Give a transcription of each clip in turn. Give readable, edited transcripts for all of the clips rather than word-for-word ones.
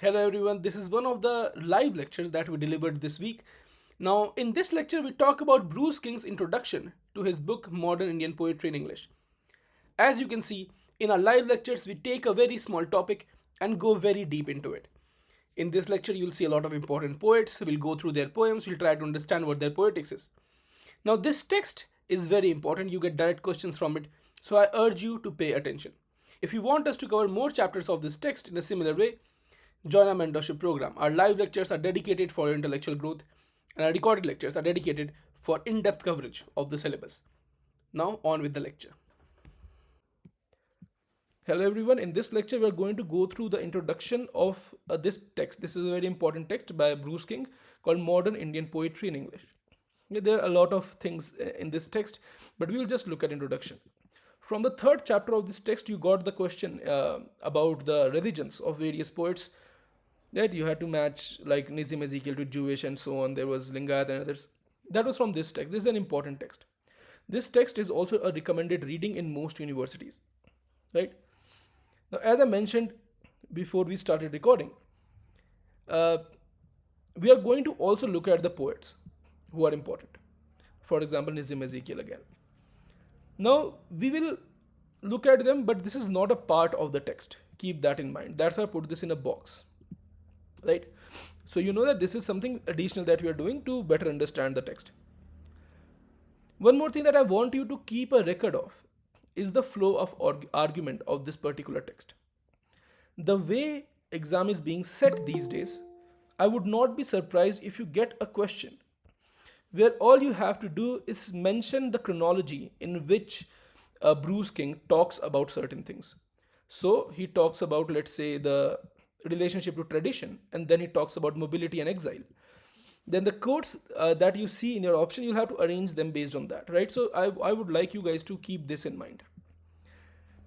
Hello everyone, this is one of the live lectures that we delivered this week. Now, in this lecture, we talk about Bruce King's introduction to his book Modern Indian Poetry in English. As you can see, in our live lectures, we take a very small topic and go very deep into it. In this lecture, you'll see a lot of important poets. We'll go through their poems, we'll try to understand what their poetics is. Now, this text is very important. You get direct questions from it, so I urge you to pay attention. If you want us to cover more chapters of this text in a similar way, join our mentorship program. Our live lectures are dedicated for intellectual growth, and our recorded lectures are dedicated for in depth coverage of the syllabus. Now, on with the lecture. Hello, everyone. In this lecture, we are going to go through the introduction of this text. This is a very important text by Bruce King called Modern Indian Poetry in English. There are a lot of things in this text, but we will just look at introduction. From the third chapter of this text, you got the question about the religions of various poets that you had to match, like Nissim Ezekiel to Jewish and so on. There was Lingayat and others. That was from this text. This is an important text. This text is also a recommended reading in most universities, right? Now, as I mentioned before we started recording, uh, we are going to also look at the poets who are important. For example, Nissim Ezekiel again. Now, we will look at them, but this is not a part of the text. Keep that in mind. That's why I put this in a box, right? So you know that this is something additional that we are doing to better understand the text. One more thing that I want you to keep a record of is the flow of argument of this particular text. The way exam is being set these days, I would not be surprised if you get a question where all you have to do is mention the chronology in which Bruce King talks about certain things. So he talks about, let's say, the relationship to tradition, and then he talks about mobility and exile. Then the quotes that you see in your option, you'll have to arrange them based on that, right? So I would like you guys to keep this in mind.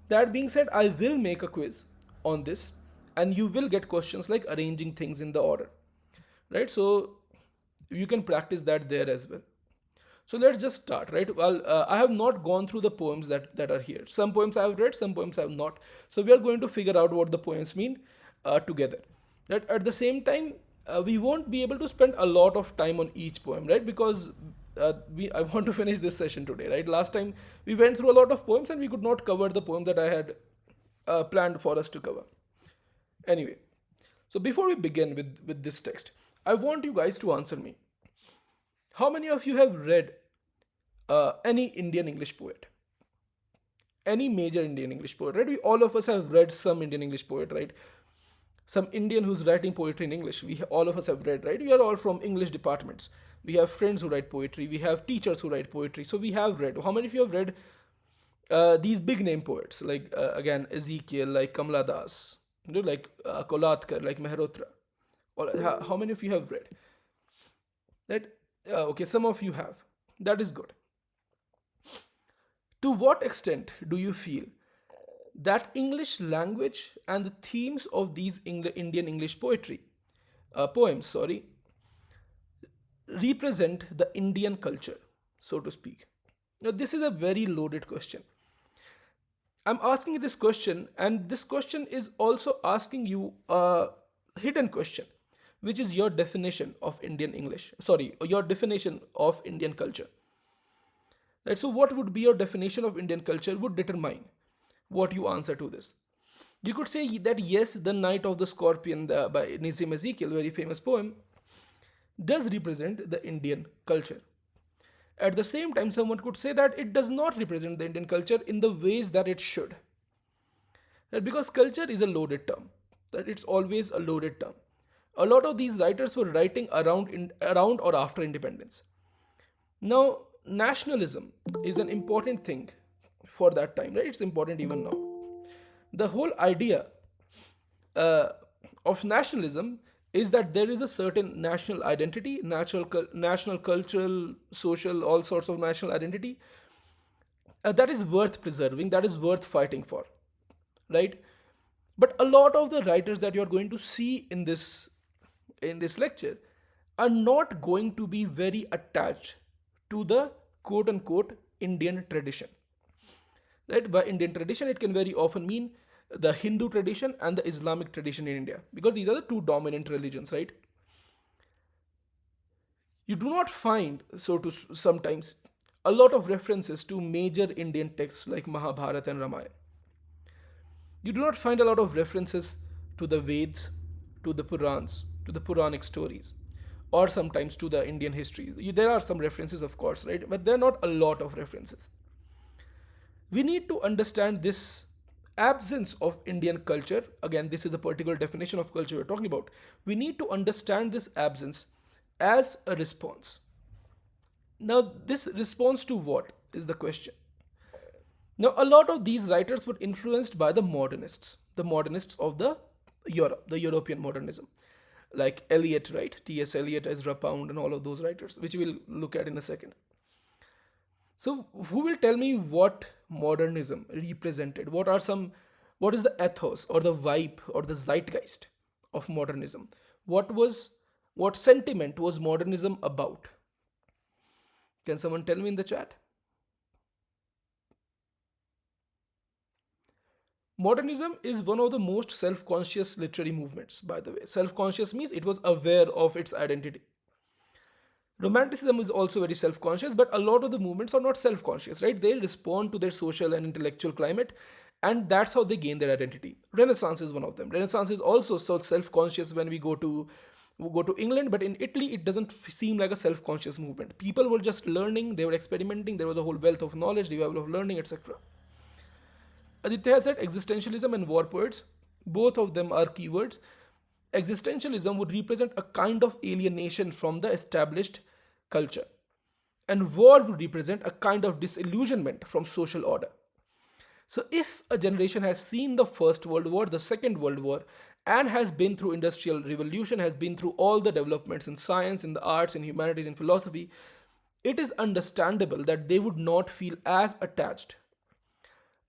That being said, I will make a quiz on this, and you will get questions like arranging things in the order, right? So you can practice that there as well. So let's just start, right? Well, I have not gone through the poems that are here. Some poems I have read, some poems I have not. So we are going to figure out what the poems mean together. Right? At the same time, we won't be able to spend a lot of time on each poem, right? Because I want to finish this session today, right? Last time we went through a lot of poems and we could not cover the poem that I had planned for us to cover. Anyway, so before we begin with this text, I want you guys to answer me. How many of you have read any Indian English poet? Any major Indian English poet, right? All of us have read some Indian English poet, right? Some Indian who's writing poetry in English. All of us have read, right? We are all from English departments. We have friends who write poetry. We have teachers who write poetry. So we have read. How many of you have read these big name poets like again Ezekiel, like Kamala Das, like Kolatkar, like Mehrotra? Or how many of you have read? That okay, some of you have. That is good. To what extent do you feel that English language and the themes of these Indian English poems, represent the Indian culture, so to speak? Now, this is a very loaded question. I'm asking you this question, and this question is also asking you a hidden question, which is your definition of Indian English. Sorry, your definition of Indian culture. Right? So, what would be your definition of Indian culture would determine what you answer to this. You could say that yes, the Night of the Scorpion by Nissim Ezekiel, very famous poem, does represent the Indian culture. At the same time, someone could say that it does not represent the Indian culture in the ways that it should. Right? Because culture is a loaded term. That it's always a loaded term. A lot of these writers were writing around or after independence. Now, nationalism is an important thing for that time, right? It's important even now. The whole idea uh, of nationalism is that there is a certain national identity, national, cultural, social, all sorts of national identity that is worth preserving, that is worth fighting for, right? But a lot of the writers that you are going to see in this lecture are not going to be very attached to the quote unquote Indian tradition. Right? By Indian tradition, it can very often mean the Hindu tradition and the Islamic tradition in India, because these are the two dominant religions, right? You do not find, sometimes, a lot of references to major Indian texts like Mahabharata and Ramayana. You do not find a lot of references to the Veds, to the Purans, to the Puranic stories, or sometimes to the Indian history. There are some references, of course, right? But there are not a lot of references. We need to understand this absence of Indian culture. Again, this is a particular definition of culture we're talking about. We need to understand this absence as a response. Now, this response to what is the question? Now, a lot of these writers were influenced by the modernists of the Europe, the European modernism, like Eliot, right? T.S. Eliot, Ezra Pound, and all of those writers, which we'll look at in a second. So, who will tell me what modernism represented? What is the ethos or the vibe or the zeitgeist of modernism? What sentiment was modernism about? Can someone tell me in the chat? Modernism is one of the most self conscious literary movements, by the way. Self conscious means it was aware of its identity. Romanticism is also very self conscious, but a lot of the movements are not self conscious, right? They respond to their social and intellectual climate, and that's how they gain their identity. Renaissance is one of them. Renaissance is also so self conscious when we go to England, but in Italy it doesn't seem like a self conscious movement. People were just learning, they were experimenting, there was a whole wealth of knowledge, revival of learning, etc. Aditya has said existentialism and war poets, both of them are keywords. Existentialism would represent a kind of alienation from the established culture, and war would represent a kind of disillusionment from social order. So, if a generation has seen the First World War, the Second World War, and has been through industrial revolution, has been through all the developments in science, in the arts, in humanities, in philosophy, it is understandable that they would not feel as attached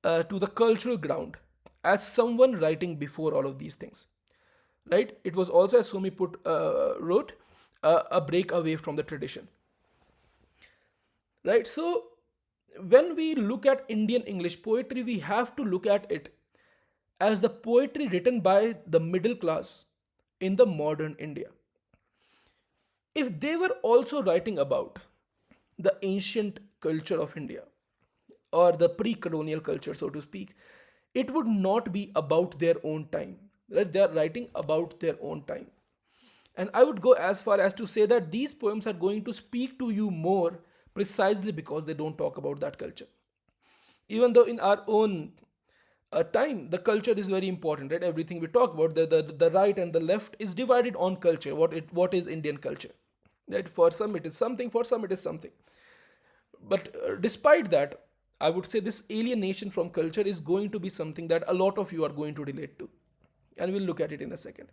to the cultural ground as someone writing before all of these things, right? It was also, as Somi wrote, a break away from the tradition, right? So when we look at Indian English poetry, we have to look at it as the poetry written by the middle class in the modern India. If they were also writing about the ancient culture of India, or the pre-colonial culture, so to speak, it would not be about their own time, right? They are writing about their own time. And I would go as far as to say that these poems are going to speak to you more precisely because they don't talk about that culture. Even though in our own time, the culture is very important, right? Everything we talk about, the right and the left is divided on culture. What is Indian culture? That for some it is something, for some it is something. But despite that, I would say this alienation from culture is going to be something that a lot of you are going to relate to. And we'll look at it in a second.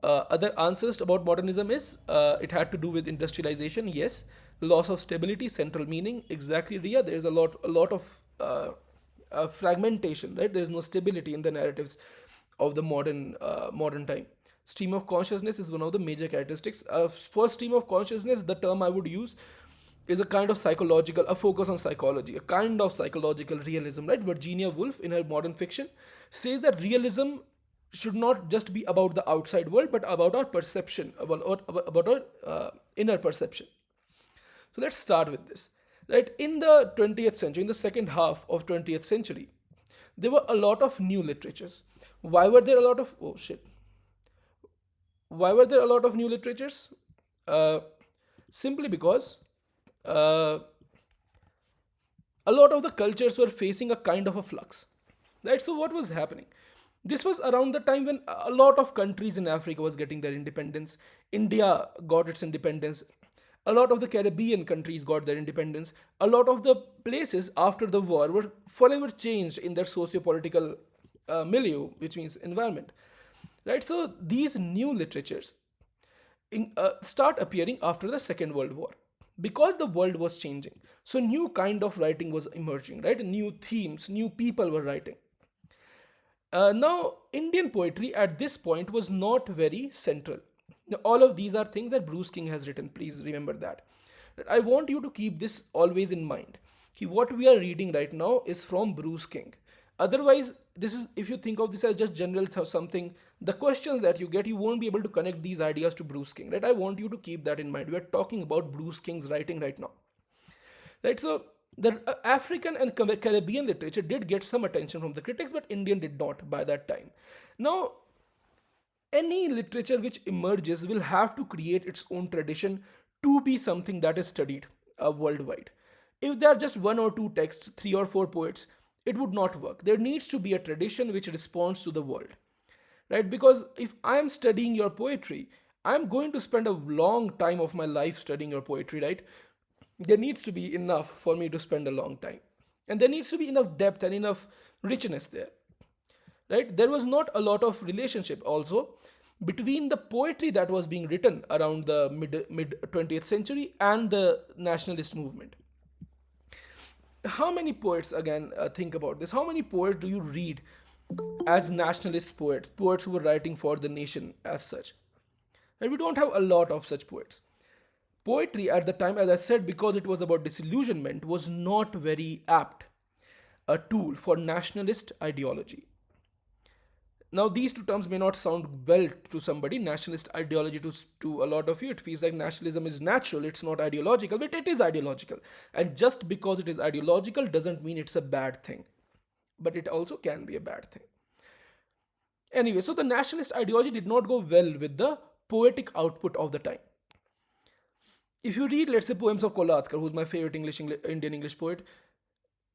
Other answers about modernism is it had to do with industrialization, yes. Loss of stability, central meaning, exactly, Ria. There's a lot of fragmentation, right? There's no stability in the narratives of the modern time. Stream of consciousness is one of the major characteristics. For stream of consciousness, the term I would use is a kind of a focus on psychology, a kind of psychological realism, right? Virginia Woolf, in her modern fiction, says that realism should not just be about the outside world, but about our perception, about our inner perception. So let's start with this, right? In the 20th century, in the second half of 20th century, there were a lot of new literatures. Why were there a lot of, oh shit, why were there a lot of new literatures? Uh, Simply because uh, a lot of the cultures were facing a kind of a flux, right? So what was happening? This was around the time when a lot of countries in Africa was getting their independence. India got its independence. A lot of the Caribbean countries got their independence. A lot of the places after the war were forever changed in their socio-political milieu, which means environment, right? So these new literatures start appearing after the Second World War because the world was changing. So new kind of writing was emerging, right? New themes, new people were writing. Now, Indian poetry at this point was not very central. Now, all of these are things that Bruce King has written. Please remember that. I want you to keep this always in mind. What we are reading right now is from Bruce King. Otherwise, this is, if you think of this as just general something, the questions that you get, you won't be able to connect these ideas to Bruce King, right? I want you to keep that in mind. We are talking about Bruce King's writing right now, right? So the African and Caribbean literature did get some attention from the critics, but Indian did not by that time. Now, any literature which emerges will have to create its own tradition to be something that is studied worldwide. If there are just one or two texts, three or four poets, it would not work. There needs to be a tradition which responds to the world, right? Because if I am studying your poetry, I'm going to spend a long time of my life studying your poetry, right? There needs to be enough for me to spend a long time, and there needs to be enough depth and enough richness there, right? There was not a lot of relationship also between the poetry that was being written around the mid 20th century and the nationalist movement. How many poets, again, think about this, how many poets do you read as nationalist poets, poets who were writing for the nation as such? And we don't have a lot of such poets. Poetry at the time, as I said, because it was about disillusionment, was not very apt a tool for nationalist ideology. Now, these two terms may not sound well to somebody. Nationalist ideology, to a lot of you, it feels like nationalism is natural, it's not ideological, but it is ideological. And just because it is ideological doesn't mean it's a bad thing, but it also can be a bad thing. Anyway, so the nationalist ideology did not go well with the poetic output of the time. If you read, let's say, poems of Kolatkar, who's my favorite Indian English poet,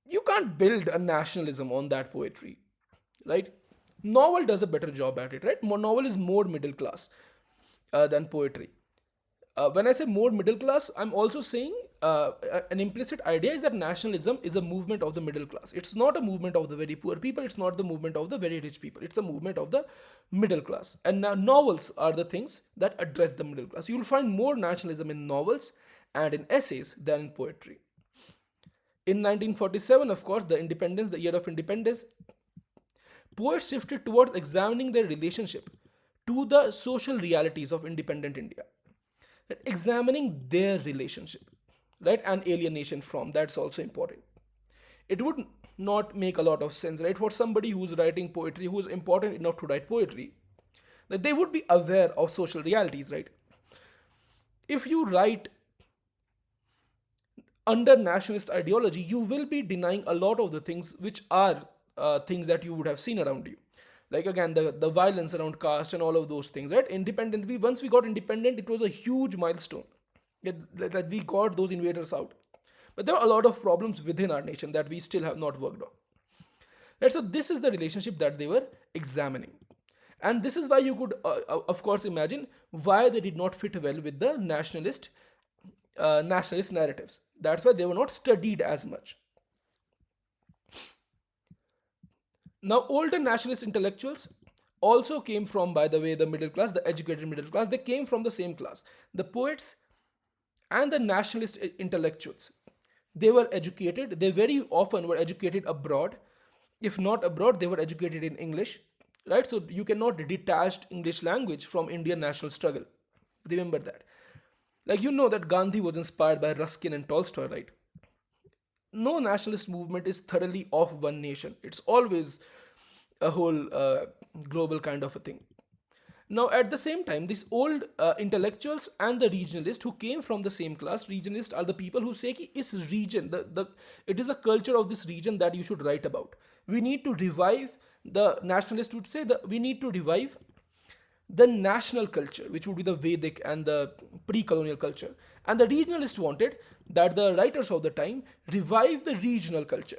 you can't build a nationalism on that poetry, right? Novel does a better job at it, right? Novel is more middle class than poetry. When I say more middle class, I'm also saying an implicit idea is that nationalism is a movement of the middle class. It's not a movement of the very poor people. It's not the movement of the very rich people. It's a movement of the middle class. And now novels are the things that address the middle class. You'll find more nationalism in novels and in essays than in poetry. In 1947, of course, the year of independence, poets shifted towards examining their relationship to the social realities of independent India, right? Examining their relationship, right? And alienation from, that's also important. It would not make a lot of sense, right, for somebody who's writing poetry, who's important enough to write poetry, that they would be aware of social realities, right? If you write under nationalist ideology, you will be denying a lot of the things which are things that you would have seen around you. Like, again, the violence around caste and all of those things, right? Independent, once we got independent, it was a huge milestone that we got those invaders out. But there are a lot of problems within our nation that we still have not worked on. Right? So this is the relationship that they were examining. And this is why you could, of course, imagine why they did not fit well with the nationalist narratives. That's why they were not studied as much. Now, older nationalist intellectuals also came from, by the way, the middle class, the educated middle class. They came from the same class. The poets and the nationalist intellectuals, they were educated. They very often were educated abroad. If not abroad, they were educated in English, right? So you cannot detach English language from Indian national struggle. Remember that. Like, you know that Gandhi was inspired by Ruskin and Tolstoy, right? No nationalist movement is thoroughly of one nation. It's always a whole global kind of a thing. Now, at the same time, these old intellectuals and the regionalists who came from the same class, regionalists are the people who say ki is region, it is the culture of this region that you should write about. We need to revive, the nationalist would say that we need to revive the national culture, which would be the Vedic and the pre-colonial culture. And the regionalists wanted that the writers of the time revive the regional culture.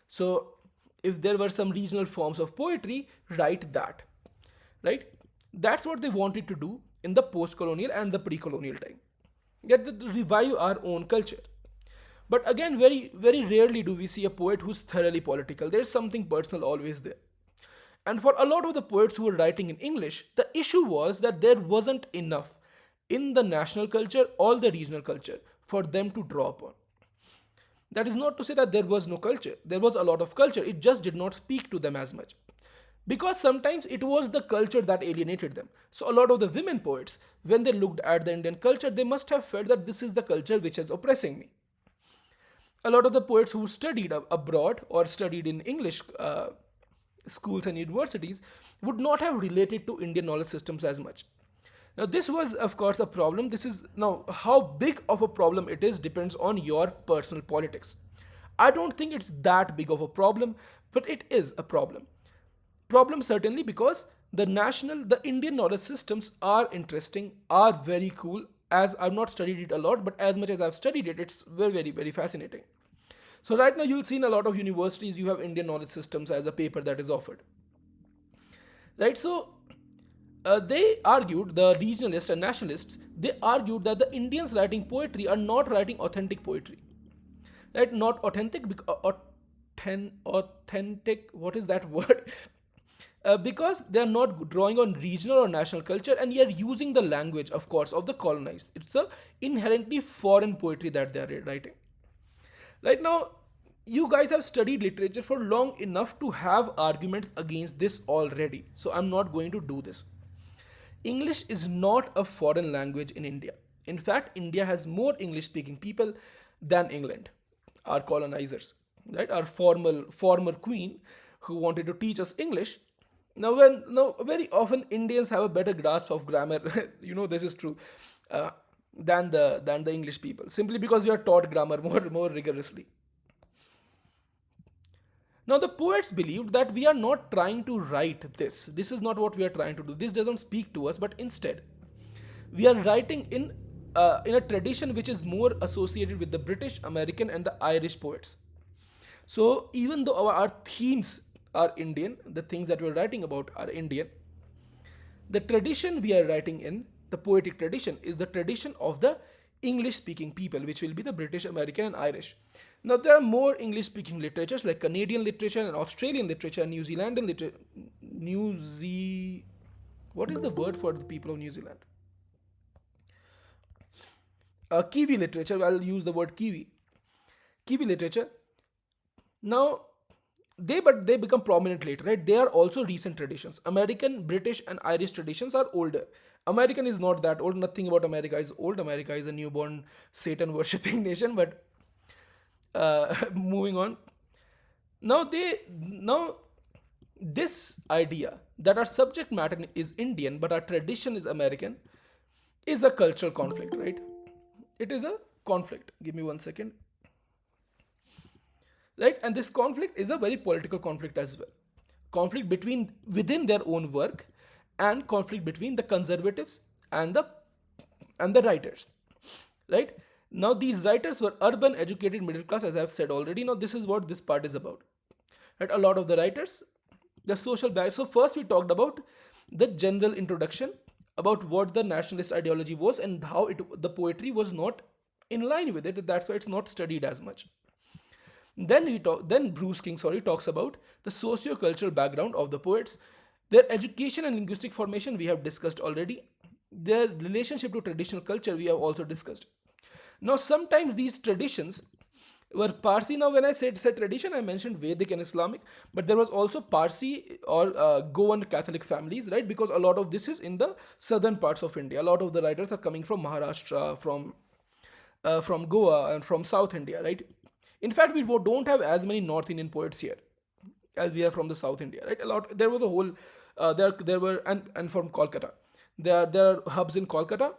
So if there were some regional forms of poetry, write that, right? That's what they wanted to do in the post-colonial and the pre-colonial time. Get to revive our own culture. But again, very, very rarely do we see a poet who's thoroughly political. There's something personal always there. And for a lot of the poets who were writing in English, the issue was that there wasn't enough in the national culture or the regional culture for them to draw upon. That is not to say that there was no culture. There was a lot of culture. It just did not speak to them as much. Because sometimes it was the culture that alienated them. So a lot of the women poets, when they looked at the Indian culture, they must have felt that this is the culture which is oppressing me. A lot of the poets who studied abroad or studied in English schools and universities would not have related to Indian knowledge systems as much. Now, this was, of course, a problem. This is now how big of a problem it is depends on your personal politics. I don't think it's that big of a problem, but it is a problem. Problem certainly because the Indian knowledge systems are interesting, are very cool. As I've not studied it a lot, but as much as I've studied it, it's very, very, very fascinating. So right now you'll see in a lot of universities you have Indian knowledge systems as a paper that is offered. Right? So they argued, the regionalists and nationalists, they argued that the Indians writing poetry are not writing authentic poetry. Right? Not authentic, authentic, what is that word? Because they are not drawing on regional or national culture, and you are using the language, of course, of the colonized. It's a inherently foreign poetry that they are writing. Right now, you guys have studied literature for long enough to have arguments against this already. So I'm not going to do this. English is not a foreign language in India. In fact, India has more English speaking people than England, our colonizers, right? Our former queen who wanted to teach us English. Now very often Indians have a better grasp of grammar. This is true, uh, than the English people, simply because we are taught grammar more rigorously. Now, the poets believed that we are not trying to write this. This is not what we are trying to do. This doesn't speak to us, but instead, we are writing in a tradition which is more associated with the British, American, and the Irish poets. So, even though our themes are Indian, the things that we're writing about are Indian, the tradition we are writing in, the poetic tradition, is the tradition of the English speaking people, which will be the British, American, and Irish. Now, there are more English speaking literatures like Canadian literature and Australian literature and New Zealandian literature. New Ze. What is the word for the people of New Zealand? Kiwi literature. I'll use the word Kiwi. Kiwi literature. Now, they become prominent later, right? They are also recent traditions. American, British, and Irish traditions are older. American is not that old. Nothing about America is old. America is a newborn Satan worshipping nation. But moving on. Now this idea that our subject matter is Indian but our tradition is American is a cultural conflict, right? It is a conflict. Give me 1 second. Right, and this conflict is a very political conflict as well. Conflict between within their own work, and conflict between the conservatives and the writers. Right, now these writers were urban educated middle class, as I've said already. Now this is what this part is about. Right, a lot of the writers, the social bias. So first we talked about the general introduction about what the nationalist ideology was and how the poetry was not in line with it. That's why it's not studied as much. Then Bruce King, talks about the socio-cultural background of the poets, their education and linguistic formation we have discussed already, their relationship to traditional culture we have also discussed. Now, sometimes these traditions were Parsi. Now, when I said tradition, I mentioned Vedic and Islamic, but there was also Parsi or Goan Catholic families, right? Because a lot of this is in the southern parts of India. A lot of the writers are coming from Maharashtra, from Goa, and from South India, right? In fact, we don't have as many North Indian poets here as we have from the South India, right? A lot. There was a whole. There were and from Kolkata. There are hubs in Kolkata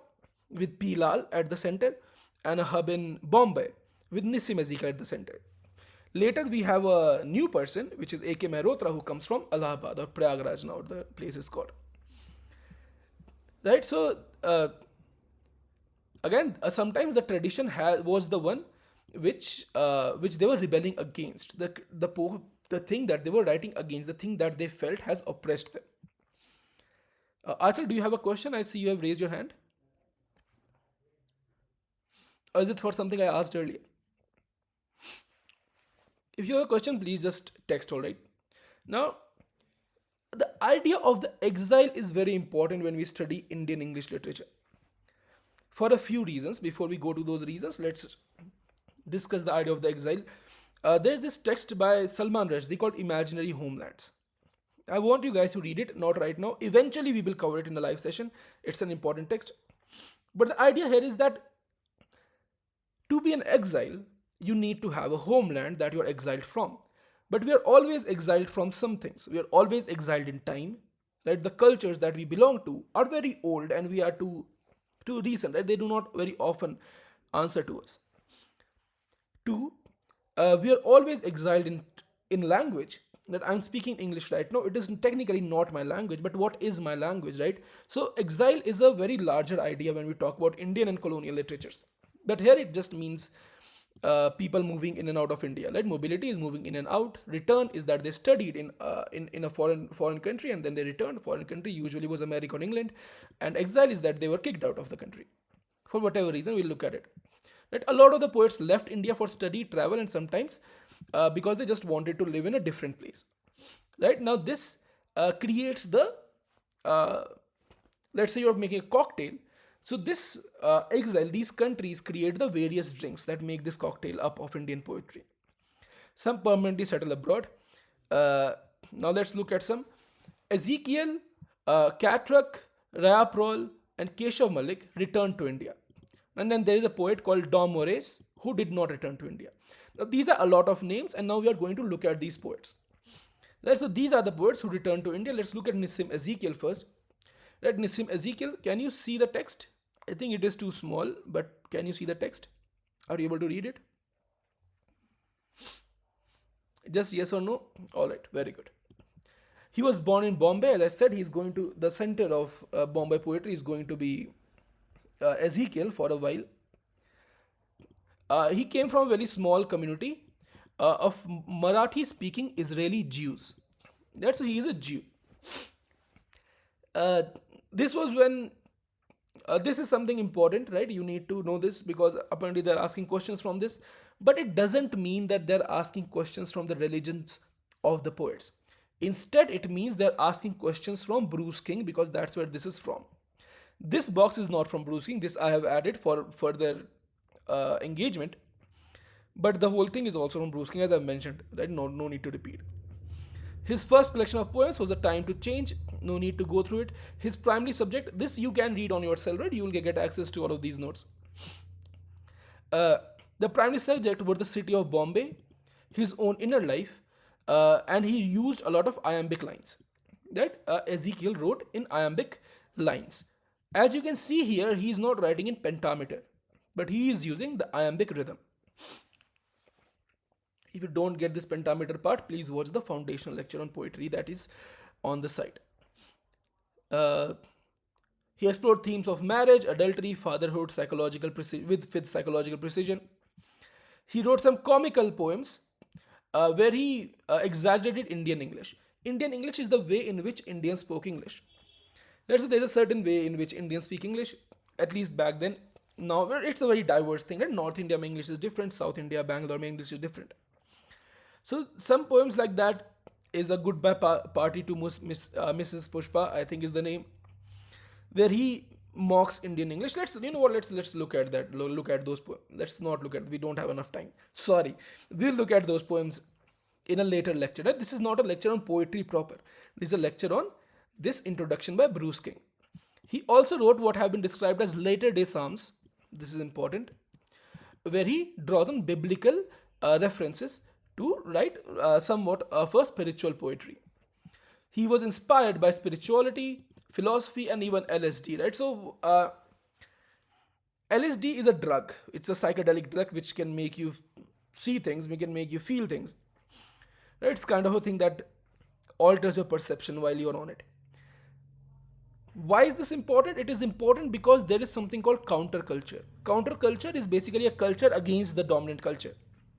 with P. Lal at the center, and a hub in Bombay with Nissim Ezekiel at the center. Later, we have a new person, which is A.K. Mehrotra, who comes from Allahabad or Prayagraj now, the place is called. Right? So, again, sometimes the tradition was the one which they were rebelling against. The thing that they were writing against, the thing that they felt has oppressed them. Achal, do you have a question? I see you have raised your hand. Or is it for something I asked earlier? If you have a question, please just text, all right? Now, the idea of the exile is very important when we study Indian English literature. For a few reasons. Before we go to those reasons, let's discuss the idea of the exile. There's this text by Salman Rushdie called Imaginary Homelands. I want you guys to read it, not right now. Eventually, we will cover it in a live session. It's an important text. But the idea here is that to be an exile, you need to have a homeland that you're exiled from. But we are always exiled from some things. We are always exiled in time. Right? The cultures that we belong to are very old and we are too recent. Right? They do not very often answer to us. Two, we are always exiled in language. That I'm speaking English right now, it is technically not my language, but what is my language, right? So exile is a very larger idea when we talk about Indian and colonial literatures. But here it just means people moving in and out of India. Right? Mobility is moving in and out. Return is that they studied in a foreign country and then they returned. Foreign country usually was America or England, and exile is that they were kicked out of the country for whatever reason. We'll look at it. That a lot of the poets left India for study, travel, and sometimes because they just wanted to live in a different place. Right? Now this creates the uh, let's say you're making a cocktail. So this exile, these countries create the various drinks that make this cocktail up of Indian poetry. Some permanently settle abroad. Now let's look at some. Ezekiel, Katrak, Rayaprol, and Keshav Malik returned to India. And then there is a poet called Dom Moraes who did not return to India. Now these are a lot of names, and now we are going to look at these poets. So these are the poets who returned to India. Let's look at Nissim Ezekiel first. Right, Nissim Ezekiel, can you see the text? I think it is too small, but can you see the text? Are you able to read it? Just yes or no? Alright, very good. He was born in Bombay. As I said, he's going to, the center of Bombay poetry is going to be Ezekiel for a while. He came from a very small community of Marathi speaking Israeli Jews. That's why he is a Jew. This was when this is something important, right? You need to know this because apparently they're asking questions from this, but it doesn't mean that they're asking questions from the religions of the poets. Instead, it means they're asking questions from Bruce King because that's where this is from. This box is not from Bruce King. This I have added for further engagement, but the whole thing is also from Bruce King, as I've mentioned. Right? No need to repeat. His first collection of poems was A Time to Change. No need to go through it. His primary subject, this you can read on yourself, right? You will get access to all of these notes. Uh, the primary subject were the city of Bombay, his own inner life, and he used a lot of iambic lines. That Ezekiel wrote in iambic lines. As you can see here, he is not writing in pentameter, but he is using the iambic rhythm. If you don't get this pentameter part, please watch the foundational lecture on poetry that is on the site. He explored themes of marriage, adultery, fatherhood, with psychological precision. He wrote some comical poems where he exaggerated Indian English. Indian English is the way in which Indians spoke English. There's a certain way in which Indians speak English, at least back then. Now it's a very diverse thing. Right? North India English is different, South India, Bangalore English is different. So some poems like that is a goodbye party to Mrs. Pushpa, I think is the name, where he mocks Indian English. Let's look at that. Look at those poems. Let's not look at. We don't have enough time. Sorry, we'll look at those poems in a later lecture. Right? This is not a lecture on poetry proper. This is a lecture on this introduction by Bruce King. He also wrote what have been described as later day psalms. This is important, where he draws on biblical references to write somewhat of a spiritual poetry. He was inspired by spirituality, philosophy, and even LSD. Right? So LSD is a drug. It's a psychedelic drug which can make you see things, we can make you feel things. Right? It's kind of a thing that alters your perception while you're on it. Why is this important? It is important because there is something called counterculture. Counterculture is basically a culture against the dominant culture,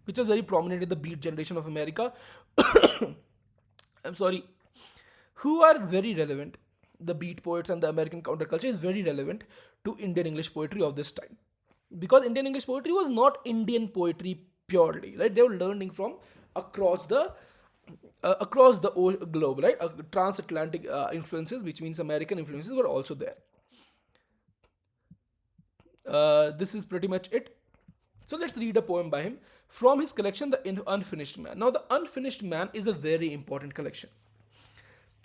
which is very prominent in the Beat generation of America. I'm sorry, who are very relevant. The Beat poets and the American counterculture is very relevant to Indian English poetry of this time, because Indian English poetry was not Indian poetry purely, right? They were learning from across the globe, right? Transatlantic influences, which means American influences, were also there. This is pretty much it. So let's read a poem by him from his collection, The Unfinished Man. Now, The Unfinished Man is a very important collection.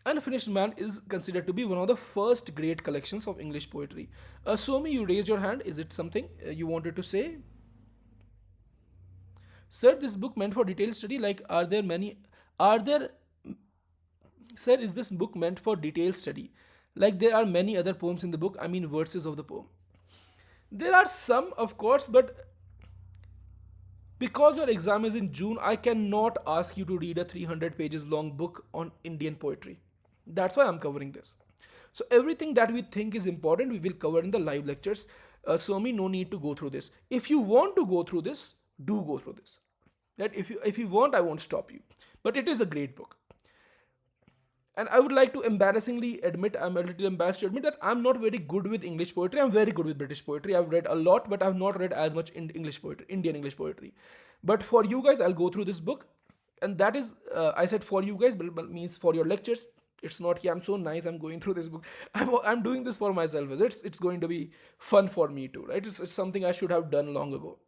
Unfinished Man is considered to be one of the first great collections of English poetry. Somi, you raised your hand. Is it something you wanted to say? Sir, this book meant for detailed study. Like, are there many Are there, sir, is this book meant for detailed study? Like there are many other poems in the book, I mean verses of the poem. There are some, of course, but because your exam is in June, I cannot ask you to read a 300 pages long book on Indian poetry. That's why I'm covering this. So everything that we think is important, we will cover in the live lectures. So no need to go through this. If you want to go through this, do go through this. That if you want, I won't stop you. But it is a great book. And I would like to embarrassingly admit, I'm a little embarrassed to admit that I'm not very good with English poetry. I'm very good with British poetry. I've read a lot, but I've not read as much in English poetry, Indian English poetry. But for you guys, I'll go through this book, and that is, I said for you guys, but means for your lectures. It's not, yeah, I'm so nice, I'm going through this book. I'm doing this for myself. It's going to be fun for me too, right? It's something I should have done long ago.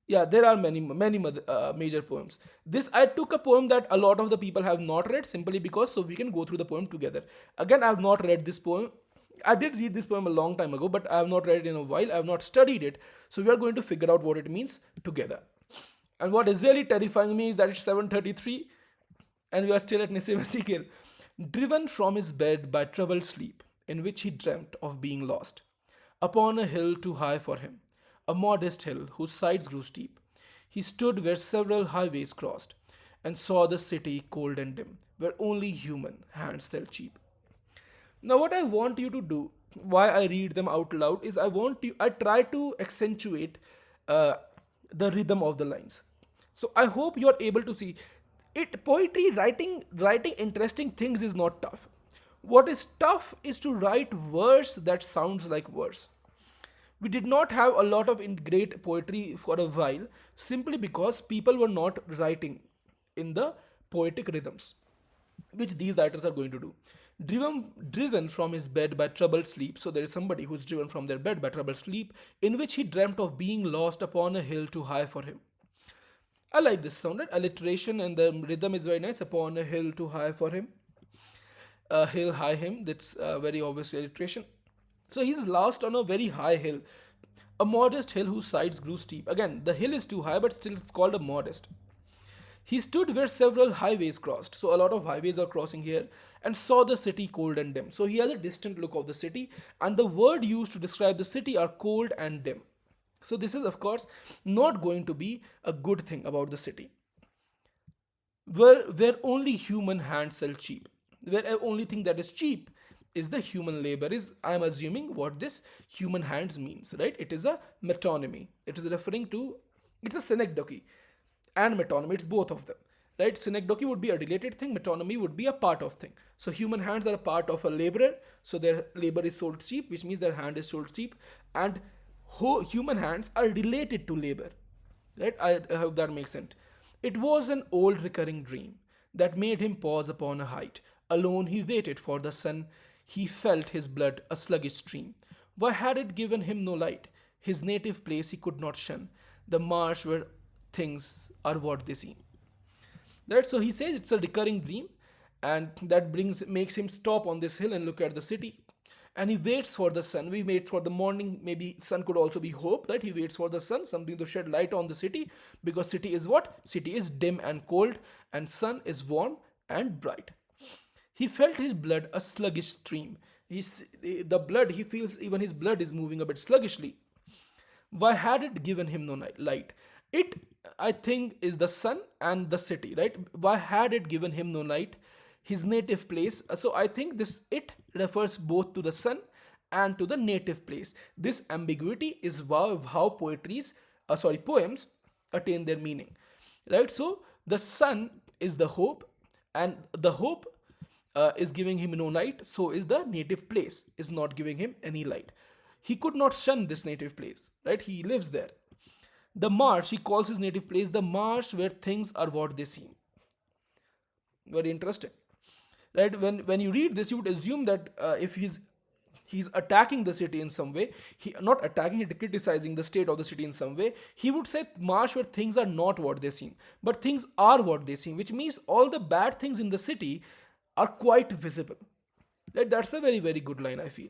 Yeah, there are many major poems. This, I took a poem that a lot of the people have not read, simply because so we can go through the poem together. Again, I have not read this poem. I did read this poem a long time ago, but I have not read it in a while. I have not studied it, so we are going to figure out what it means together. And what is really terrifying me is that it's 7:33 and we are still at Nissim Ezekiel. Driven from his bed by troubled sleep, in which he dreamt of being lost, upon a hill too high for him, a modest hill whose sides grew steep, he stood where several highways crossed, and saw the city cold and dim, where only human hands fell cheap. Now, what I want you to do, why I read them out loud, is I try to accentuate uh, the rhythm of the lines. So I hope you are able to see it. Poetry, writing interesting things is not tough. What is tough is to write verse that sounds like verse. We did not have a lot of great poetry for a while, simply because people were not writing in the poetic rhythms which these writers are going to do. Driven from his bed by troubled sleep. So there is somebody who's driven from their bed by troubled sleep, in which he dreamt of being lost upon a hill too high for him. I like this sound, right? Alliteration and the rhythm is very nice. Upon a hill too high for him. A hill high him. That's very obvious alliteration. So he's lost on a very high hill. A modest hill whose sides grew steep. Again, the hill is too high, but still it's called a modest. He stood where several highways crossed. So a lot of highways are crossing here, and saw the city cold and dim. So he has a distant look of the city, and the word used to describe the city are cold and dim. So this is, of course, not going to be a good thing about the city. Where only human hands sell cheap. Where only thing that is cheap is the human labor, is, I am assuming, what this human hands means, right? It is a metonymy. It is referring to, it's a synecdoche and metonymy. It's both of them, right? Synecdoche would be a related thing. Metonymy would be a part of thing. So human hands are a part of a laborer. So their labor is sold cheap, which means their hand is sold cheap. And human hands are related to labor, right? I hope that makes sense. It was an old recurring dream that made him pause upon a height. Alone he waited for the sun. He felt his blood a sluggish stream. Why had it given him no light? His native place he could not shun. The marsh where things are what they seem. Right? So he says it's a recurring dream, and that makes him stop on this hill and look at the city. And he waits for the sun. We wait for the morning. Maybe sun could also be hope, right? He waits for the sun, something to shed light on the city, because city is what? City is dim and cold, and sun is warm and bright. He felt his blood a sluggish stream. The blood, he feels even his blood is moving a bit sluggishly. Why had it given him no light? It, I think, is the sun and the city, right? Why had it given him no light? His native place. So I think this it refers both to the sun and to the native place. This ambiguity is how poems attain their meaning, right? So the sun is the hope, and the hope is giving him no light. So is the native place is not giving him any light. He could not shun this native place, right? He lives there. The marsh, he calls his native place the marsh where things are what they seem. Very interesting, right? When you read this, you would assume that if he's attacking the city in some way, he not attacking it, criticizing the state of the city in some way, he would say marsh where things are not what they seem, but things are what they seem, which means all the bad things in the city are quite visible. Right? That's a very, very good line, I feel.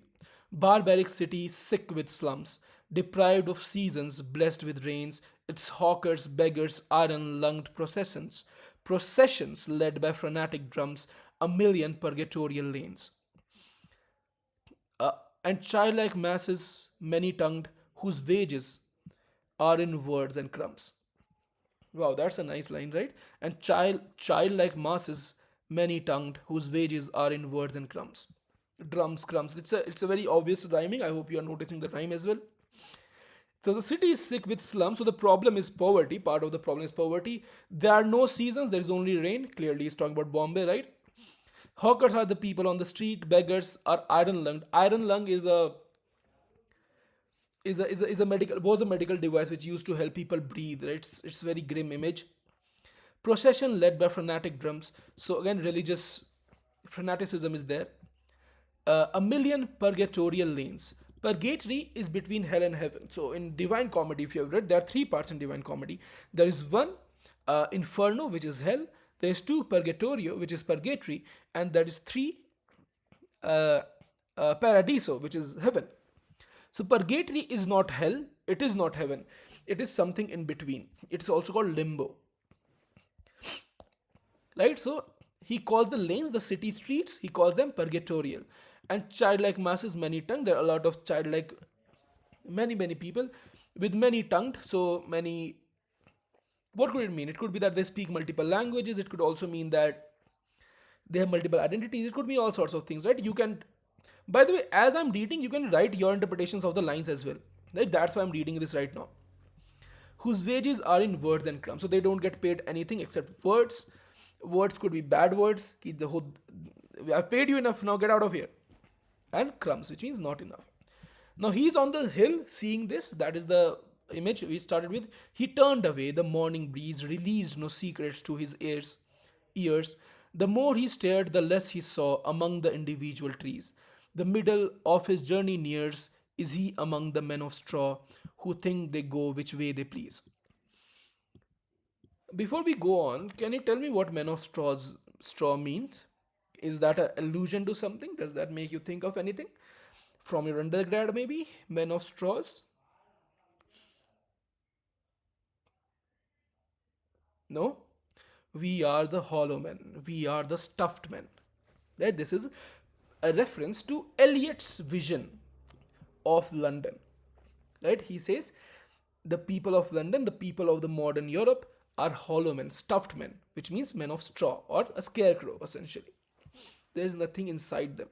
Barbaric city, sick with slums, deprived of seasons, blessed with rains, its hawkers, beggars, iron lunged processions, processions led by frenetic drums, a million purgatorial lanes, uh, and childlike masses, many tongued, whose wages are in words and crumbs. Wow, that's a nice line, right? And childlike masses, many tongued, whose wages are in words and crumbs. Drums, crumbs. It's a very obvious rhyming. I hope you are noticing the rhyme as well. So the city is sick with slums. So the problem is poverty. Part of the problem is poverty. There are no seasons. There is only rain. Clearly, he's talking about Bombay, right? Hawkers are the people on the street. Beggars are iron lunged. Iron lung is a medical was a medical device which used to help people breathe. Right? It's very grim image. Procession led by frenetic drums. So again, religious fanaticism is there. A million purgatorial lanes. Purgatory is between hell and heaven. So in Divine Comedy, if you have read, there are three parts in Divine Comedy. There is one, Inferno, which is hell. There is two, Purgatorio, which is purgatory, and that is three, uh, Paradiso, which is heaven. So purgatory is not hell. It is not heaven. It is something in between. It is also called limbo, right? So he calls the lanes, the city streets, he calls them purgatorial. And childlike masses, many tongued. There are a lot of childlike, many people with many tongued. So many. What could it mean? It could be that they speak multiple languages. It could also mean that they have multiple identities. It could mean all sorts of things, right? You can. By the way, as I'm reading, you can write your interpretations of the lines as well. Right? That's why I'm reading this right now. Whose wages are in words and crumbs. So they don't get paid anything except words. Words could be bad words. I've paid you enough, now get out of here. And crumbs, which means not enough. Now he's on the hill seeing this. That is the image we started with. He turned away. The morning breeze released no secrets to his ears. The more he stared, the less he saw among the individual trees. The middle of his journey nears. Is he among the men of straw who think they go which way they please? Before we go on, can you tell me what men of straw means? Is that an allusion to something? Does that make you think of anything? From your undergrad, maybe? Men of straws? No? We are the hollow men. We are the stuffed men. Right? This is a reference to Eliot's vision of London. Right? He says the people of London, the people of the modern Europe, are hollow men, stuffed men, which means men of straw or a scarecrow essentially. There is nothing inside them.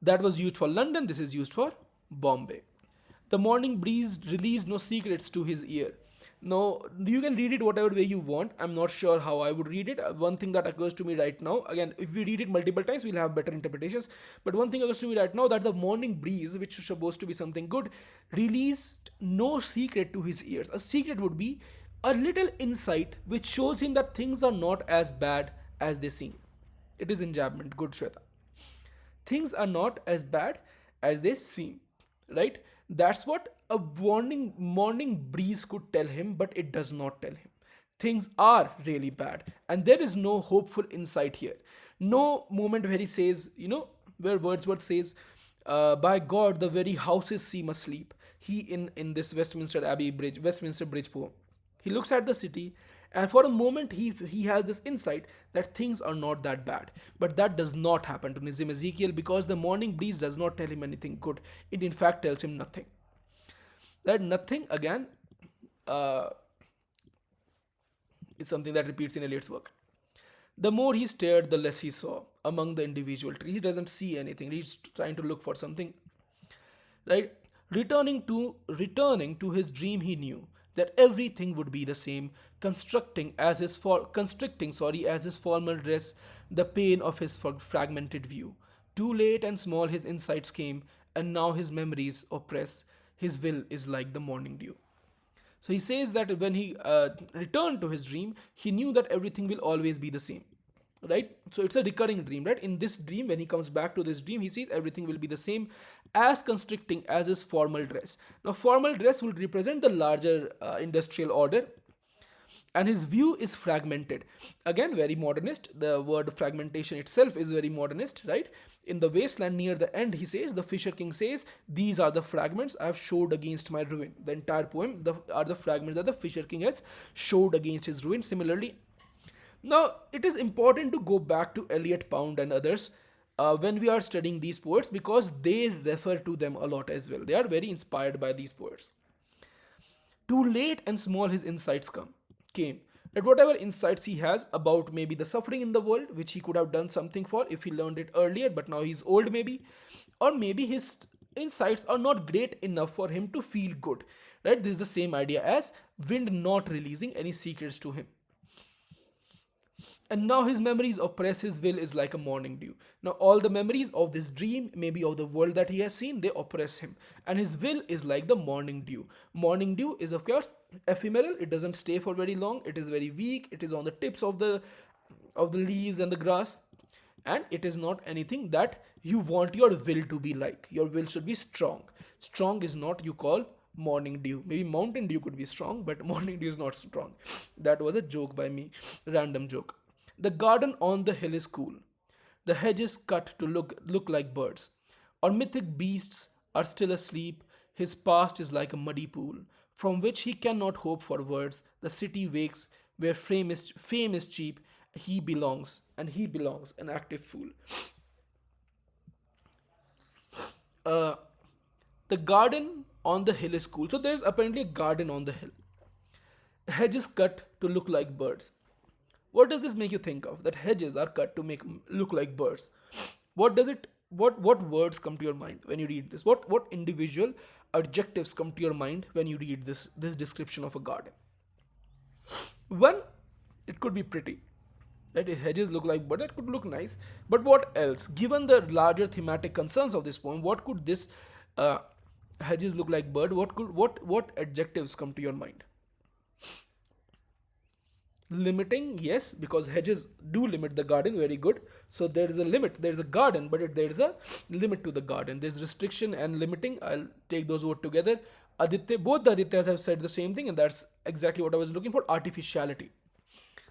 That was used for London, this is used for Bombay. The morning breeze released no secrets to his ear. Now, you can read it whatever way you want. I'm not sure how I would read it. One thing that occurs to me right now, again, if we read it multiple times, we'll have better interpretations. But one thing occurs to me right now that the morning breeze, which is supposed to be something good, released no secret to his ears. A secret would be a little insight which shows him that things are not as bad as they seem. It is enjambment. Good, Shweta. Things are not as bad as they seem, right? That's what a warning morning breeze could tell him, but it does not tell him. Things are really bad, and there is no hopeful insight here. No moment where he says, where Wordsworth says, "By God, the very houses seem asleep." He in this Westminster Bridge poem, he looks at the city, and for a moment he has this insight that things are not that bad. But that does not happen to Nissim Ezekiel because the morning breeze does not tell him anything good. It in fact tells him nothing. That nothing again is something that repeats in Eliot's work. The more he stared, the less he saw among the individual trees. He doesn't see anything. He's trying to look for something. Right? Returning to his dream, he knew that everything would be the same, constricting, as his formal dress, the pain of his fragmented view. Too late and small his insights came, and now his memories oppress. His will is like the morning dew. So he says that when he returned to his dream, he knew that everything will always be the same. Right? So it's a recurring dream, right? In this dream, when he comes back to this dream, he sees everything will be the same, as constricting as his formal dress. Now, formal dress will represent the larger industrial order, and his view is fragmented. Again, very modernist. The word fragmentation itself is very modernist, right? In the wasteland near the end, he says, the fisher king says, these are the fragments I have showed against my ruin. The entire poem are the fragments that the fisher king has showed against his ruin. Similarly, now it is important to go back to Eliot Pound and others when we are studying these poets, because they refer to them a lot as well. They are very inspired by these poets. Too late and small his insights came. That whatever insights he has about maybe the suffering in the world, which he could have done something for if he learned it earlier, but now he's old maybe, or maybe his insights are not great enough for him to feel good. Right? This is the same idea as wind not releasing any secrets to him. And now his memories oppress his will is like a morning dew. Now all the memories of this dream, maybe of the world that he has seen, they oppress him. And his will is like the morning dew. Morning dew is of course ephemeral. It doesn't stay for very long. It is very weak. It is on the tips of the leaves and the grass. And it is not anything that you want your will to be like. Your will should be strong. Strong is not you call morning dew. Maybe mountain dew could be strong, but morning dew is not strong. That was a joke by me, random joke. The garden on the hill is cool. The hedges cut to look like birds. Or mythic beasts are still asleep. His past is like a muddy pool, from which he cannot hope for words. The city wakes, where fame is cheap. He belongs, an active fool. Uh, the garden on the hill is cool. So there's apparently a garden on the hill. Hedges cut to look like birds. What does this make you think of? That hedges are cut to make look like birds. What does it? What words come to your mind when you read this? What individual adjectives come to your mind when you read this description of a garden? One, it could be pretty. Right? If hedges look like birds, that could look nice. But what else? Given the larger thematic concerns of this poem, what could this uh, hedges look like bird? What adjectives come to your mind? Limiting, yes, because hedges do limit the garden, very good. So there is a limit, there is a garden, but there is a limit to the garden. There's restriction and limiting. I'll take those words together. Aditya, both the Adityas have said the same thing, and that's exactly what I was looking for: artificiality.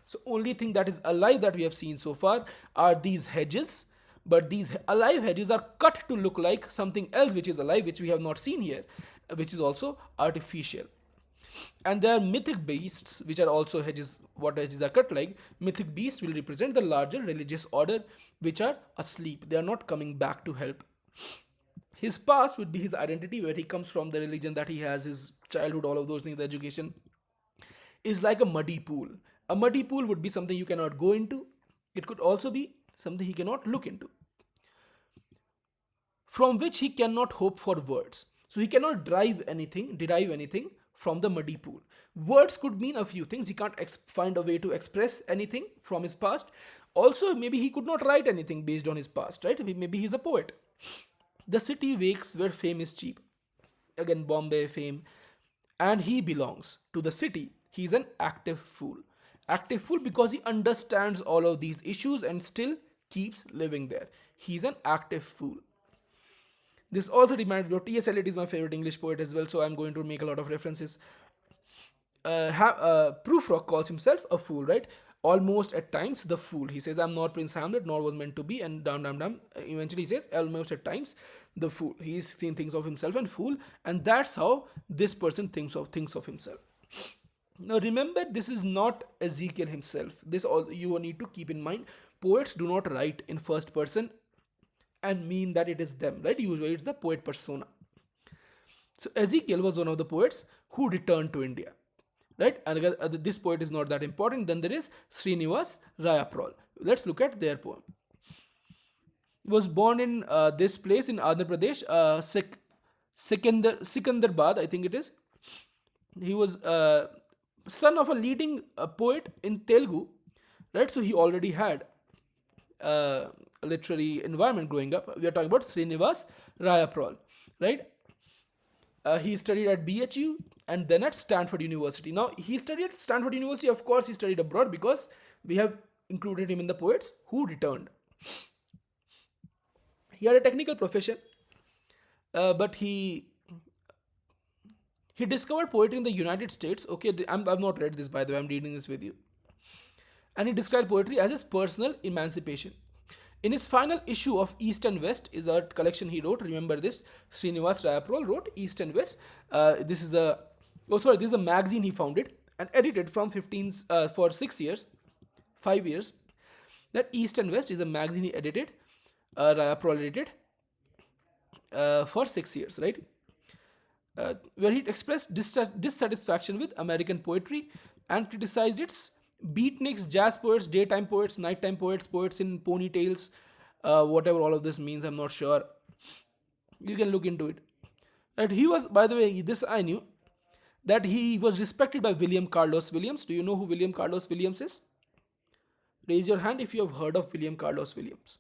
So only thing that is alive that we have seen so far are these hedges, but these alive hedges are cut to look like something else which is alive, which we have not seen here, which is also artificial. And there are mythic beasts which are also hedges. What hedges are cut like? Mythic beasts will represent the larger religious order which are asleep. They are not coming back to help. His past would be his identity, where he comes from, the religion that he has, his childhood, all of those things, the education, is like a muddy pool. A muddy pool would be something you cannot go into. It could also be something he cannot look into, from which he cannot hope for words. So he cannot derive anything from the muddy pool. Words could mean a few things. He can't find a way to express anything from his past. Also, maybe he could not write anything based on his past, right? Maybe he's a poet. The city wakes where fame is cheap. Again, Bombay fame. And he belongs to the city. He's an active fool. Active fool because he understands all of these issues and still keeps living there. He's an active fool. This also reminds me of T.S. Eliot is my favorite English poet as well, so I'm going to make a lot of references. Prufrock calls himself a fool, right? Almost at times the fool. He says, I'm not Prince Hamlet, nor was meant to be, and damn. Eventually he says, almost at times the fool. He's seen things of himself and fool, and that's how this person thinks of himself. Now remember, this is not Ezekiel himself. This all you need to keep in mind. Poets do not write in first person and mean that it is them, right? Usually it's the poet persona. So Ezekiel was one of the poets who returned to India, right? And again, this poet is not that important. Then there is Srinivas Rayaprol. Let's look at their poem. He was born in this place in Andhra Pradesh, Sikandrabad, I think it is. He was son of a leading poet in Telugu, right? So he already had a literary environment growing up. We are talking about Srinivas Rayaprol, right? He studied at BHU and then at Stanford University. Now, he studied at Stanford University. Of course, he studied abroad because we have included him in the poets who returned. He had a technical profession, but he He discovered poetry in the United States. Okay, I've not read this, by the way, I'm reading this with you. And he described poetry as his personal emancipation. In his final issue of East and West, is a collection he wrote. Remember this, Srinivas Rayaprol wrote East and West. This is a magazine he founded and edited from 15 for 6 years, 5 years. That East and West is a magazine he edited, Rayaprol edited for 6 years, right? Where he expressed dissatisfaction with American poetry and criticized its beatniks, jazz poets, daytime poets, nighttime poets, poets in ponytails, whatever all of this means, I'm not sure. You can look into it. And he was, by the way, this I knew, that he was respected by William Carlos Williams. Do you know who William Carlos Williams is? Raise your hand if you have heard of William Carlos Williams.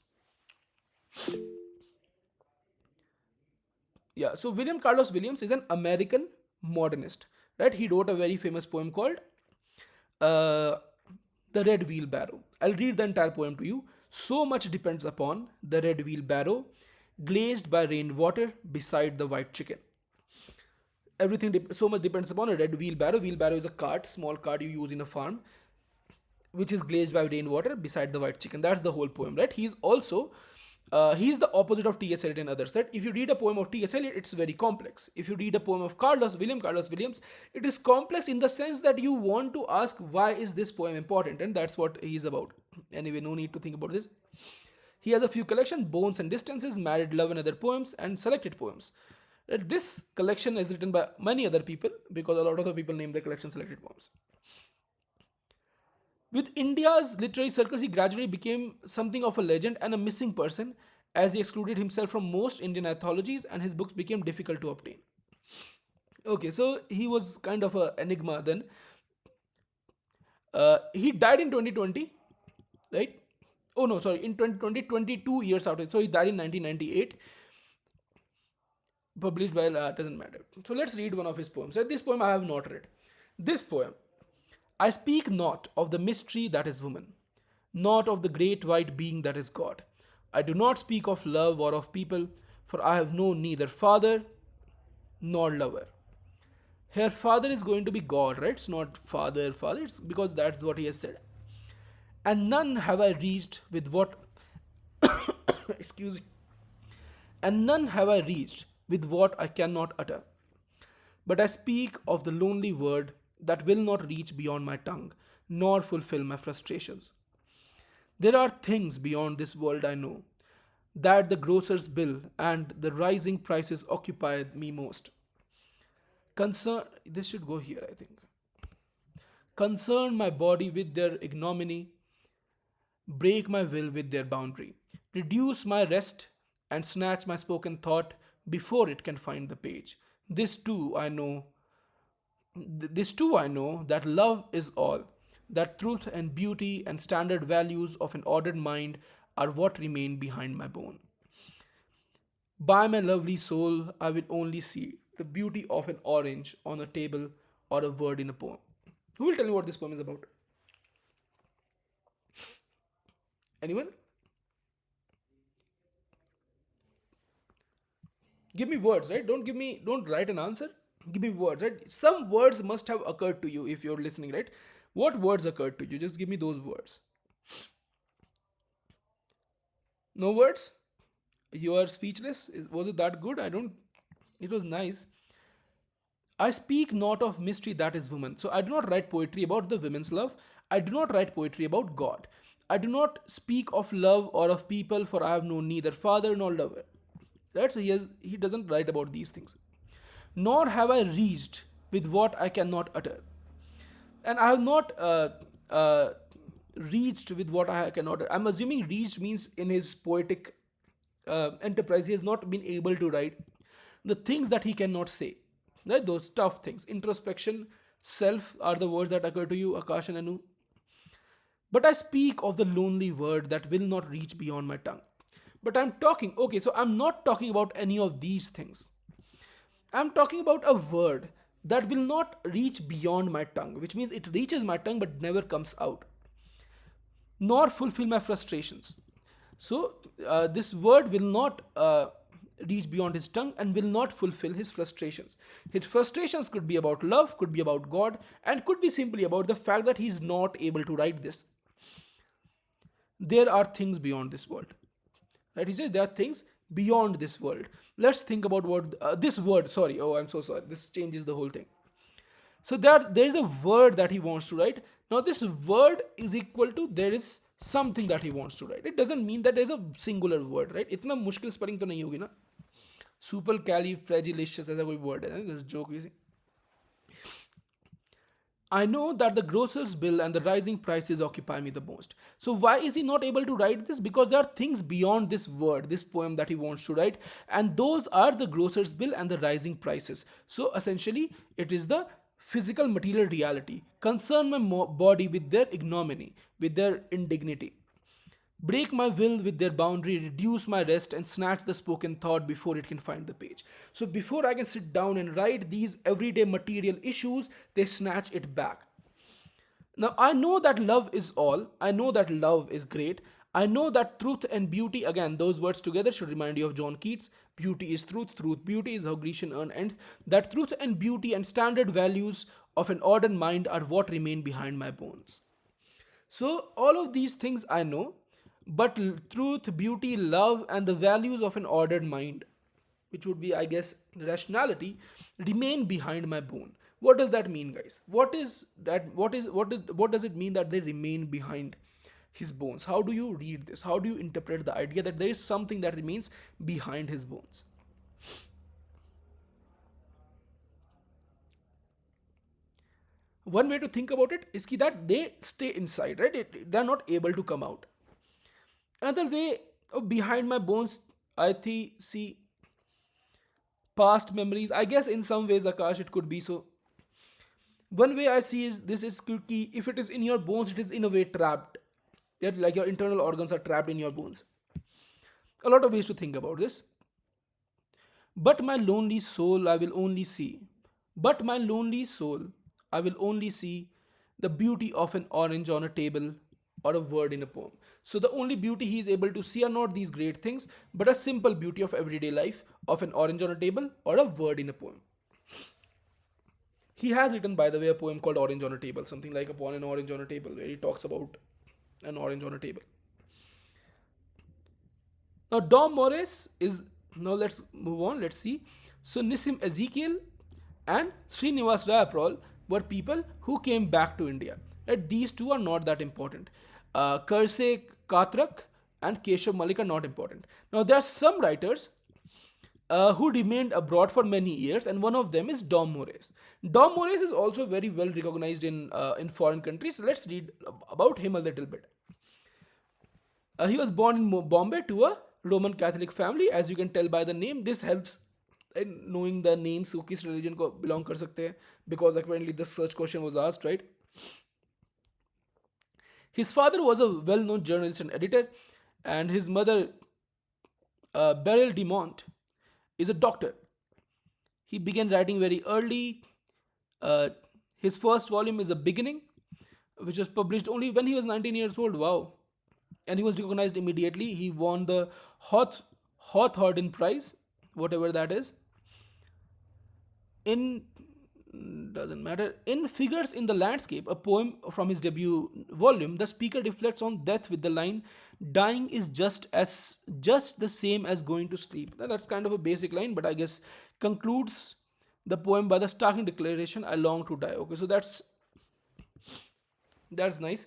Yeah, so William Carlos Williams is an American modernist, right? He wrote a very famous poem called uh, The Red Wheelbarrow. I'll read the entire poem to you. So much depends upon the red wheelbarrow, glazed by rainwater beside the white chicken. So much depends upon a red wheelbarrow. Wheelbarrow is a cart, small cart you use in a farm, which is glazed by rainwater beside the white chicken. That's the whole poem, right? He's the opposite of T.S. Eliot and others. Right? If you read a poem of T.S. Eliot, it's very complex. If you read a poem of William Carlos Williams, it is complex in the sense that you want to ask why is this poem important, and that's what he's about. Anyway, no need to think about this. He has a few collections: Bones and Distances, Married Love and Other Poems, and Selected Poems. This collection is written by many other people because a lot of the people name the collection Selected Poems. With India's literary circles, he gradually became something of a legend and a missing person, as he excluded himself from most Indian anthologies and his books became difficult to obtain. Okay, so he was kind of an enigma then. He died in 2020, right? Oh no, sorry, in 2020, 22 years after. So he died in 1998, published by, doesn't matter. So let's read one of his poems. This poem I have not read. This poem: I speak not of the mystery that is woman, not of the great white being that is God. I do not speak of love or of people, for I have known neither father nor lover. Here, father is going to be God, right? It's not father, father, it's because that's what he has said. And none have I reached with what, excuse me, and none have I reached with what I cannot utter. But I speak of the lonely word that will not reach beyond my tongue, nor fulfill my frustrations. There are things beyond this world I know, that the grocer's bill and the rising prices occupy me most. This should go here, I think. Concern my body with their ignominy, break my will with their boundary, reduce my rest, and snatch my spoken thought before it can find the page. This too I know This too I know, that love is all, that truth and beauty and standard values of an ordered mind are what remain behind my bone. By my lovely soul, I will only see the beauty of an orange on a table or a word in a poem. Who will tell me what this poem is about? Anyone? Give me words, right? Don't write an answer. Give me words, right? Some words must have occurred to you if you're listening, right? What words occurred to you? Just give me those words. No words? You are speechless? Was it that good? I don't. It was nice. I speak not of mystery that is woman. So I do not write poetry about the women's love. I do not write poetry about God. I do not speak of love or of people, for I have known neither father nor lover. Right? So he doesn't write about these things. Nor have I reached with what I cannot utter. And I have not reached with what I cannot utter. I'm assuming reached means in his poetic enterprise, he has not been able to write the things that he cannot say. Right? Those tough things. Introspection, self are the words that occur to you, Akash and Anu. But I speak of the lonely word that will not reach beyond my tongue. But so I'm not talking about any of these things. I'm talking about a word that will not reach beyond my tongue, which means it reaches my tongue but never comes out, nor fulfill my frustrations. So, this word will not reach beyond his tongue and will not fulfill his frustrations. His frustrations could be about love, could be about God, and could be simply about the fact that he is not able to write this. There are things beyond this world. Right? He says there are things beyond this world. Let's think about what this word. Sorry, oh, I'm so sorry. This changes the whole thing. So there is a word that he wants to write. Now this word is equal to there is something that he wants to write. It doesn't mean that there's a singular word, right? इतना मुश्किल spelling तो नहीं होगी ना. Supercalifragilistic ऐसा कोई word है. This joke is. I know that the grocer's bill and the rising prices occupy me the most. So why is he not able to write this? Because there are things beyond this word, this poem that he wants to write, and those are the grocer's bill and the rising prices. So essentially, it is the physical material reality. Concern my body with their ignominy, with their indignity. Break my will with their boundary, reduce my rest, and snatch the spoken thought before it can find the page. So, before I can sit down and write these everyday material issues, they snatch it back. Now, I know that love is all. I know that love is great. I know that truth and beauty, again, those words together should remind you of John Keats. Beauty is truth, truth, beauty is how Grecian urn ends. That truth and beauty and standard values of an ordered mind are what remain behind my bones. So, all of these things I know, but truth, beauty, love, and the values of an ordered mind, which would be, I guess, rationality, remain behind my bone. What does that mean, guys? What is that? What does it mean that they remain behind his bones? How do you read this? How do you interpret the idea that there is something that remains behind his bones? One way to think about it is that they stay inside, right? They're not able to come out. Another way of behind my bones, I see past memories. I guess in some ways, Akash, it could be so. One way I see is this is key. If it is in your bones, it is in a way trapped. That like your internal organs are trapped in your bones. A lot of ways to think about this. But my lonely soul, I will only see. But my lonely soul, I will only see the beauty of an orange on a table or a word in a poem. So the only beauty he is able to see are not these great things, but a simple beauty of everyday life, of an orange on a table or a word in a poem. He has written, by the way, a poem called Orange on a Table, something like Upon an Orange on a Table, where he talks about an orange on a table. Now, Dom Moraes is, now let's move on, let's see. So, Nissim Ezekiel and Srinivas Rayaprol were people who came back to India. Right? These two are not that important. Karsey Katrak and Keshav Malik are not important. Now, there are some writers who remained abroad for many years, and one of them is Dom Moraes. Dom Moraes is also very well recognized in foreign countries. So let's read about him a little bit. He was born in Bombay to a Roman Catholic family. As you can tell by the name, this helps in knowing the names who किस religion को belong कर सकते हैं, because apparently this search question was asked, right? His father was a well-known journalist and editor, and his mother, Beryl Dumont, is a doctor. He began writing very early. His first volume is A Beginning, which was published only when he was 19 years old. Wow. And he was recognized immediately. He won the Hawthornden Prize, whatever that is. In doesn't matter. In Figures in the Landscape, a poem from his debut volume, the speaker reflects on death with the line, "Dying is just the same as going to sleep." Now, that's kind of a basic line, but I guess concludes the poem by the startling declaration, "I long to die." Okay, so that's nice.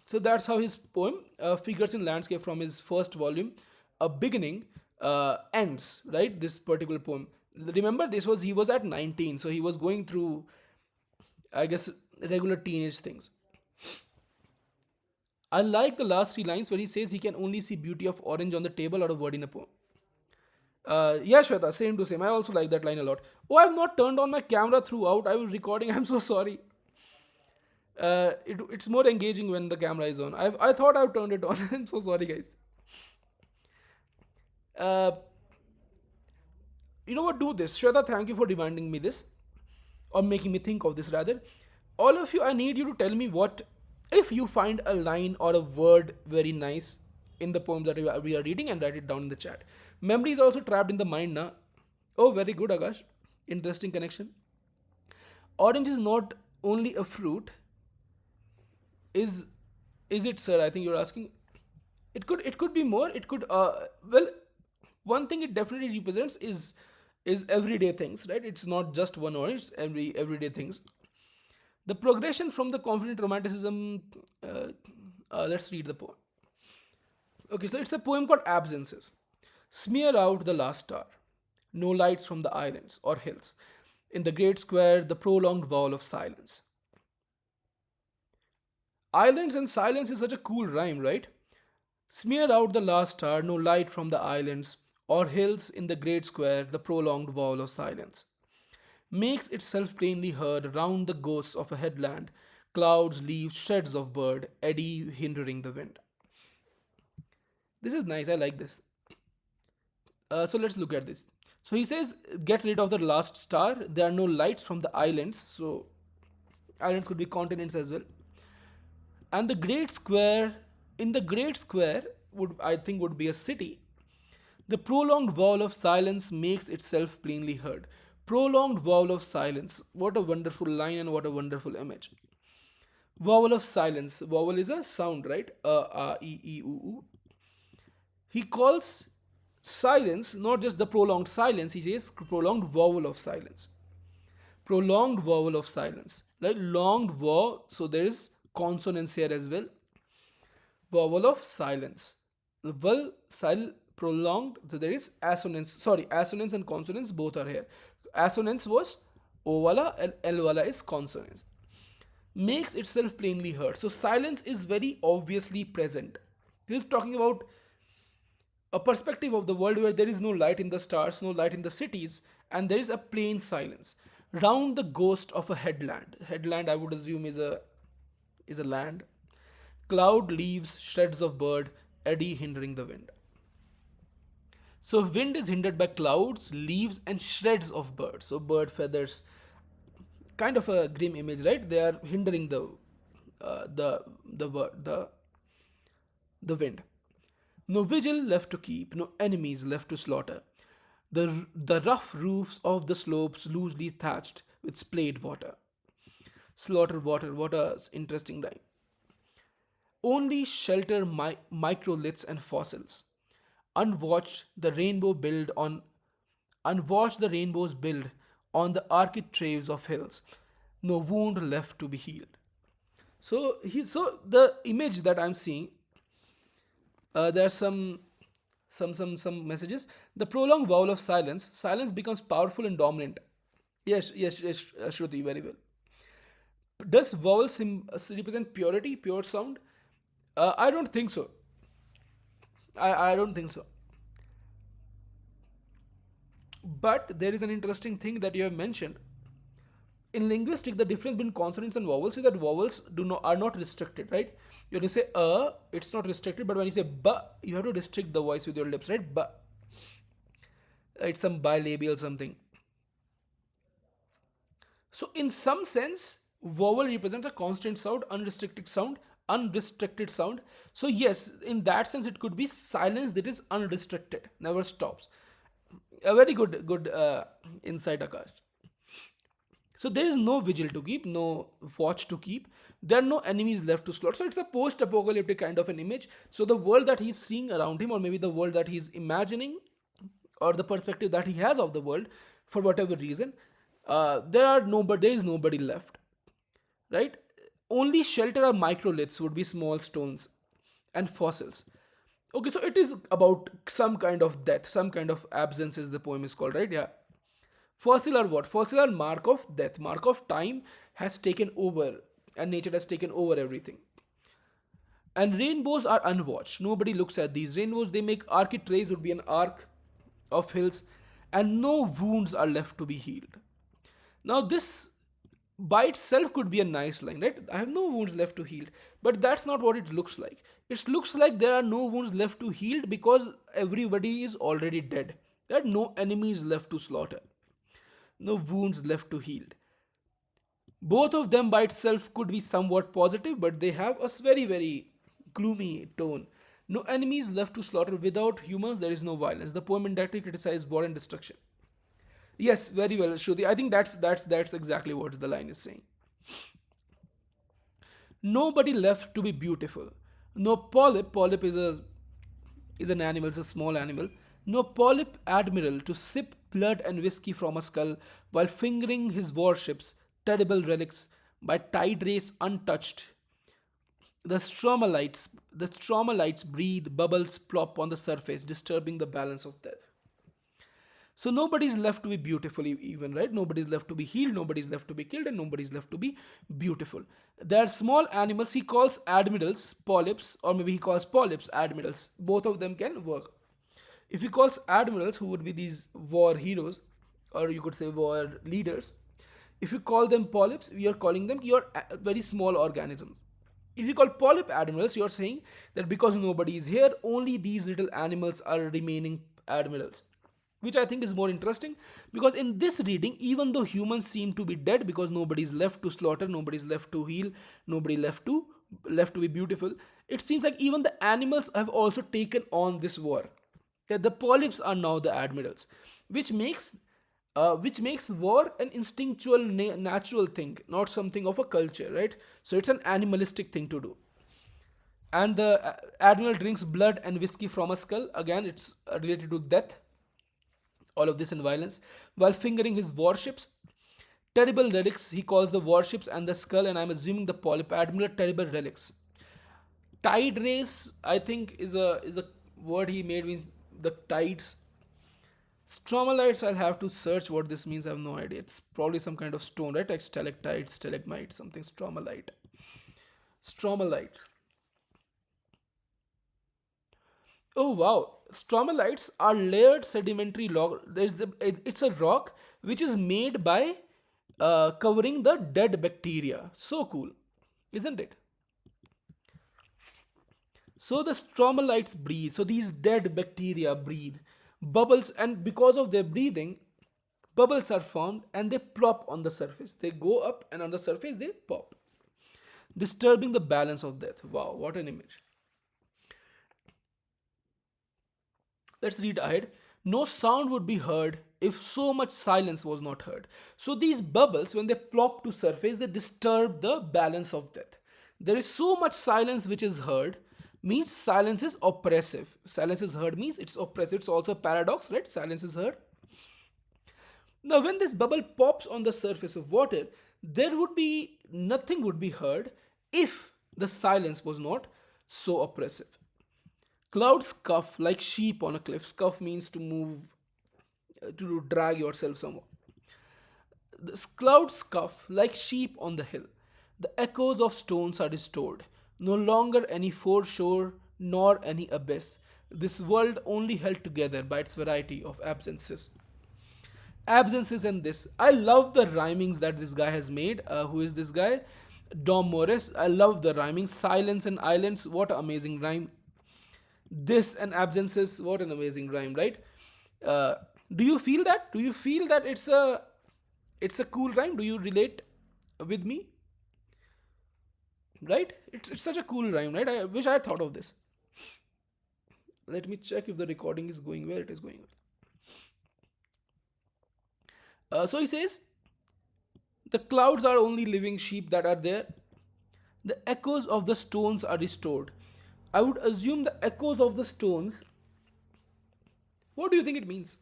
So that's how his poem, Figures in Landscape from his first volume, A Beginning, ends, right? This particular poem. Remember, he was at 19, so he was going through, I guess, regular teenage things. I like the last three lines where he says he can only see beauty of orange on the table or a word in a poem. Yeah, Shweta, same to same. I also like that line a lot. Oh, I've not turned on my camera throughout. I was recording. I'm so sorry. It's more engaging when the camera is on. I thought I've turned it on. I'm so sorry, guys. You know what? Do this. Shweta, thank you for reminding me this. Or making me think of this, rather. All of you, I need you to tell me what, if you find a line or a word very nice in the poem that we are reading, and write it down in the chat. Memory is also trapped in the mind now. Oh, very good, Akash. Interesting connection. Orange is not only a fruit. Is is it, sir? I think you're asking. It could be more. It could well, one thing it definitely represents is everyday things, right? It's not just one orange. It's everyday things. The progression from the confident romanticism. Uh, let's read the poem. Okay, so it's a poem called Absences. Smear out the last star. No lights from the islands or hills. In the great square, the prolonged wall of silence. Islands and silence is such a cool rhyme, right? Smear out the last star, no light from the islands or hills in the great square, the prolonged wall of silence. Makes itself plainly heard round the ghosts of a headland, clouds, leaves, shreds of bird, eddy hindering the wind. This is nice, I like this. So let's look at this. So he says, get rid of the last star. There are no lights from the islands. So islands could be continents as well. And the great square, in the great square, would I think would be a city. The prolonged wall of silence makes itself plainly heard. Prolonged wall of silence. What a wonderful line and what a wonderful image. Vowel of silence. Vowel is a sound, right? E, E, U, U. He calls silence not just the prolonged silence, he says prolonged vowel of silence. Prolonged vowel of silence. Right? Longed vowel, so there is consonants here as well. Vowel of silence. Vowel, prolonged, so there is assonance. Sorry, assonance and consonants both are here. Assonance was O wala and L wala is consonants. Makes itself plainly heard. So silence is very obviously present. He's talking about a perspective of the world where there is no light in the stars, no light in the cities, and there is a plain silence. Round the ghost of a headland. Headland, I would assume, is a land. Cloud, leaves, shreds of bird, eddy hindering the wind. So wind is hindered by clouds, leaves, and shreds of birds. So bird feathers, kind of a grim image, right? They are hindering the wind. No vigil left to keep, no enemies left to slaughter. The rough roofs of the slopes loosely thatched with splayed water. Slaughter water, what a interesting rhyme. Only shelter microliths and fossils. Unwatched the rainbow build on Unwatched the rainbows build on the architraves of hills. No wound left to be healed. So the image that I'm seeing, there's some messages. The prolonged vowel of silence. Silence becomes powerful and dominant. Yes, Shruti, very well. Does vowel represent purity, pure sound? I don't think so. I don't think so. But there is an interesting thing that you have mentioned. In linguistics, the difference between consonants and vowels is that vowels are not restricted, right? When you say it's not restricted, but when you say ba, you have to restrict the voice with your lips, right? Ba. It's some bilabial something. So in some sense, vowel represents a constant sound, unrestricted sound. So yes, in that sense, it could be silence that is unrestricted, never stops. A very good insight, Akash. So there is no vigil to keep, no watch to keep. There are no enemies left to slaughter. So it's a post-apocalyptic kind of an image. So the world that he's seeing around him, or maybe the world that he's imagining, or the perspective that he has of the world, for whatever reason, there is nobody left, right? Only shelter or microliths would be small stones and fossils. Okay, so it is about some kind of death, some kind of absence, is the poem is called, right? Yeah. Fossil are what? Fossil are mark of death, mark of time has taken over, and nature has taken over everything. And rainbows are unwatched. Nobody looks at these rainbows. They make architraves, would be an arc of hills, and no wounds are left to be healed. Now, this by itself could be a nice line, right? I have no wounds left to heal. But that's not what it looks like. It looks like there are no wounds left to heal because everybody is already dead. There are no enemies left to slaughter. No wounds left to heal. Both of them by itself could be somewhat positive, but they have a very, very gloomy tone. No enemies left to slaughter. Without humans, there is no violence. The poem indirectly criticizes war and destruction. Yes, very well, Shruti. I think that's exactly what the line is saying. Nobody left to be beautiful. No polyp. Polyp is an animal. It's a small animal. No polyp admiral to sip blood and whiskey from a skull while fingering his warships, terrible relics, by tide race untouched. The stromalites breathe, bubbles plop on the surface, disturbing the balance of death. So nobody's left to be beautiful, even, right? Nobody's left to be healed, nobody's left to be killed, and nobody's left to be beautiful. There are small animals he calls admirals, polyps, or maybe he calls polyps admirals. Both of them can work. If he calls admirals, who would be these war heroes, or you could say war leaders, if you call them polyps, we are calling them your very small organisms. If you call polyp admirals, you are saying that because nobody is here, only these little animals are remaining admirals. Which I think is more interesting, because in this reading, even though humans seem to be dead because nobody is left to slaughter, nobody is left to heal, nobody left to be beautiful, it seems like even the animals have also taken on this war. That the polyps are now the admirals, which makes war an instinctual, natural thing, not something of a culture, right? So it's an animalistic thing to do. And the admiral drinks blood and whiskey from a skull. Again, it's related to death, all of this and violence, while fingering his warships. Terrible relics, he calls the warships and the skull, and I'm assuming the polyp admiral terrible relics. Tide race, I think, is a word he made, means the tides. Stromolites, I'll have to search what this means. I have no idea. It's probably some kind of stone, right? Like stalactite, stalagmite, something. Stromolite. Stromolites. Oh wow! Stromolites are layered sedimentary rock. It's a rock which is made by covering the dead bacteria. So cool, isn't it? So the stromolites breathe. So these dead bacteria breathe. Bubbles, and because of their breathing, bubbles are formed and they plop on the surface. They go up and on the surface they pop, disturbing the balance of death. Wow, what an image. Let's read ahead. No sound would be heard if so much silence was not heard. So these bubbles, when they plop to surface, they disturb the balance of death. There is so much silence which is heard, means silence is oppressive. Silence is heard means it's oppressive. It's also a paradox, right? Silence is heard. Now, when this bubble pops on the surface of water, there would be nothing would be heard if the silence was not so oppressive. Clouds scuff like sheep on a cliff. Scuff means to move, to drag yourself somewhere. The clouds scuff like sheep on the hill. The echoes of stones are restored. No longer any foreshore nor any abyss. This world only held together by its variety of absences. Absences and this. I love the rhymings that this guy has made. Who is this guy? Dom Morris. I love the rhyming. Silence and islands. What an amazing rhyme. This and absences. What an amazing rhyme, right? Uh, do you feel that? Do you feel that it's a cool rhyme? Do you relate with me? Right? It's such a cool rhyme, right? I wish I had thought of this. Let me check if the recording is going well. It is going well. So he says, the clouds are only living sheep that are there. The echoes of the stones are restored. I would assume the echoes of the stones. What do you think it means?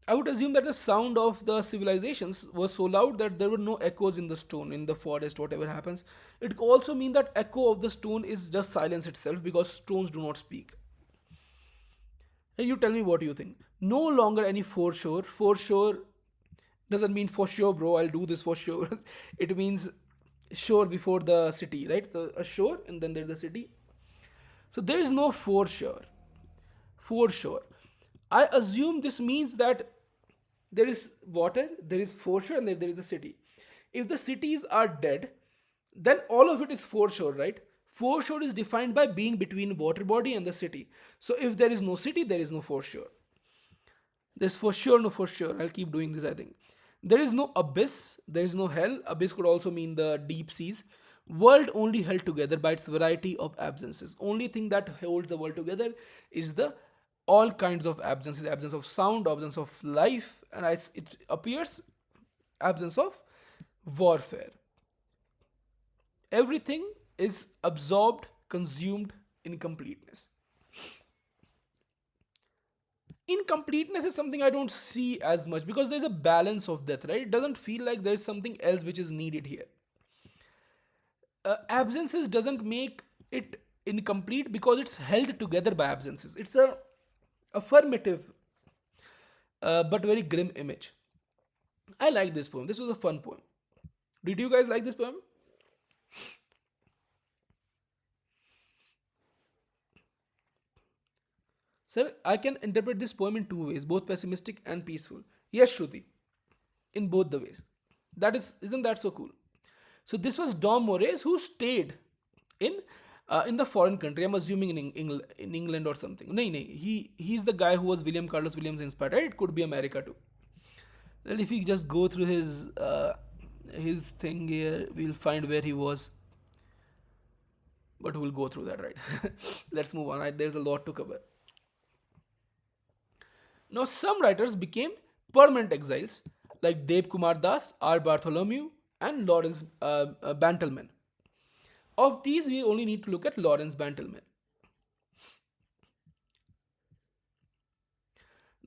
I would assume that the sound of the civilizations was so loud that there were no echoes in the stone, in the forest, whatever happens. It also means that echo of the stone is just silence itself because stones do not speak. And you tell me what you think. No longer any foreshore. Foreshore doesn't mean for sure, bro. I'll do this for sure. It means shore before the city, right? A shore and then there's the city. So there is no foreshore. Foreshore. I assume this means that there is water, there is foreshore, and there is the city. If the cities are dead, then all of it is foreshore, right? Foreshore is defined by being between water body and the city. So if there is no city, there is no foreshore. There's for sure no for sure. I'll keep doing this, I think. There is no abyss, there is no hell. Abyss could also mean the deep seas. World only held together by its variety of absences. Only thing that holds the world together is the all kinds of absences, absence of sound, absence of life, and as it appears, absence of warfare. Everything is absorbed, consumed in completeness. Incompleteness is something I don't see as much because there's a balance of death, right? It doesn't feel like there's something else which is needed here. Absences doesn't make it incomplete because it's held together by absences. It's a affirmative but very grim image. I like this poem. This was a fun poem. Did you guys like this poem? Sir, I can interpret this poem in two ways, both pessimistic and peaceful. Yes, Shruti, in both the ways. That isn't that so cool? So this was Dom Moraes who stayed in in the foreign country. I'm assuming in England or something. No, no, he's the guy who was William Carlos Williams inspired. Right? It could be America too. Well, if we just go through his thing here, we'll find where he was. But we'll go through that, right? Let's move on. Right? There's a lot to cover. Now, some writers became permanent exiles, like Deb Kumar Das, R. Bartholomew, and Lawrence Bantelman. Of these, we only need to look at Lawrence Bantelman.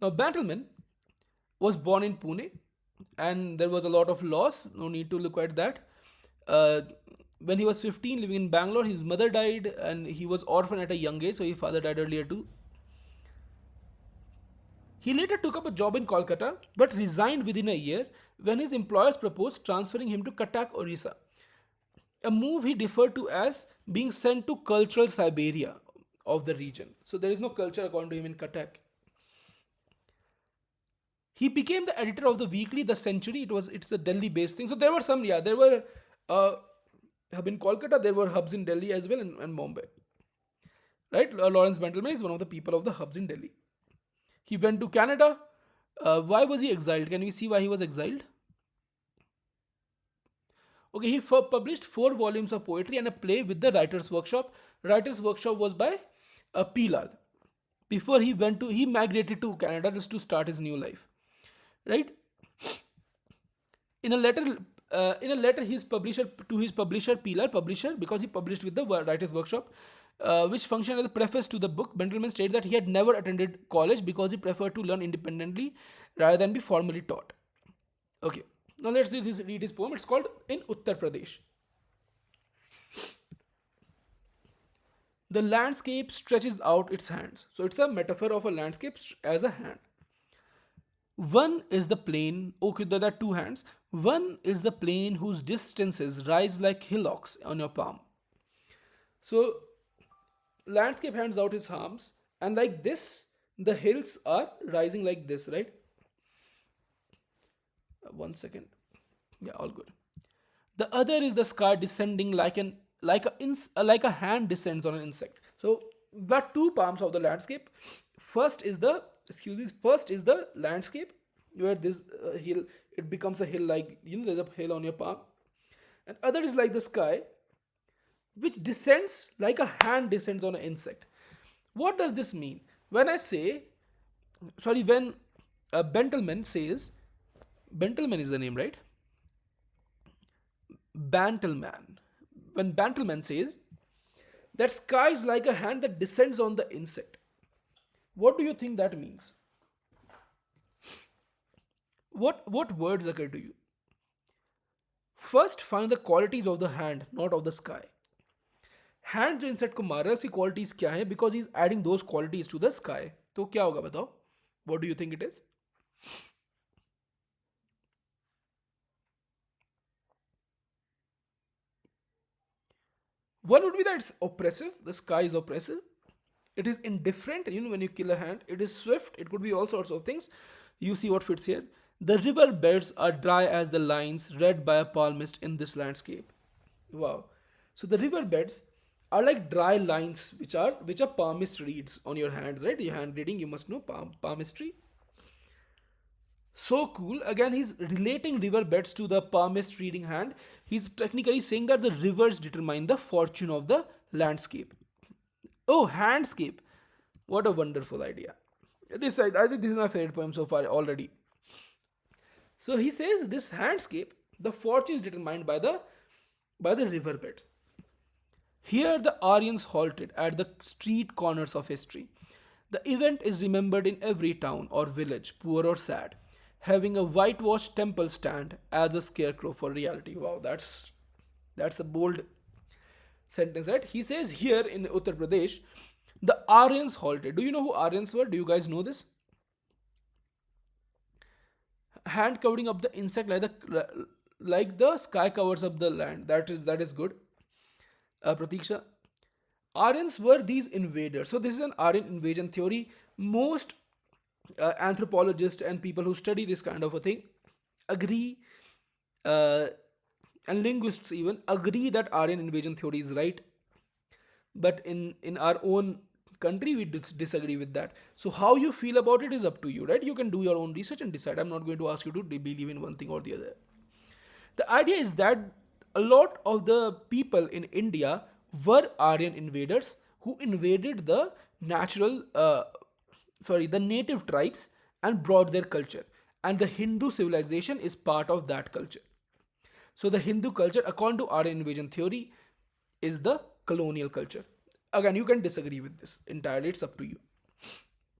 Now, Bantelman was born in Pune, and there was a lot of loss. No need to look at that. Uh, when he was 15, living in Bangalore, his mother died, and he was orphan at a young age, so his father died earlier too. He later took up a job in Kolkata but resigned within a year when his employers proposed transferring him to Cuttack, Orissa, a move he deferred to as being sent to cultural Siberia of the region. So there is no culture according to him in Cuttack. He became the editor of the weekly The Century. It's a Delhi-based thing. So there were some, yeah, there were hub in Kolkata. There were hubs in Delhi as well and Bombay. Right, Lawrence Bentelman is one of the people of the hubs in Delhi. He went to Canada. Why was he exiled? Can we see why he was exiled? Okay, he published 4 volumes of poetry and a play with the Writers' Workshop. Writers' Workshop was by Pilal. Before he migrated to Canada just to start his new life, right? In a letter, his publisher to his publisher Pilal, publisher because he published with the Writers' Workshop, which functioned as a preface to the book. Bentelman stated that he had never attended college because he preferred to learn independently rather than be formally taught. Okay, now let's read his poem. It's called In Uttar Pradesh. The landscape stretches out its hands. So it's a metaphor of a landscape as a hand. One is the plain, okay, there are two hands. One is the plain whose distances rise like hillocks on your palm. So, landscape hands out its arms, and like this, the hills are rising like this, right? 1 second. Yeah, all good. The other is the sky descending like a hand descends on an insect. So, but two palms of the landscape. First is the landscape where this hill it becomes a hill, like there's a hill on your palm, and other is like the sky which descends like a hand descends on an insect. What does this mean? When I say, sorry, when Bentelman says, Bentelman is the name, right? Bantelman. When Bantelman says that sky is like a hand that descends on the insect, what do you think that means? What words occur to you? First, find the qualities of the hand, not of the sky. And जो insect को मार रहा है उसकी qualities क्या है because he is adding those qualities to the sky तो क्या होगा बताओ what do you think it is one would be that it's oppressive, the sky is oppressive, it is indifferent, when you kill a hand, it is swift, it could be all sorts of things. You see what fits here. The river beds are dry as the lines read by a palmist in this landscape. Wow. So the river beds are like dry lines which a palmist reads on your hands, right? Your hand reading, you must know palmistry. So cool. Again, he's relating riverbeds to the palmist reading hand. He's technically saying that the rivers determine the fortune of the landscape. Oh, handscape. What a wonderful idea. I think this is my favorite poem so far already. So he says this handscape, the fortune is determined by the riverbeds. Here the Aryans halted at the street corners of history. The event is remembered in every town or village, poor or sad, having a whitewashed temple stand as a scarecrow for reality. Wow, that's a bold sentence, right? He says here in Uttar Pradesh, the Aryans halted. Do you know who Aryans were? Do you guys know this? Hand covering up the insect like the sky covers up the land. That is good. Pratiksha. Aryans were these invaders. So this is an Aryan invasion theory. Most anthropologists and people who study this kind of a thing agree, uh, and linguists even agree that Aryan invasion theory is right. But in our own country, we disagree with that. So how you feel about it is up to you, right? You can do your own research and decide. I'm not going to ask you to believe in one thing or the other. The idea is that a lot of the people in India were Aryan invaders who invaded the native tribes and brought their culture. And the Hindu civilization is part of that culture. So the Hindu culture, according to Aryan invasion theory, is the colonial culture. Again, you can disagree with this entirely, it's up to you.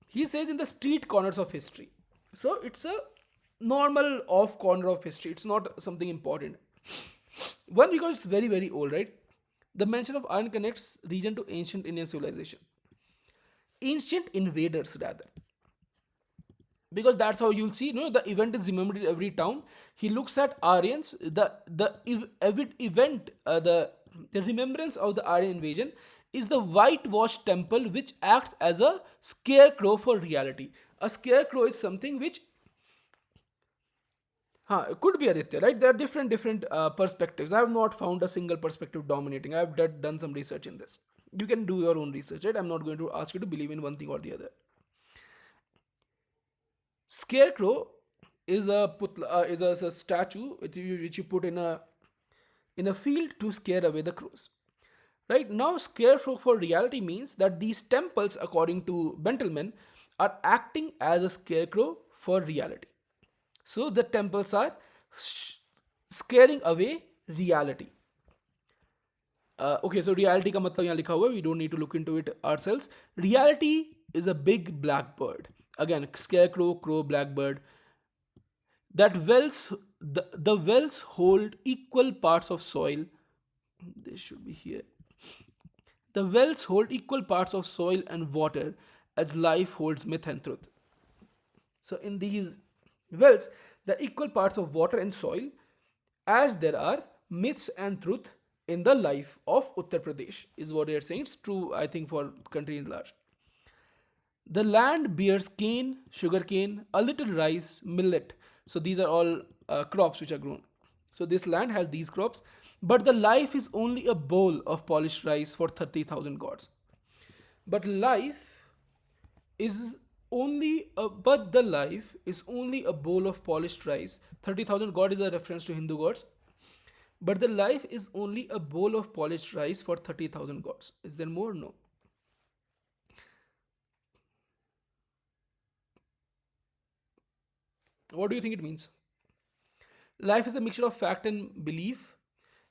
He says in the street corners of history. So it's a normal off corner of history, it's not something important. One, because it's very, very old, right? The mention of iron connects region to ancient Indian civilization. Ancient invaders, rather. Because that's how you'll see, the event is remembered in every town. He looks at Aryans, the remembrance of the Aryan invasion is the whitewashed temple which acts as a scarecrow for reality. A scarecrow is something which it could be Aditya, right? There are different perspectives. I have not found a single perspective dominating. I have done some research in this. You can do your own research, right? I'm not going to ask you to believe in one thing or the other. Scarecrow is a statue which you put in a field to scare away the crows. Right now, scarecrow for reality means that these temples, according to Bentelman, are acting as a scarecrow for reality. So the temples are scaring away reality. Okay, so reality का मतलब यहाँ लिखा हुआ है. We don't need to look into it ourselves. Reality is a big black bird. Again, scarecrow, crow, blackbird. That the wells hold equal parts of soil. This should be here. The wells hold equal parts of soil and water as life holds myth and truth. So in these wells, the equal parts of water and soil, as there are myths and truth in the life of Uttar Pradesh, is what they are saying. It's true, I think, for country in large. The land bears cane, sugar cane, a little rice, millet. So these are all crops which are grown. So this land has these crops, but the life is only a bowl of polished rice for 30,000 gods. But life is but the life is only a bowl of polished rice. 30,000 god is a reference to Hindu gods. But the life is only a bowl of polished rice for 30,000 gods. Is there more? No. What do you think it means? Life is a mixture of fact and belief.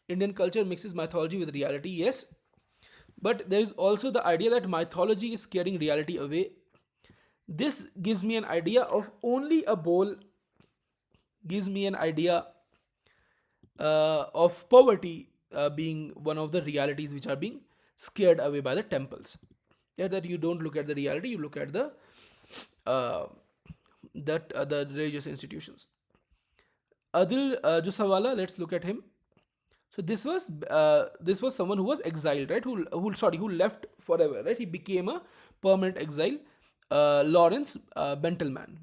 Indian culture mixes mythology with reality, yes. But there is also the idea that mythology is scaring reality away. This gives me an idea of only a bowl, gives me an idea of poverty being one of the realities which are being scared away by the temples. Yeah, that you don't look at the reality, you look at the religious institutions. Adil Jusawala, let's look at him. So this was someone who was exiled, right? Who left forever, right? He became a permanent exile. Lawrence Bantelman.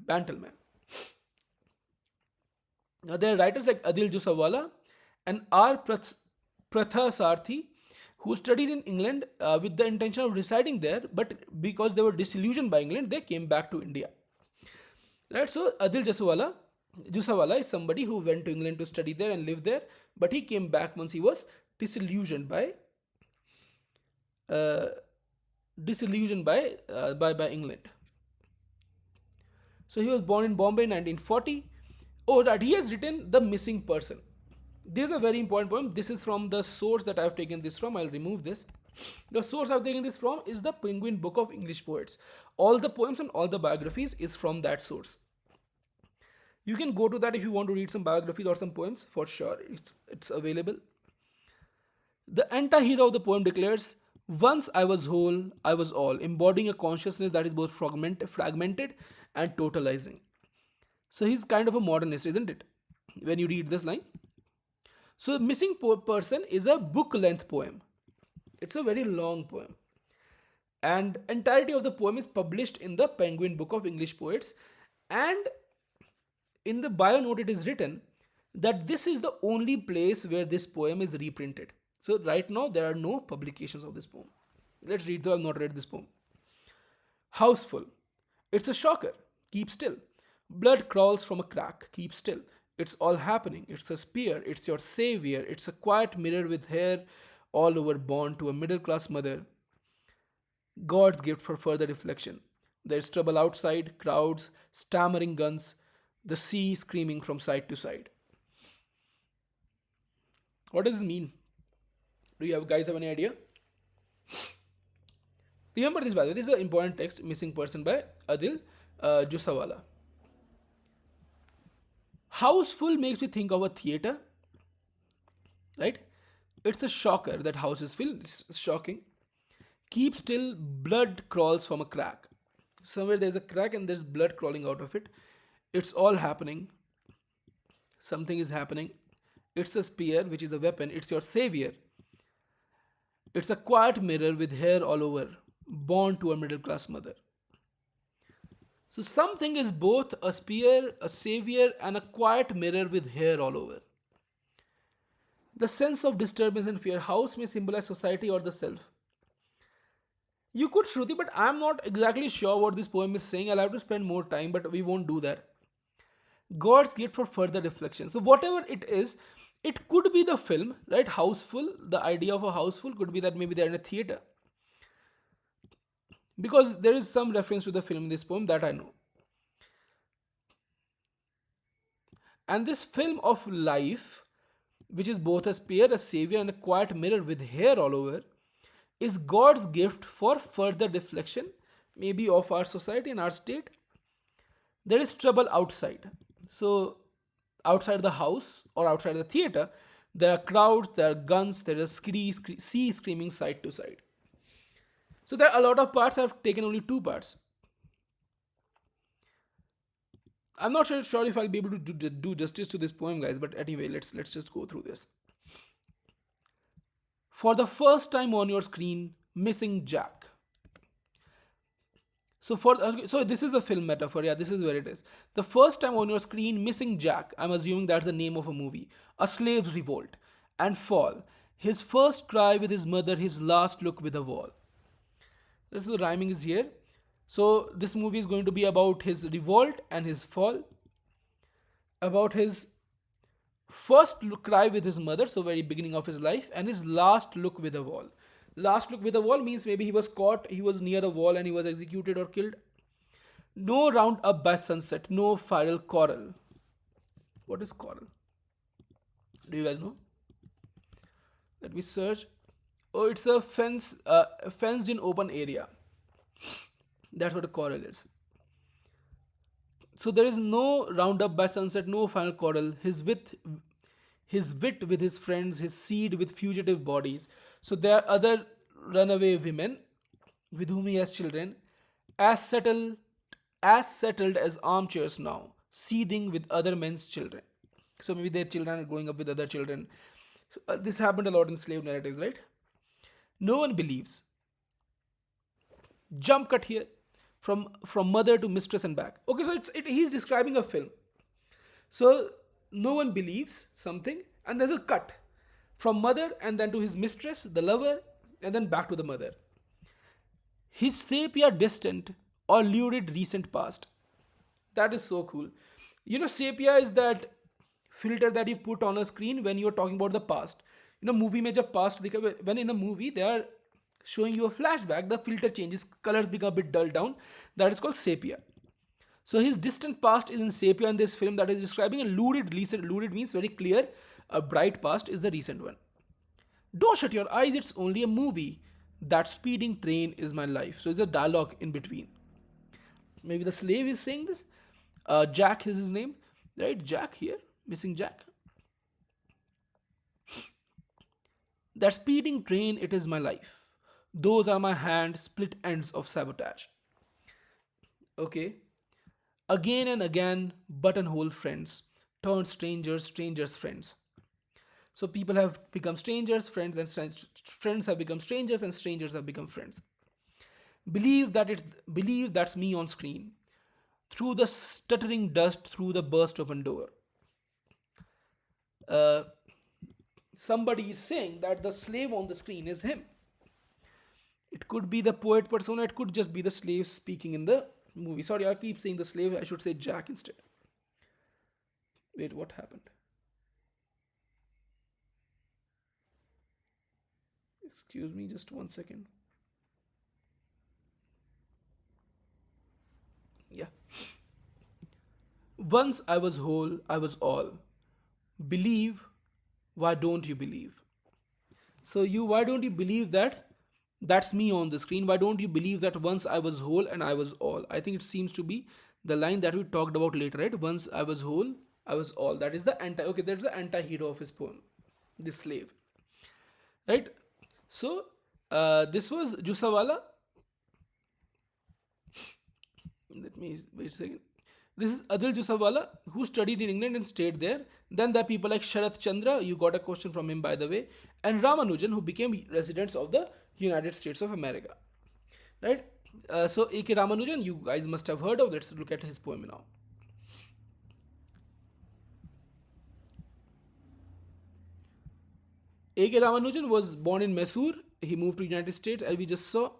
Now there are writers like Adil Jusawala and R. Pratha Sarthi who studied in England with the intention of residing there, but because they were disillusioned by England, they came back to India. Right, so Adil Jaswala Jusawala is somebody who went to England to study there and live there, but he came back once he was disillusioned by uh, by England. So he was born in Bombay in 1940. Oh, that he has written The Missing Person. This is a very important poem. This is from the source that I have taken this from. I'll remove this. The source I've taken this from is the Penguin Book of English Poets. All the poems and all the biographies is from that source. You can go to that if you want to read some biographies or some poems, for sure. It's available. The anti-hero of the poem declares, once I was whole, I was all, embodying a consciousness that is both fragmented and totalizing. So he's kind of a modernist, isn't it? When you read this line. So Missing Person is a book-length poem. It's a very long poem. And entirety of the poem is published in the Penguin Book of English Poets. And in the bio note it is written that this is the only place where this poem is reprinted. So right now there are no publications of this poem. Let's read, though I've not read this poem. Houseful. It's a shocker. Keep still. Blood crawls from a crack. Keep still. It's all happening. It's a spear. It's your savior. It's a quiet mirror with hair all over born to a middle class mother. God's gift for further reflection. There's trouble outside, crowds, stammering guns, the sea screaming from side to side. What does this mean? Do you guys have any idea? Remember this, by the way. This is an important text, Missing Person by Adil Jusawala. Houseful makes me think of a theater, right? It's a shocker that house is filled. It's shocking. Keep still, blood crawls from a crack. Somewhere there's a crack and there's blood crawling out of it. It's all happening. Something is happening. It's a spear, which is a weapon. It's your savior. It's a quiet mirror with hair all over, born to a middle class mother. So something is both a spear, a savior, and a quiet mirror with hair all over. The sense of disturbance and fear. House may symbolize society or the self. You could, Shruti, but I'm not exactly sure what this poem is saying. I'll have to spend more time, but we won't do that. God's gift for further reflection. So, whatever it is, it could be the film, right? Houseful. The idea of a houseful could be that maybe they're in a theater. Because there is some reference to the film in this poem that I know. And this film of life, which is both a spear, a savior, and a quiet mirror with hair all over, is God's gift for further reflection, maybe of our society and our state. There is trouble outside. So, outside the house or outside the theater, there are crowds, there are guns, there is sea screaming side to side. So, there are a lot of parts. I've taken only two parts. I'm not sure if I'll be able to do justice to this poem, guys, but anyway, let's just go through this. For the first time on your screen, missing Jack. So this is the film metaphor. Yeah, this is where it is. The first time on your screen, missing Jack. I'm assuming that's the name of a movie. A slave's revolt and fall. His first cry with his mother. His last look with a wall. This is the rhyming is here. So this movie is going to be about his revolt and his fall. About his first cry with his mother, so very beginning of his life, and his last look with a wall. Last look with a wall means maybe he was caught, he was near a wall and he was executed or killed. No round up by sunset, no final quarrel. What is quarrel? Do you guys know? Let me search. Oh, it's a fenced in open area. That's what a quarrel is. So there is no round up by sunset, no final quarrel. His wit with his friends, his seed with fugitive bodies. So there are other runaway women with whom he has children, as settled as armchairs now, seething with other men's children. So maybe their children are growing up with other children. So, this happened a lot in slave narratives, right? No one believes. Jump cut here from mother to mistress and back. Okay, so he's describing a film. So no one believes something, and there's a cut from mother and then to his mistress, the lover, and then back to the mother. His sepia distant or lurid recent past. That is so cool. Sepia is that filter that you put on a screen when you're talking about the past. Movie में जब past when in a movie they are showing you a flashback, the filter changes, colors become a bit dulled down. That is called sepia. So his distant past is in sepia in this film that is describing a lurid recent. Lurid means very clear. A bright past is the recent one. Don't shut your eyes, it's only a movie. That speeding train is my life. So there's a dialogue in between. Maybe the slave is saying this. Jack is his name, right? Jack here, missing Jack. That speeding train, it is my life. Those are my hand split ends of sabotage. Okay. Again and again, buttonhole friends turn strangers, strangers friends. So people have become strangers, friends, and friends have become strangers, and strangers have become friends. Believe that's me on screen. Through the stuttering dust, through the burst open door. Uh, Somebody is saying that the slave on the screen is him. It could be the poet persona, it could just be the slave speaking in the movie. Sorry, I keep saying the slave, I should say Jack instead. Wait, what happened? Excuse me, just 1 second. Yeah. Once I was whole, I was all. Believe, why don't you believe? So why don't you believe that that's me on the screen? Why don't you believe that once I was whole and I was all? I think it seems to be the line that we talked about later, right? Once I was whole, I was all. That is the okay, that's the anti-hero of his poem, this slave, right? So this was Jusawala. Let me wait a second. This is Adil Jusawala, who studied in England and stayed there. Then there are people like Sharath Chandra, you got a question from him by the way, and Ramanujan, who became residents of the United States of America. Right? So A.K. Ramanujan, you guys must have heard of. Let's look at his poem now. A.K. Ramanujan was born in Mysore. He moved to United States, as we just saw.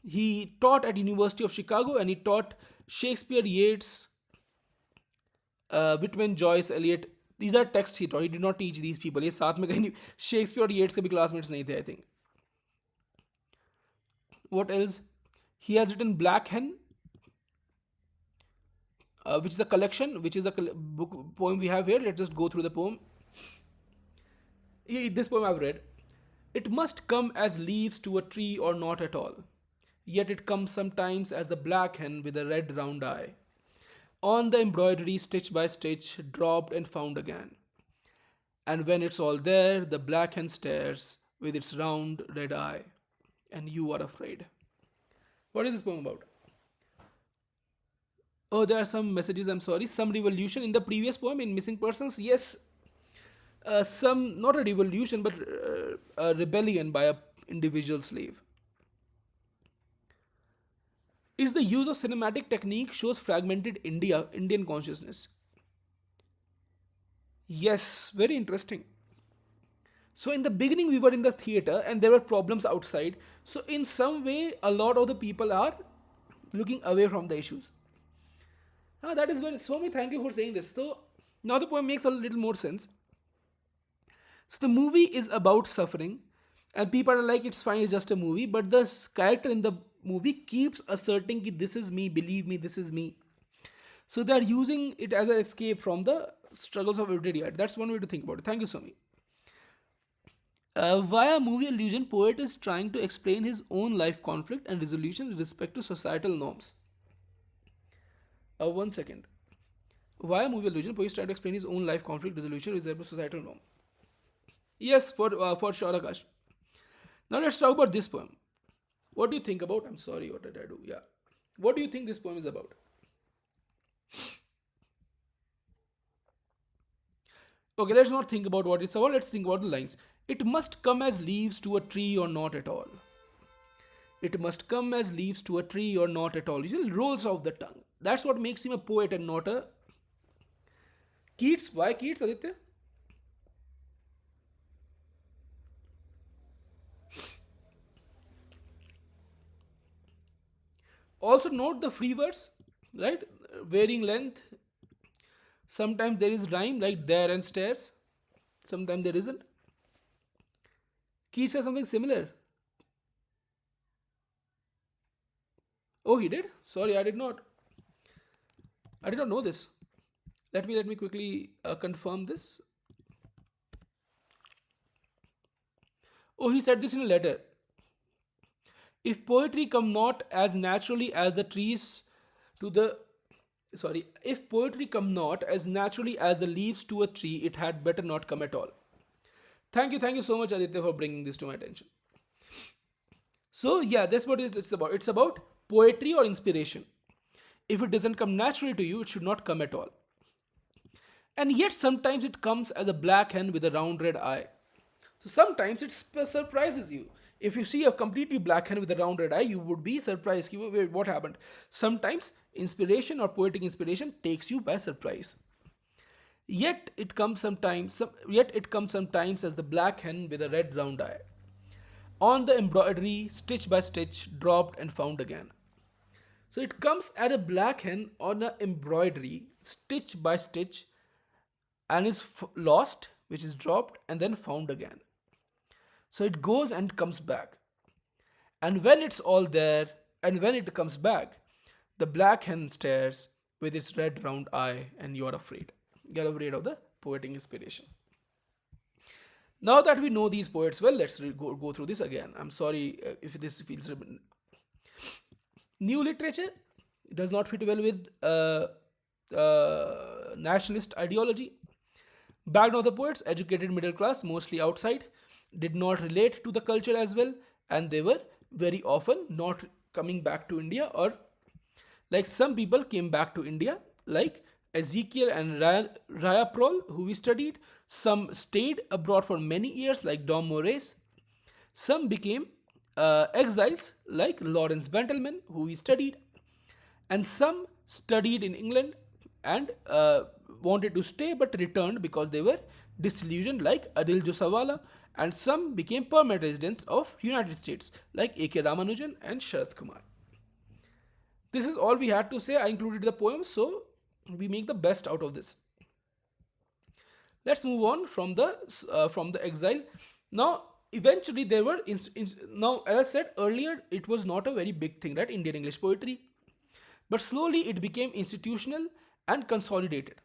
He taught at University of Chicago and he taught Shakespeare, Yeats, Whitman, Joyce, Eliot. These are texts he taught. He did not teach these people. ये साथ में कहीं Shakespeare और Yeats के भी classmates नहीं थे, I think. What else? He has written Black Hen, which is a collection, which is a book poem we have here. Let's just go through the poem. This poem I've read. It must come as leaves to a tree or not at all. Yet it comes sometimes as the black hen with a red round eye. On the embroidery, stitch by stitch, dropped and found again. And when it's all there, the black hen stares with its round red eye, and you are afraid. What is this poem about? Oh, there are some messages, I'm sorry. Some revolution in the previous poem in Missing Persons. Yes, some, not a revolution, but a rebellion by a individual slave. Is the use of cinematic technique shows fragmented Indian consciousness. Yes, very interesting. So in the beginning we were in the theater and there were problems outside. So in some way a lot of the people are looking away from the issues. That is very Swami, thank you for saying this. So now the poem makes a little more sense. So the movie is about suffering and people are like, it's fine, it's just a movie, but the character in the movie keeps asserting that this is me, believe me, this is me. So they are using it as an escape from the struggles of everyday life. That's one way to think about it. Thank you, Swami. Via movie allusion, poet is trying to explain his own life conflict and resolution with respect to societal norms. 1 second. Via movie allusion, poet is trying to explain his own life conflict resolution with respect to societal norm. Yes, for sure, Akash. Now let's talk about this poem. What do you think about? I'm sorry, what did I do? Yeah. What do you think this poem is about? Okay, let's not think about what it's about. Let's think about the lines. It must come as leaves to a tree or not at all. It must come as leaves to a tree or not at all. You see, rolls off the tongue. That's what makes him a poet and not a Keats. Why Keats, Aditya? Also note the free words, right? Varying length, Sometimes there is rhyme like there and stairs. Sometimes there isn't. Keats says something similar. Oh, he did? Sorry, I did not. I did not know this. Let me quickly confirm this. Oh, he said this in a letter. If poetry come not as naturally as the trees to the if poetry come not as naturally as the leaves to a tree, it had better not come at all. Thank you so much, Aditya, for bringing this to my attention. So yeah, that's what it's about. It's about poetry or inspiration. If it doesn't come naturally to you, it should not come at all. And yet sometimes it comes as a black hen with a round red eye. So sometimes it surprises you. If you see a completely black hen with a round red eye, you would be surprised. Wait, what happened? Sometimes inspiration or poetic inspiration takes you by surprise. Yet it comes sometimes as the black hen with a red round eye. On the embroidery, stitch by stitch, dropped and found again. So it comes at a black hen on a embroidery, stitch by stitch, and is lost, which is dropped and then found again. So it goes and comes back. And when it's all there, and when it comes back, the black hen stares with its red round eye, and you're afraid. You're afraid of the poetic inspiration. Now that we know these poets well, let's go through this again. I'm sorry if this feels new literature does not fit well with nationalist ideology. Background of the poets, educated middle class, mostly outside, did not relate to the culture as well, and they were very often not coming back to India, or like some people came back to India, like Ezekiel and Rayaprol, who we studied. Some stayed abroad for many years, like Dom Moraes. Some became exiles, like Lawrence Bentelman, who we studied. And some studied in England and wanted to stay but returned because they were disillusioned, like Adil Josawala. And some became permanent residents of United States, like A.K. Ramanujan and Sharat Kumar. This is all we had to say. I included the poems, so we make the best out of this. Let's move on from the exile. Now, eventually, there were now, as I said earlier, it was not a very big thing, right? Indian English poetry, but slowly it became institutional and consolidated,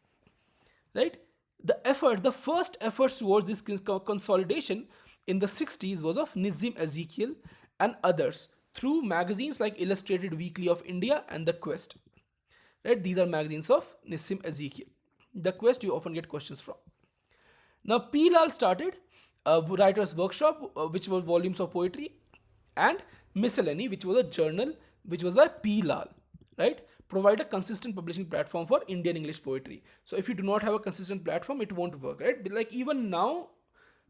right? The first efforts towards this consolidation in the 60s was of Nissim Ezekiel and others through magazines like Illustrated Weekly of India and The Quest. Right? These are magazines of Nissim Ezekiel. The Quest you often get questions from. Now, P. Lal started a writer's workshop, which was volumes of poetry, and Miscellany, which was a journal which was by P. Lal, right? Provide a consistent publishing platform for Indian English poetry. So, if you do not have a consistent platform, it won't work, right? But like even now,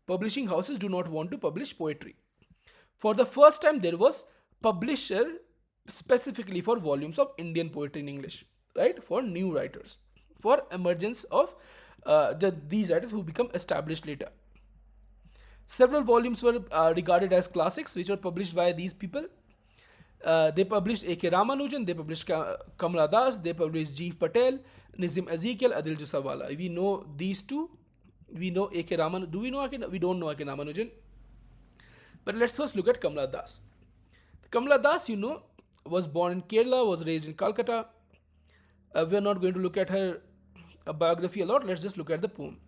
publishing houses do not want to publish poetry. For the first time, there was publisher specifically for volumes of Indian poetry in English, right? For new writers, for emergence of these writers who become established later. Several volumes were regarded as classics, which were published by these people. They published A.K. Ramanujan, they published Kamala Das, they published Jeev Patel, Nizim Ezekiel, Adil Jusawala. We know these two. We know A.K. Ramanujan. Do we know A.K.? We don't know A.K. Ramanujan. But let's first look at Kamala Das. Kamala Das, was born in Kerala, was raised in Calcutta. We are not going to look at her biography a lot. Let's just look at the poem.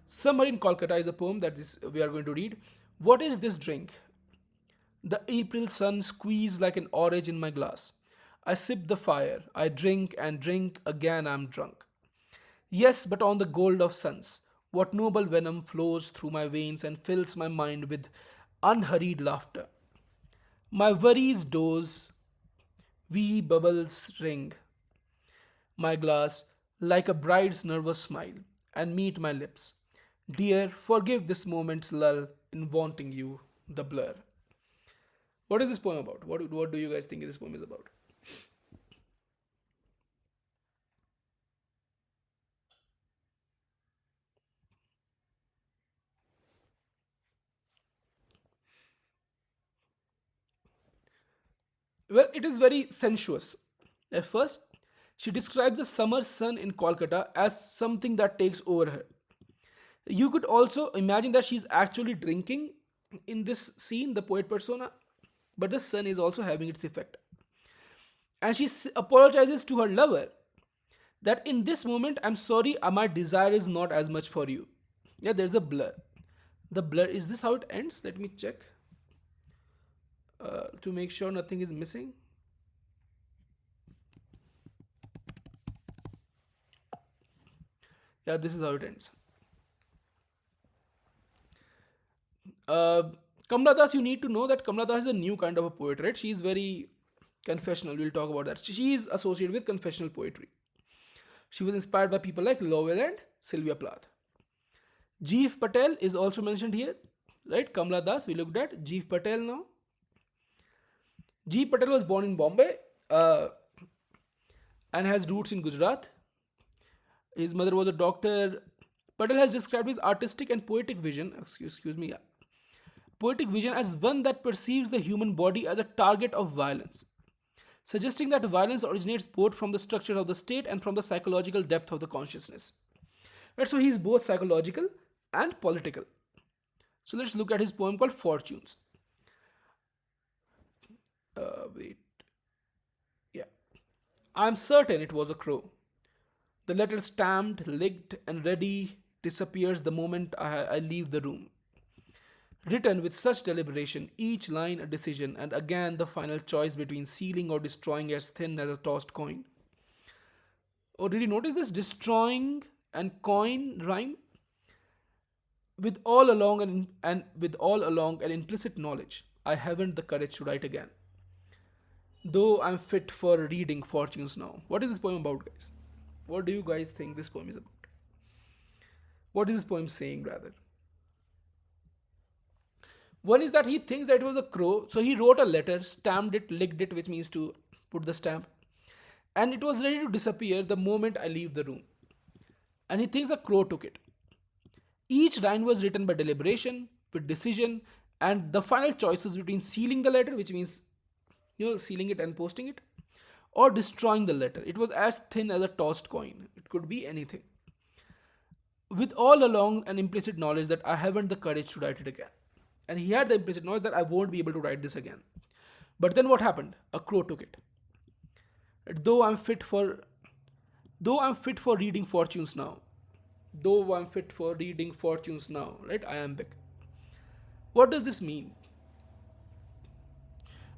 Summer in Kolkata is a poem that we are going to read. What is this drink? The April sun squeezed like an orange in my glass. I sip the fire. I drink and drink. Again I'm drunk. Yes, but on the gold of suns, what noble venom flows through my veins and fills my mind with unhurried laughter. My worries doze, wee bubbles ring my glass like a bride's nervous smile and meet my lips. Dear, forgive this moment's lull in wanting you, the blur. What is this poem about? What do you guys think this poem is about? Well, it is very sensuous. At first, She describes the summer sun in Kolkata as something that takes over her. You could also imagine that she's actually drinking in this scene, the poet persona, but the sun is also having its effect. And she apologizes to her lover that in this moment, I'm sorry, my desire is not as much for you. Yeah, there's a blur. The blur, is this how it ends? Let me check to make sure nothing is missing. Yeah, this is how it ends. Uh, Kamla Das, you need to know that Kamla Das is a new kind of a poet, right? She is very confessional. We'll talk about that. She is associated with confessional poetry. She was inspired by people like Lowell and Sylvia Plath. Jeev Patel is also mentioned here, right? Kamla Das, we looked at. Jeev Patel now. Jeev Patel was born in Bombay and has roots in Gujarat. His mother was a doctor. Patel has described his artistic and poetic vision, excuse me, poetic vision as one that perceives the human body as a target of violence, suggesting that violence originates both from the structure of the state and from the psychological depth of the consciousness. Right, so he's both psychological and political. So let's look at his poem called Fortunes. Wait. Yeah. I'm certain it was a crow. The letter stamped, licked, and ready disappears the moment I leave the room. Written with such deliberation, each line a decision, and again the final choice between sealing or destroying as thin as a tossed coin. Oh, did you notice this? Destroying and coin rhyme? With all along and with all along an implicit knowledge, I haven't the courage to write again. Though I'm fit for reading fortunes now. What is this poem about, guys? What do you guys think this poem is about? What is this poem saying, rather? One is that he thinks that it was a crow, so he wrote a letter, stamped it, licked it, which means to put the stamp, and it was ready to disappear the moment I leave the room. And he thinks a crow took it. Each line was written by deliberation, with decision, and the final choices between sealing the letter, which means sealing it and posting it, or destroying the letter. It was as thin as a tossed coin. It could be anything. With all along an implicit knowledge that I haven't the courage to write it again. And he had the implicit knowledge that I won't be able to write this again. But then what happened? A crow took it. Though I'm fit for reading fortunes now. Though I'm fit for reading fortunes now, right? Iambic. What does this mean?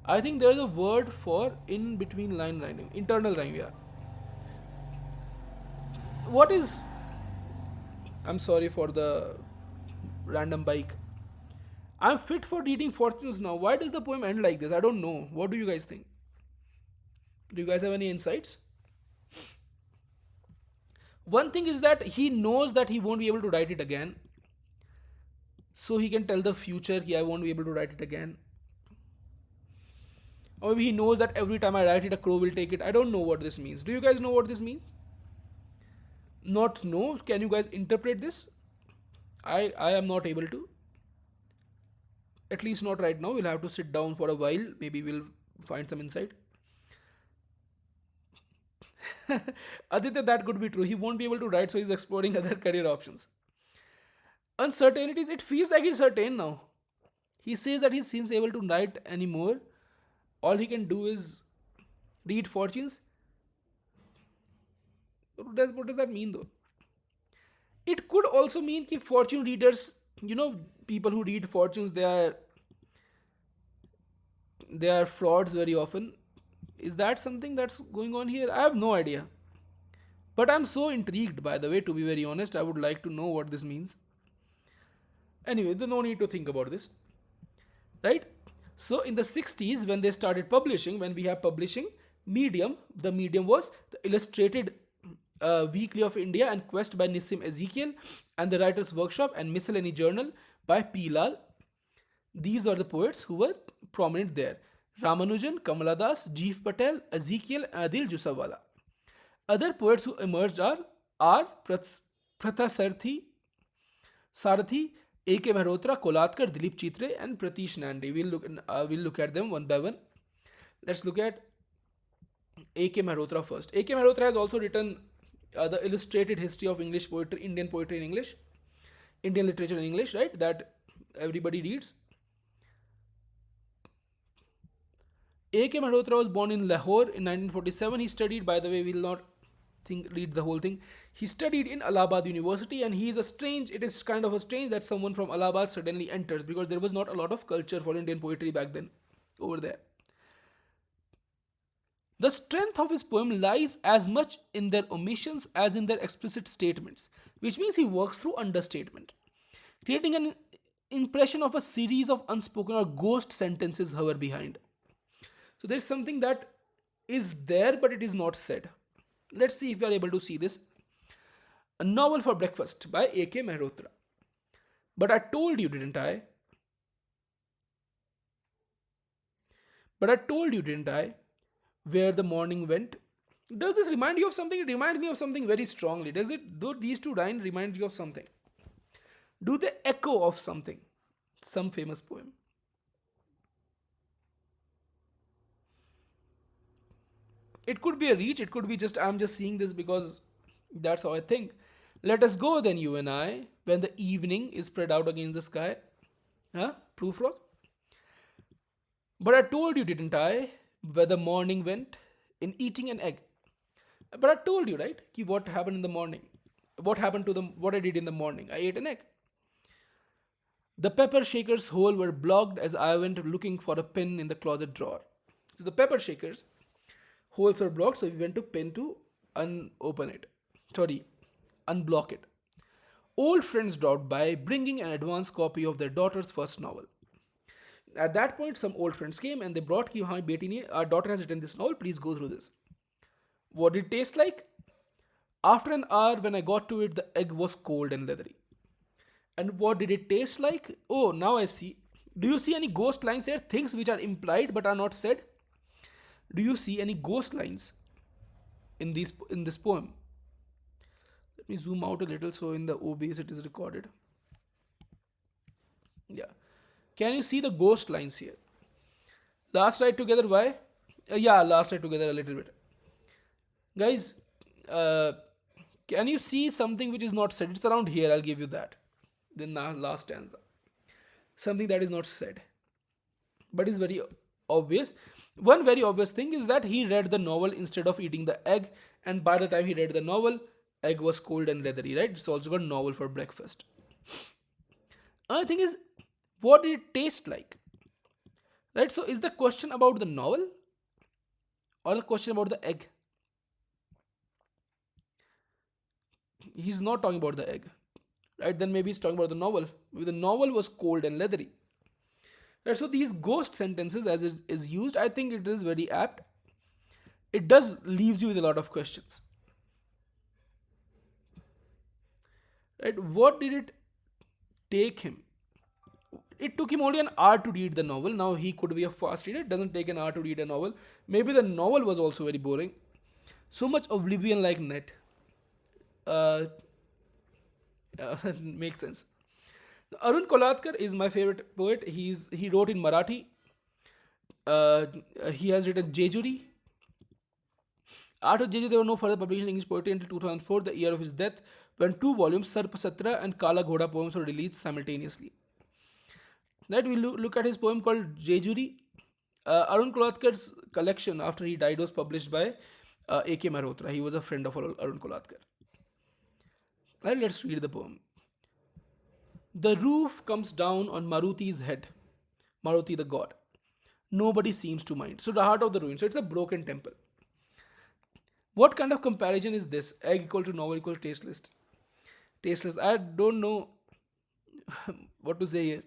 I think there is a word for in between line rhyming, internal rhyme, yeah. What is. I'm sorry for the random bike. I'm fit for reading fortunes now. Why does the poem end like this? I don't know. What do you guys think? Do you guys have any insights? One thing is that he knows that he won't be able to write it again. So he can tell the future, I won't be able to write it again. Or maybe he knows that every time I write it, a crow will take it. I don't know what this means. Do you guys know what this means? Not know? Can you guys interpret this? I am not able to. At least not right now. We'll have to sit down for a while. Maybe we'll find some insight. Aditya, that could be true. He won't be able to write, so he's exploring other career options. Uncertainties, it feels like he's certain now. He says that he seems able to write anymore. All he can do is read fortunes. What does that mean though? It could also mean that fortune readers, people who read fortunes, they are frauds very often. Is that something that's going on here? I have no idea. But I'm so intrigued, by the way, to be very honest. I would like to know what this means. Anyway, there's no need to think about this. Right? So in the 60s, when they started publishing, when we have publishing, the medium was the Illustrated Weekly of India and Quest by Nissim Ezekiel, and the Writer's Workshop and Miscellany Journal by P. Lal. These are the poets who were prominent there. Ramanujan, Kamala Das, Jeev Patel, Ezekiel, and Adil Jusawala. Other poets who emerged are R. Prathasarthi, A.K. Mehrotra, Kolatkar, Dilip Chitre, and Pratish Nandi. We'll look at them one by one. Let's look at A.K. Mehrotra first. A.K. Mehrotra has also written the illustrated history of English poetry, Indian poetry in English, Indian literature in English, right? That everybody reads. A.K. Mehrotra was born in Lahore in 1947. He studied, by the way, we'll not read the whole thing. He studied in Allahabad University, and he is a strange, it is kind of a strange that someone from Allahabad suddenly enters, because there was not a lot of culture for Indian poetry back then over there. The strength of his poem lies as much in their omissions as in their explicit statements, which means he works through understatement, creating an impression of a series of unspoken or ghost sentences hover behind. So there's something that is there but it is not said. Let's see if we are able to see this. A novel for breakfast by A.K. Mehrotra. But I told you, didn't I? But I told you, didn't I? Where the morning went. Does this remind you of something? It reminds me of something very strongly. Does it? Do these two lines remind you of something? Do they echo of something? Some famous poem. It could be a reach, it could be just I'm just seeing this because that's how I think. Let us go then, you and I, when the evening is spread out against the sky. Huh? Proof rock? But I told you, didn't I, where the morning went in eating an egg. But I told you, right? Ki what happened in the morning? What happened to them? What I did in the morning? I ate an egg. The pepper shakers' hole were blocked as I went looking for a pin in the closet drawer. So the pepper shakers' holes were blocked, so we went to pin to unopen it. Sorry, unblock it. Old friends dropped by, bringing an advance copy of their daughter's first novel. At that point, some old friends came and they brought ki haan beti ne, our daughter has written this novel, please go through this. What did it taste like? After an hour, when I got to it, the egg was cold and leathery. And what did it taste like? Oh, now I see. Do you see any ghost lines here? Things which are implied but are not said? Do you see any ghost lines in this poem? Let me zoom out a little so in the OBS it is recorded. Yeah. Can you see the ghost lines here? Last ride together, why? Yeah, last ride together a little bit. Guys, can you see something which is not said? It's around here, I'll give you that. The last stanza. Something that is not said, but is very obvious. One very obvious thing is that he read the novel instead of eating the egg, and by the time he read the novel, egg was cold and leathery, right? It's also got novel for breakfast. Another thing is, what did it taste like? Right? So is the question about the novel or the question about the egg? He's not talking about the egg. Right? Then maybe he's talking about the novel. Maybe the novel was cold and leathery. Right? So these ghost sentences, as it is used, I think it is very apt. It does leaves you with a lot of questions. Right? What did it take him? It took him only an hour to read the novel. Now he could be a fast reader. It doesn't take an hour to read a novel. Maybe the novel was also very boring. So much oblivion like net. Uh, Makes sense. Arun Kolatkar is my favorite poet. He wrote in Marathi. Uh, he has written Jejuri. After Jeju, there were no further publication in English poetry until 2004, the year of his death, when two volumes, Sarp Satra and Kala Ghoda poems were released simultaneously. Right, we look at his poem called Jejuri. Arun Kolatkar's collection after he died was published by A.K. Mehrotra. He was a friend of Arun Kolatkar. Right, let's read the poem. The roof comes down on Maruti's head. Maruti the god. Nobody seems to mind. So the heart of the ruin. So it's a broken temple. What kind of comparison is this? Egg equal to novel equal to tasteless. Tasteless. I don't know what to say here.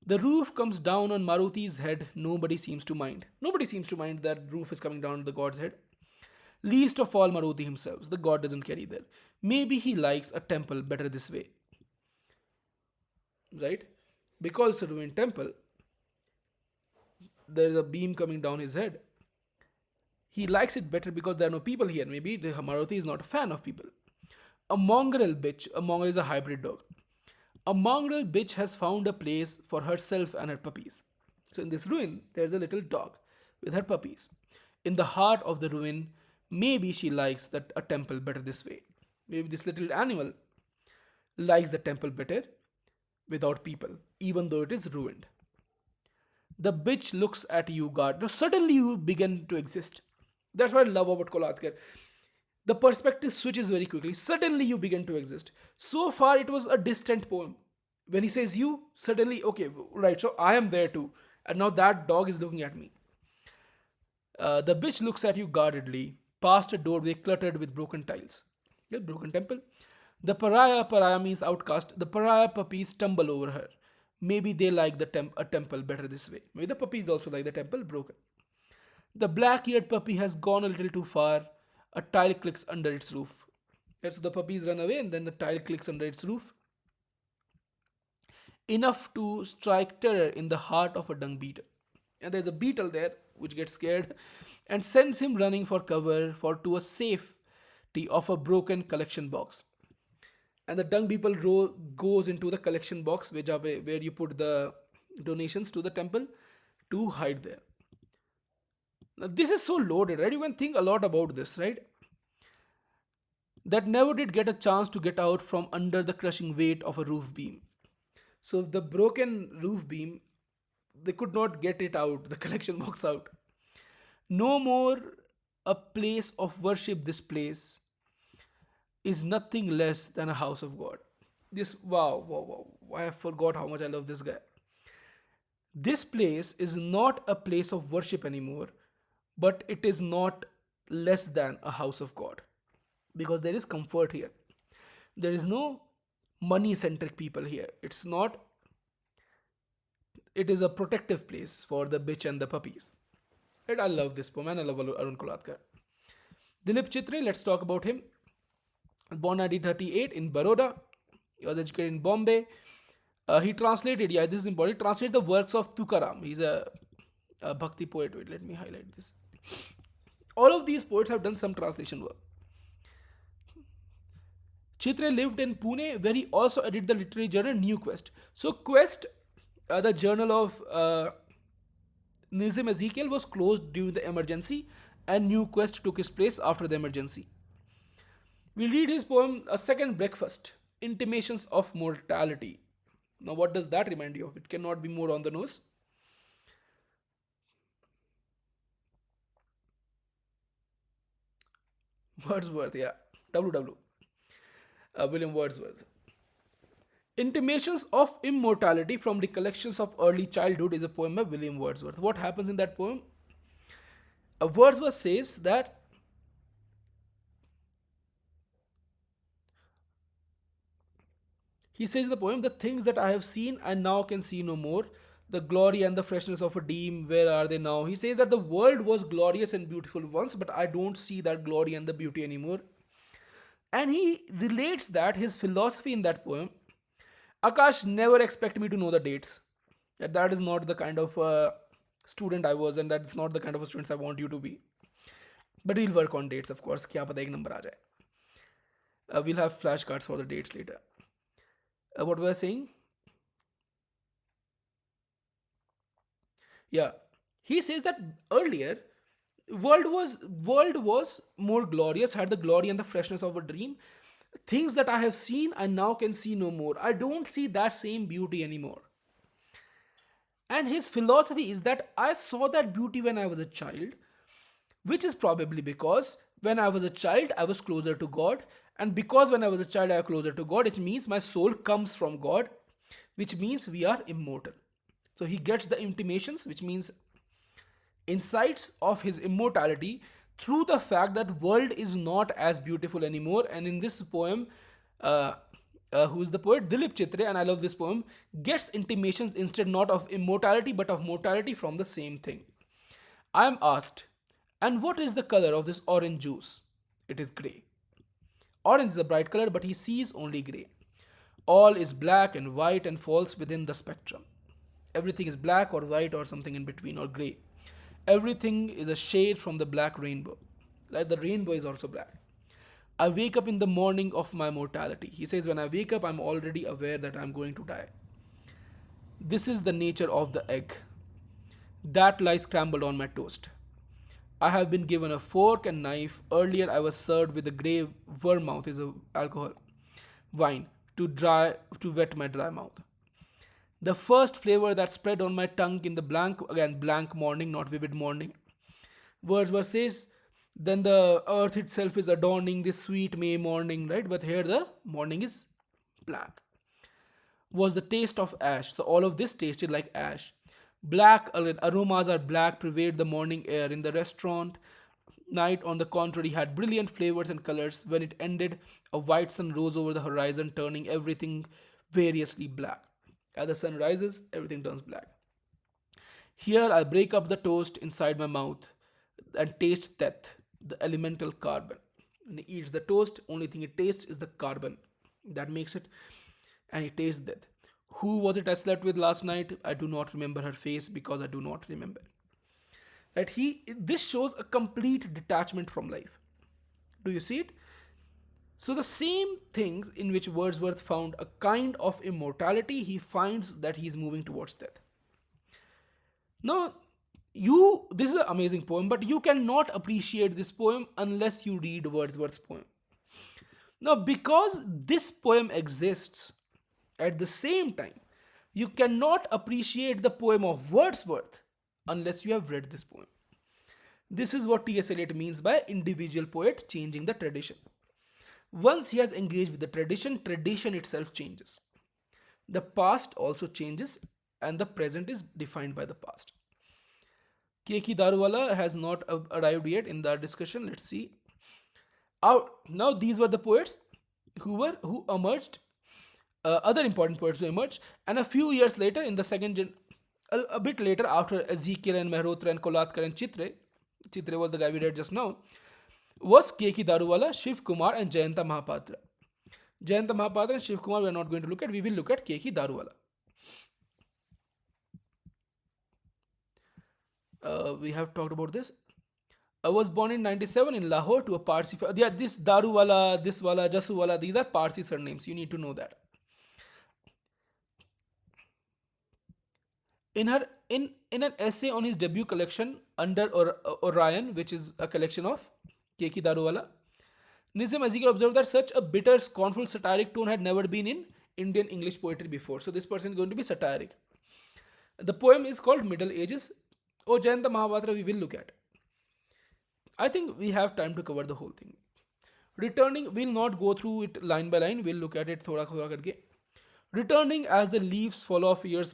The roof comes down on Maruti's head. Nobody seems to mind. Nobody seems to mind that roof is coming down on the god's head. Least of all Maruti himself. The god doesn't care either. Maybe he likes a temple better this way. Right? Because it's a ruined temple, there's a beam coming down his head. He likes it better because there are no people here. Maybe the Maruti is not a fan of people. A mongrel bitch. A mongrel is a hybrid dog. A mongrel bitch has found a place for herself and her puppies. So in this ruin, there's a little dog with her puppies. In the heart of the ruin, maybe she likes that a temple better this way. Maybe this little animal likes the temple better without people, even though it is ruined. The bitch looks at you, gardener. Suddenly you begin to exist. That's what I love about Kolatkar. The perspective switches very quickly. Suddenly you begin to exist. So far it was a distant poem. When he says you, suddenly, okay, right, so I am there too. And now that dog is looking at me. The bitch looks at you guardedly, past a doorway cluttered with broken tiles. Yeah, broken temple. Pariah means outcast. The pariah puppies tumble over her. Maybe they like a temple better this way. Maybe the puppies also like the temple broken. The black-eared puppy has gone a little too far. A tile clicks under its roof. Yeah, so the puppies run away and then the tile clicks under its roof. Enough to strike terror in the heart of a dung beetle. And there's a beetle there which gets scared and sends him running for cover for to a safety of a broken collection box. And the dung beetle goes into the collection box where you put the donations to the temple to hide there. Now this is so loaded, right? You can think a lot about this, right? That never did get a chance to get out from under the crushing weight of a roof beam. So the broken roof beam, they could not get it out, the collection box out. No more a place of worship, this place is nothing less than a house of God. This, wow, I forgot how much I love this guy. This place is not a place of worship anymore, but it is not less than a house of God. Because there is comfort here. There is no money centric people here. It is a protective place for the bitch and the puppies. Right? I love this poem and I love Arun Kolatkar. Dilip Chitre, let's talk about him. Born 1938 in Baroda. He was educated in Bombay. He translated, this is important, he translated the works of Tukaram. He's a bhakti poet. Wait, let me highlight this. All of these poets have done some translation work. Chitre lived in Pune, where he also edited the literary journal New Quest. So Quest, the journal of Nissim Ezekiel, was closed during the emergency, and New Quest took his place after the emergency. We'll read his poem, A Second Breakfast, Intimations of Mortality. Now, what does that remind you of? It cannot be more on the nose. Wordsworth, yeah. WW. William Wordsworth. Intimations of Immortality from Recollections of Early Childhood is a poem by William Wordsworth. What happens in that poem? Wordsworth says that he says in the poem, the things that I have seen I now can see no more. The glory and the freshness of a dream, where are they now? He says that the world was glorious and beautiful once, but I don't see that glory and the beauty anymore. And he relates that, his philosophy in that poem, Akash, never expect me to know the dates. That is not the kind of student I was, and that's not the kind of a student I want you to be. But we'll work on dates, of course. Kya pata ek number aa jaye. We'll have flashcards for the dates later. What was I saying? Yeah. He says that earlier, world was more glorious, had the glory and the freshness of a dream. Things that I have seen, I now can see no more. I don't see that same beauty anymore. And his philosophy is that I saw that beauty when I was a child, which is probably because when I was a child, I was closer to God. And because when I was a child, I was closer to God, it means my soul comes from God, which means we are immortal. So he gets the intimations, which means insights of his immortality through the fact that world is not as beautiful anymore. And in this poem, who is the poet? Dilip Chitre, and I love this poem, gets intimations instead not of immortality but of mortality from the same thing. I am asked, and what is the color of this orange juice? It is grey. Orange is a bright color, but he sees only grey. All is black and white and falls within the spectrum. Everything is black or white or something in between or grey. Everything is a shade from the black rainbow. Like the rainbow is also black. I wake up in the morning of my mortality. He says, when I wake up, I'm already aware that I'm going to die. This is the nature of the egg that lies scrambled on my toast. I have been given a fork and knife. Earlier, I was served with a grey vermouth, is a alcohol, wine, to wet my dry mouth. The first flavor that spread on my tongue in the blank, again, blank morning, not vivid morning. Wordsworth says, then the earth itself is adorning this sweet May morning, right? But here the morning is blank. Was the taste of ash. So all of this tasted like ash. Black aromas are black, pervade the morning air. In the restaurant, night, on the contrary, had brilliant flavors and colors. When it ended, a white sun rose over the horizon, turning everything variously black. As the sun rises, everything turns black. Here I break up the toast inside my mouth and taste death, the elemental carbon. When he eats the toast, only thing he tastes is the carbon. That makes it, and he tastes death. Who was it I slept with last night? I do not remember her face because I do not remember. Right? This shows a complete detachment from life. Do you see it? So the same things in which Wordsworth found a kind of immortality, he finds that he is moving towards death. Now, this is an amazing poem, but you cannot appreciate this poem unless you read Wordsworth's poem. Now, because this poem exists at the same time, you cannot appreciate the poem of Wordsworth unless you have read this poem. This is what T.S. Eliot means by individual poet changing the tradition. Once he has engaged with the tradition, tradition itself changes. The past also changes, and the present is defined by the past. Keki Daruwala has not arrived yet in the discussion. Let's see. Now these were the poets who emerged, other important poets who emerged, and a few years later, in the a bit later, after Ezekiel and Mehrotra and Kolatkar and Chitre was the guy we read just now, was Keki Daruwala, Shiv Kumar, and Jayanta Mahapatra. Jayanta Mahapatra and Shiv Kumar we are not going to look at. We will look at Keki Daruwala. We have talked about this. I was born in 97 in Lahore to a Parsi. Yeah, this Daruwala, this Wala, Jasuwala, these are Parsi surnames. You need to know that. In an essay on his debut collection under Orion, which is a collection of Keki Daruwala, Nissim Ezekiel observed that such a bitter, scornful, satiric tone had never been in Indian English poetry before. So this person is going to be satiric. The poem is called Middle Ages. Oh, Jayanta Mahapatra we will look at. I think we have time to cover the whole thing. Returning, we'll not go through it line by line. We'll look at it thoda karke. Returning as the leaves fall off the year's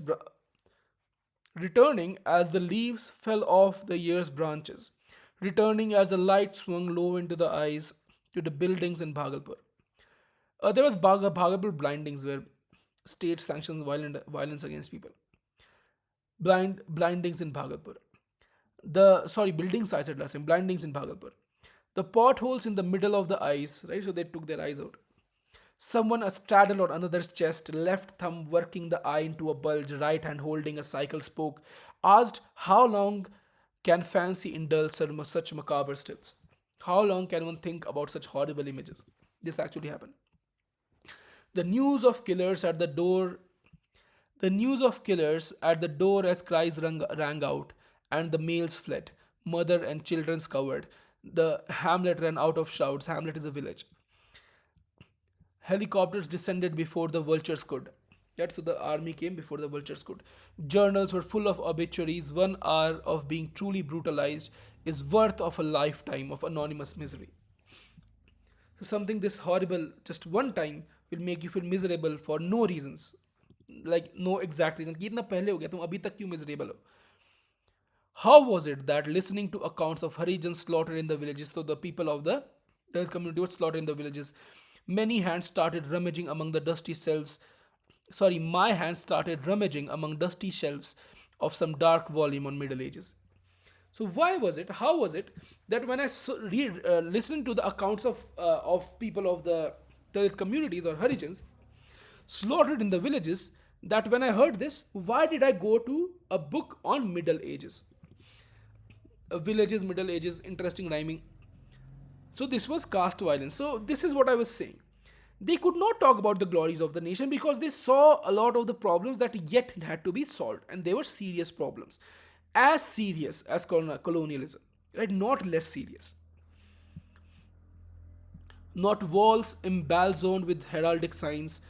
branches, returning as the light swung low into the eyes to the buildings in Bhagalpur. There was Bhagalpur blindings where state sanctions violence against people. Blindings in Bhagalpur. Buildings I said last time, blindings in Bhagalpur. The potholes in the middle of the eyes, right? So they took their eyes out. Someone astraddle on another's chest, left thumb working the eye into a bulge, right hand holding a cycle spoke, asked how long can fancy indulge such macabre stills? How long can one think about such horrible images? This actually happened. The news of killers at the door as cries rang out, and the males fled. Mother and children covered. The hamlet ran out of shouts. Hamlet is a village. Helicopters descended before the vultures could. That's so the army came before the vultures could. Journals were full of obituaries. 1 hour of being truly brutalized is worth of a lifetime of anonymous misery. So something this horrible, just one time, will make you feel miserable for no reasons. Like no exact reason. कि इतना पहले हो गया तुम अभी तक क्यों miserable हो? How was it that listening to accounts of Harijans slaughtered in the villages, so the people of the Dalit community were slaughtered in the villages, many hands started rummaging among the dusty shelves. My hands started rummaging among dusty shelves of some dark volume on Middle Ages. So how was it that when I listened to the accounts of people of the Dalit communities or Harijans slaughtered in the villages, that when I heard this, why did I go to a book on Middle Ages? Villages, Middle Ages, interesting rhyming. So this was caste violence. So this is what I was saying. They could not talk about the glories of the nation because they saw a lot of the problems that yet had to be solved, and they were serious problems, as serious as colonialism. right? Not less serious. Not walls embalsamed with heraldic signs,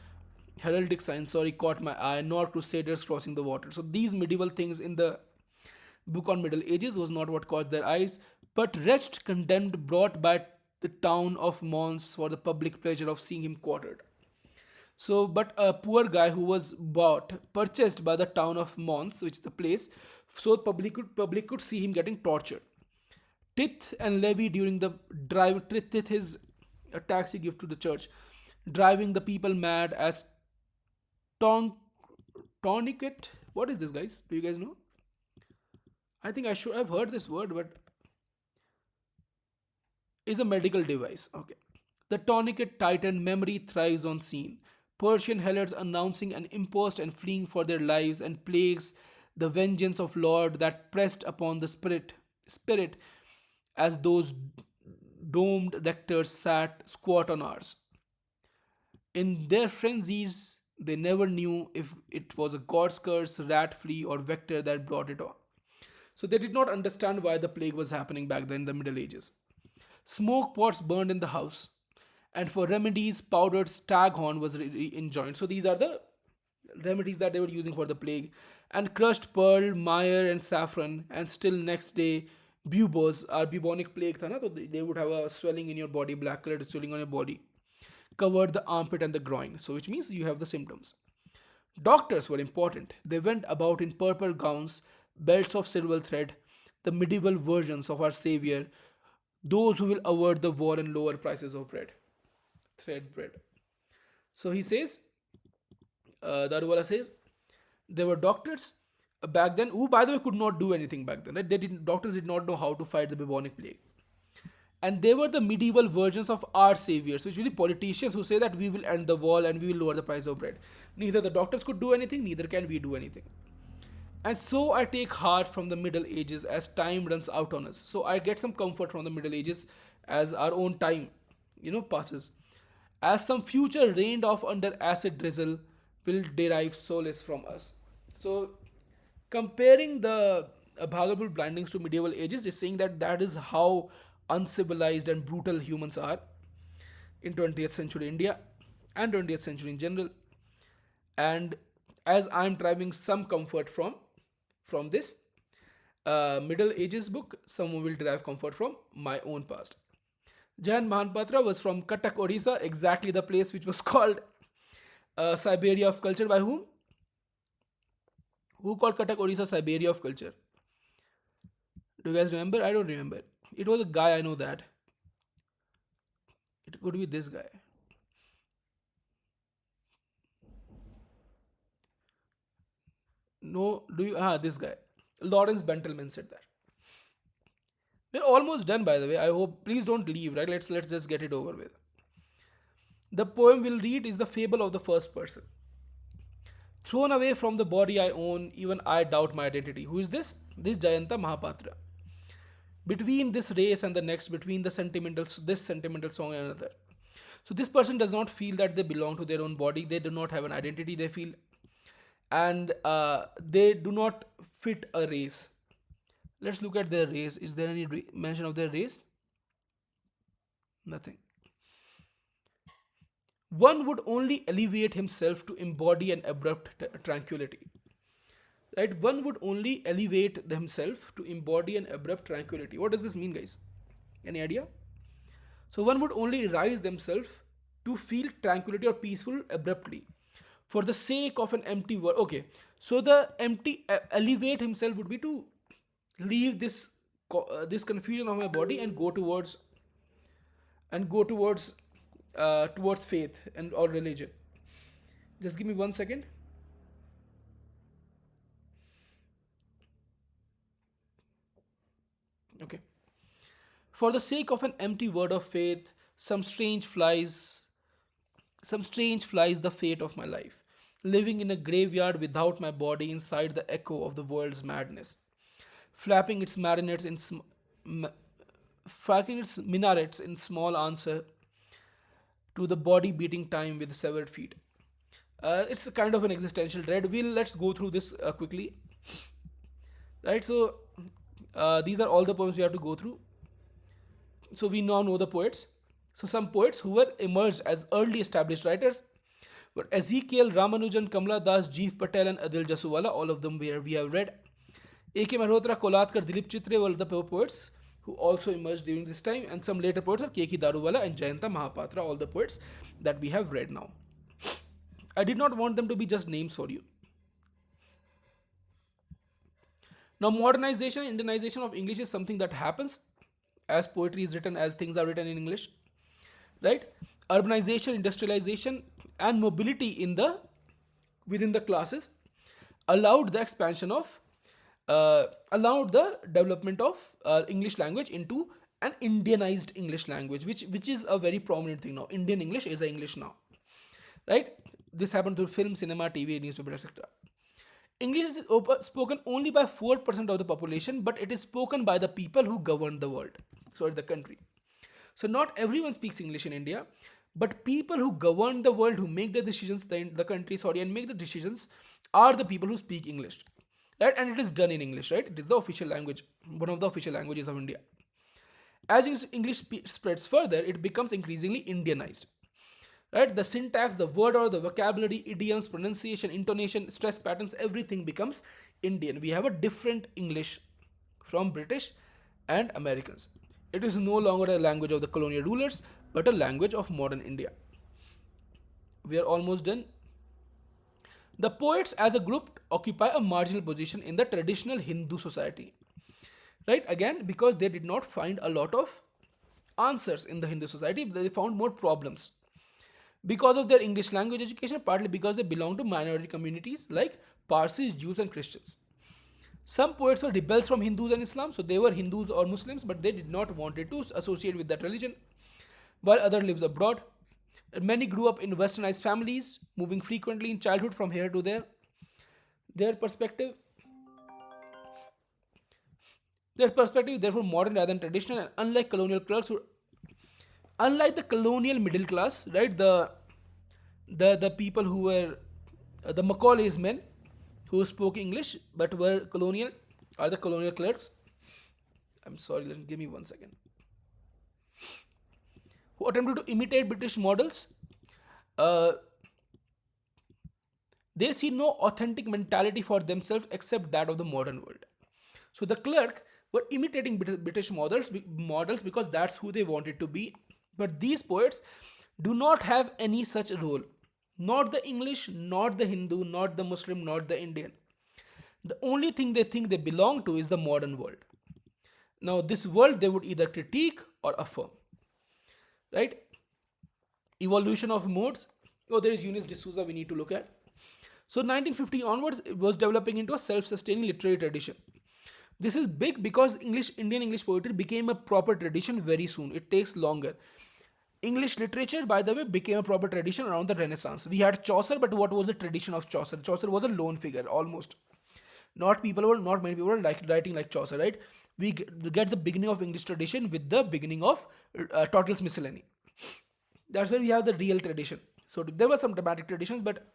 sorry, caught my eye, nor crusaders crossing the water. So these medieval things in the book on Middle Ages was not what caught their eyes, but wretched condemned brought by the town of Mons for the public pleasure of seeing him quartered. So, but a poor guy who was purchased by the town of Mons, which is the place, so public could see him getting tortured. Tith and levy during the drive. Tith is a tax he gives to the church, driving the people mad as ton tourniquet. What is this, guys? Do you guys know? I think I should have heard this word, but is a medical device. Okay. The tourniquet tightened, memory thrives on scene. Persian helots announcing an impost and fleeing for their lives, and plagues the vengeance of Lord that pressed upon the spirit as those domed rectors sat squat on ours. In their frenzies, they never knew if it was a god's curse, rat flea, or vector that brought it on. So they did not understand why the plague was happening back then in the Middle Ages. Smoke pots burned in the house, and for remedies, powdered staghorn was enjoined. So these are the remedies that they were using for the plague. And crushed pearl, myrrh, and saffron, and still next day, buboes, our bubonic plague tha na, so they would have a swelling in your body, black colored swelling on your body, covered the armpit and the groin. So which means you have the symptoms. Doctors were important. They went about in purple gowns, belts of silver thread, the medieval versions of our Savior, those who will avert the war and lower prices of bread. Thread bread. So he says, Daruwala says, there were doctors back then who, by the way, could not do anything back then. Right? Doctors did not know how to fight the bubonic plague. And they were the medieval versions of our saviors, which were the politicians who say that we will end the war and we will lower the price of bread. Neither the doctors could do anything, neither can we do anything. And so I take heart from the Middle Ages as time runs out on us. So I get some comfort from the Middle Ages as our own time, passes. As some future rained off under acid drizzle will derive solace from us. So comparing the Bhagabul blindings to medieval ages is saying that that is how uncivilized and brutal humans are in 20th century India and 20th century in general. And as I'm deriving some comfort from this Middle Ages book, someone will derive comfort from my own past. Jahan Mahanpatra was from Cuttack, Orissa, exactly the place which was called Siberia of culture by whom? Who called Cuttack, Orissa Siberia of culture? Do you guys remember? I don't remember. It was a guy, I know that. It could be this guy. No, do you? This guy. Lawrence Bentelman said that. We're almost done, by the way. I hope. Please don't leave. Right? Let's just get it over with. The poem we'll read is the fable of the first person. Thrown away from the body I own, even I doubt my identity. Who is this? This Jayanta Mahapatra. Between this race and the next, between this sentimental song and another. So this person does not feel that they belong to their own body. They do not have an identity. They feel, and they do not fit a race. Let's look at their race. Is there any mention of their race? Nothing. One would only elevate himself to embody an abrupt tranquility. Right? One would only elevate himself to embody an abrupt tranquility. What does this mean, guys? Any idea? So one would only rise themselves to feel tranquility or peaceful abruptly for the sake of an empty word. Okay, so the empty elevate himself would be to leave this confusion of my body and go towards faith and or religion. Just give me 1 second. Okay. For the sake of an empty word of faith, some strange flies the fate of my life, living in a graveyard without my body inside the echo of the world's madness, flapping its marionettes in flapping its minarets in small answer to the body beating time with severed feet. It's a kind of an existential dread. Let's go through this quickly, right? So These are all the poems we have to go through. So we now know the poets. So some poets who were emerged as early established writers were Ezekiel, Ramanujan, Kamla Das, Jeev Patel, and Adil Jasuwala. All of them we have read. A.K. Malhotra, Kolatkar, Dilip Chitre were the poets who also emerged during this time, and some later poets are K.K. Daruwala and Jayanta Mahapatra, all the poets that we have read now. I did not want them to be just names for you. Now, modernization and Indianization of English is something that happens as poetry is written, as things are written in English, right? Urbanization, industrialization, and mobility within the classes allowed the expansion of allowed the development of English language into an Indianized English language, which is a very prominent thing now. Indian English is a English now, right? This happened through film, cinema, TV, newspaper, etc. English is spoken only by 4% of the population, but it is spoken by the people who govern the world, the country. So not everyone speaks English in India, but people who govern the world, who make the decisions, the country, and make the decisions, are the people who speak English, right? And it is done in English, right? It is the official language, one of the official languages of India. As English spreads further, it becomes increasingly Indianized, right? The syntax, the word order, the vocabulary, idioms, pronunciation, intonation, stress patterns, everything becomes Indian. We have a different English from British and Americans. It is no longer a language of the colonial rulers, but a language of modern India. We are almost done. The poets as a group occupy a marginal position in the traditional Hindu society, right? Again, because they did not find a lot of answers in the Hindu society, they found more problems because of their English language education, partly because they belong to minority communities like Parsis, Jews, and Christians. Some poets were rebels from Hindus and Islam, so they were Hindus or Muslims, but they did not wanted to associate with that religion, while others lives abroad. Many grew up in westernized families, moving frequently in childhood from here to there. Their perspective, therefore, modern rather than traditional, and unlike colonial clerks, unlike the colonial middle class, right? The people who were the Macaulay's men, who spoke English but were colonial, are the colonial clerks. I'm sorry, give me 1 second. Who attempted to imitate British models. They see no authentic mentality for themselves except that of the modern world. So the clerk were imitating British models because that's who they wanted to be. But these poets do not have any such role. Not the English, not the Hindu, not the Muslim, not the Indian. The only thing they think they belong to is the modern world. Now, this world they would either critique or affirm. Right? Evolution of modes. Oh, there is Eunice D'Souza we need to look at. So 1950 onwards, it was developing into a self-sustaining literary tradition. This is big because Indian English poetry became a proper tradition very soon. It takes longer. English literature, by the way, became a proper tradition around the Renaissance. We had Chaucer, but what was the tradition of Chaucer? Chaucer was a lone figure, almost. Not many people were writing like Chaucer, right? We get the beginning of English tradition with the beginning of Tortle's Miscellany. That's where we have the real tradition. So there were some dramatic traditions, but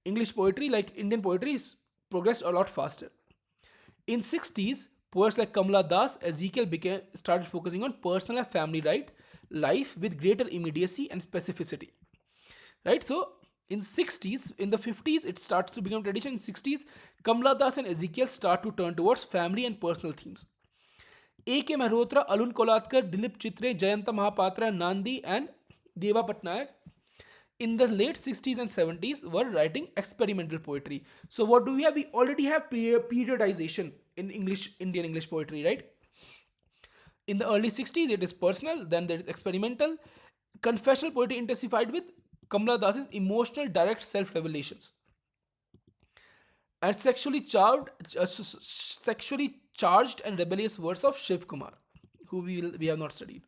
English poetry, like Indian poetry, progressed a lot faster. In 60s, poets like Kamla Das, Ezekiel started focusing on personal and family life with greater immediacy and specificity. Right? So in the 50s, it starts to become tradition. In 60s, Kamla Das and Ezekiel start to turn towards family and personal themes. A.K. Malhotra, Alun Kolatkar, Dilip Chitre, Jayanta Mahapatra, Nandi, and Deva Patnaik in the late 60s and 70s were writing experimental poetry. So what do we have? We already have periodization in Indian English poetry, right? In the early 60s, it is personal, then there is experimental. Confessional poetry intensified with Kamla Das's emotional, direct self-revelations. And sexually charged and rebellious verse of Shiv Kumar, who we have not studied.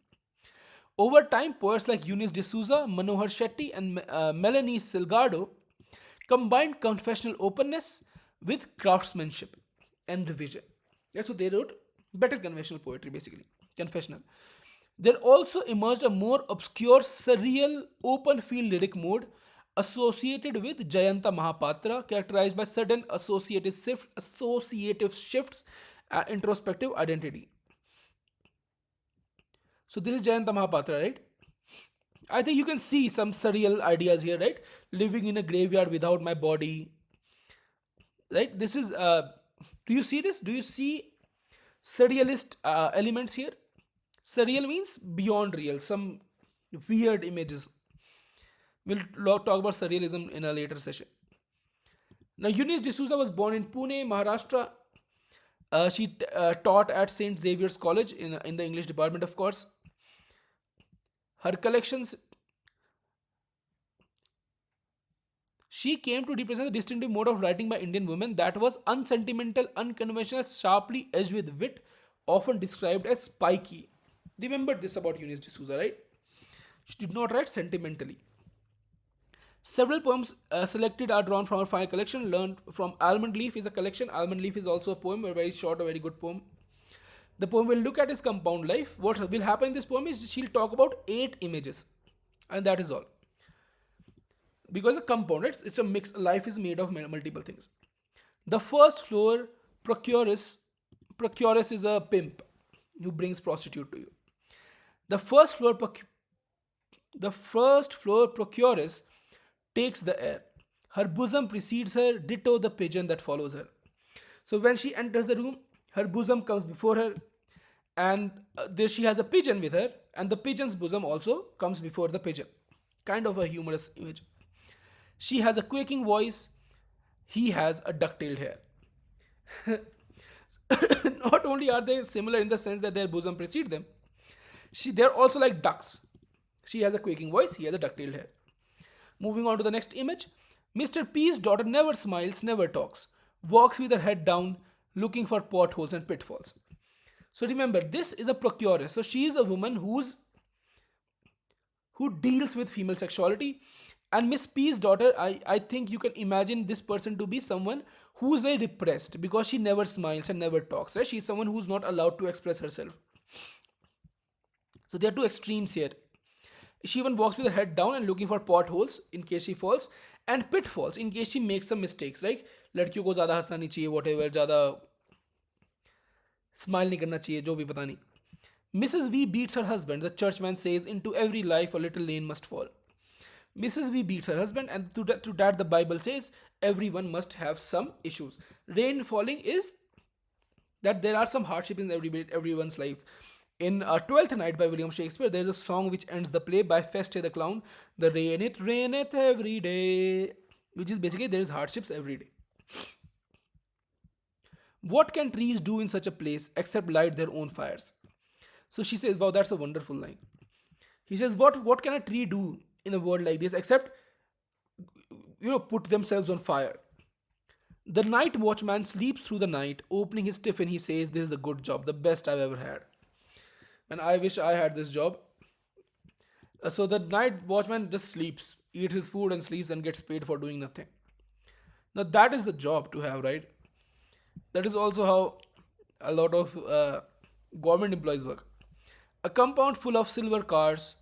Over time, poets like Eunice D'Souza, Manohar Shetty, and Melanie Salgado combined confessional openness with craftsmanship and revision. That's what they wrote. Better conventional poetry, basically. Confessional. There also emerged a more obscure, surreal, open field lyric mode associated with Jayanta Mahapatra, characterized by sudden associative shifts introspective identity. So this is Jayanta Mahapatra, right? I think you can see some surreal ideas here, right? Living in a graveyard without my body, right? This is. Do you see this? Do you see surrealist elements here? Surreal means beyond real, some weird images. We'll talk about surrealism in a later session. Now, Eunice D'Souza was born in Pune, Maharashtra. She taught at St. Xavier's College in the English department, of course. Her collections, she came to represent the distinctive mode of writing by Indian women that was unsentimental, unconventional, sharply edged with wit, often described as spiky. Remember this about Eunice D'Souza, right? She did not write sentimentally. Several poems selected are drawn from her final collection. Learned from Almond Leaf is a collection. Almond Leaf is also a poem, a very short, a very good poem. The poem we'll look at is Compound Life. What will happen in this poem is she'll talk about 8 images, and that is all. Because a compound, right? It's a mix. Life is made of multiple things. The first floor, procuress. Procuress is a pimp who brings prostitute to you. The first floor, procuress takes the air. Her bosom precedes her, ditto the pigeon that follows her. So when she enters the room, her bosom comes before her, and there she has a pigeon with her, and the pigeon's bosom also comes before the pigeon. Kind of a humorous image. She has a quaking voice, he has a duck-tailed hair. Not only are they similar in the sense that their bosom precede them, they're also like ducks. She has a quaking voice, he has a duck-tailed hair. Moving on to the next image. Mr. P's daughter never smiles, never talks, walks with her head down, looking for potholes and pitfalls. So remember, this is a procuress. So she is a woman who deals with female sexuality. And Miss P's daughter, I think you can imagine this person to be someone who is very repressed because she never smiles and never talks. Right? She's someone who's not allowed to express herself. So there are two extremes here. She even walks with her head down and looking for potholes in case she falls, and pitfalls in case she makes some mistakes. Like लड़कियों को ज़्यादा हंसना नहीं चाहिए, whatever, ज़्यादा smile नहीं करना चाहिए, जो भी पता नहीं. Mrs. V beats her husband. The churchman says, into every life a little rain must fall. Mrs. V beats her husband, and to that the Bible says everyone must have some issues. Rain falling is that there are some hardship in everyone's life. In Twelfth Night by William Shakespeare, there is a song which ends the play by Feste the Clown. The rain it raineth every day, which is basically there is hardships every day. What can trees do in such a place except light their own fires? So she says, wow, that's a wonderful line. He says, what can a tree do in a world like this except, put themselves on fire? The night watchman sleeps through the night. Opening his tiffin, he says, this is a good job, the best I've ever had. And I wish I had this job. So the night watchman just sleeps, eats his food and sleeps and gets paid for doing nothing. Now that is the job to have, right? That is also how a lot of government employees work. A compound full of silver cars.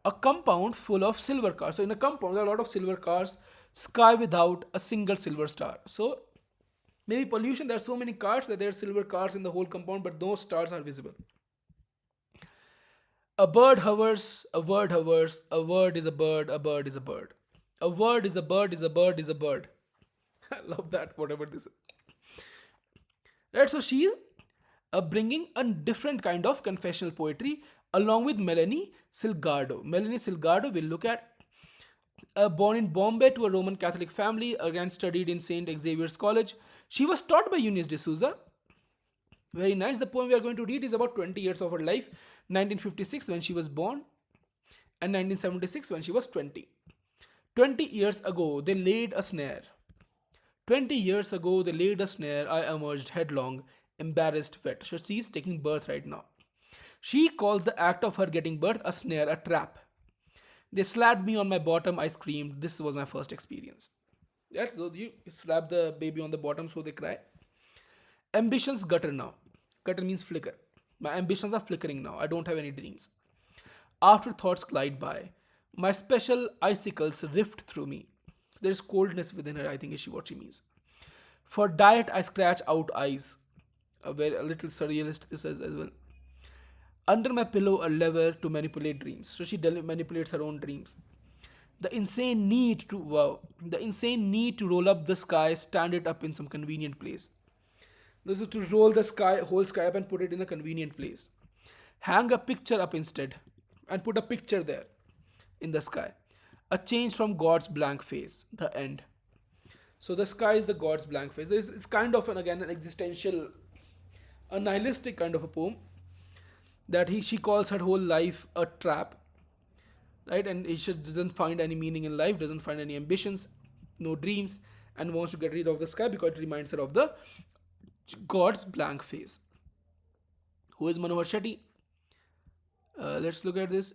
A compound full of silver cars. So in a compound, there are a lot of silver cars. Sky without a single silver star. So maybe pollution, there are so many cars that there are silver cars in the whole compound, but no stars are visible. A bird hovers, a word hovers, a word is a bird is a bird. A word is a bird is a bird is a bird. I love that, whatever this is. Right, so she is bringing a different kind of confessional poetry along with Melanie Silgado. Melanie Silgado will look at born in Bombay to a Roman Catholic family, again studied in St. Xavier's College. She was taught by Eunice D'Souza. Very nice. The poem we are going to read is about 20 years of her life. 1956 when she was born and 1976 when she was 20. 20 years ago they laid a snare. 20 years ago they laid a snare. I emerged headlong, embarrassed, wet. So she is taking birth right now. She calls the act of her getting birth a snare, a trap. They slapped me on my bottom. I screamed. This was my first experience. That's so you slap the baby on the bottom so they cry. Ambitions gutter now. Gutter means flicker. My ambitions are flickering now. I don't have any dreams. Afterthoughts glide by. My special icicles rift through me. There is coldness within her, I think is what she means. For diet, I scratch out eyes. A little surrealist this is as well. Under my pillow, a lever to manipulate dreams. So she manipulates her own dreams. The insane need to roll up the sky, stand it up in some convenient place. This is to roll the whole sky up and put it in a convenient place. Hang a picture up instead and put a picture there in the sky. A change from God's blank face, the end. So the sky is the God's blank face. It's kind of an existential, a nihilistic kind of a poem that she calls her whole life a trap, right? And she doesn't find any meaning in life, doesn't find any ambitions, no dreams, and wants to get rid of the sky because it reminds her of the God's blank face. Who is Manohar Shetty? Let's look at this.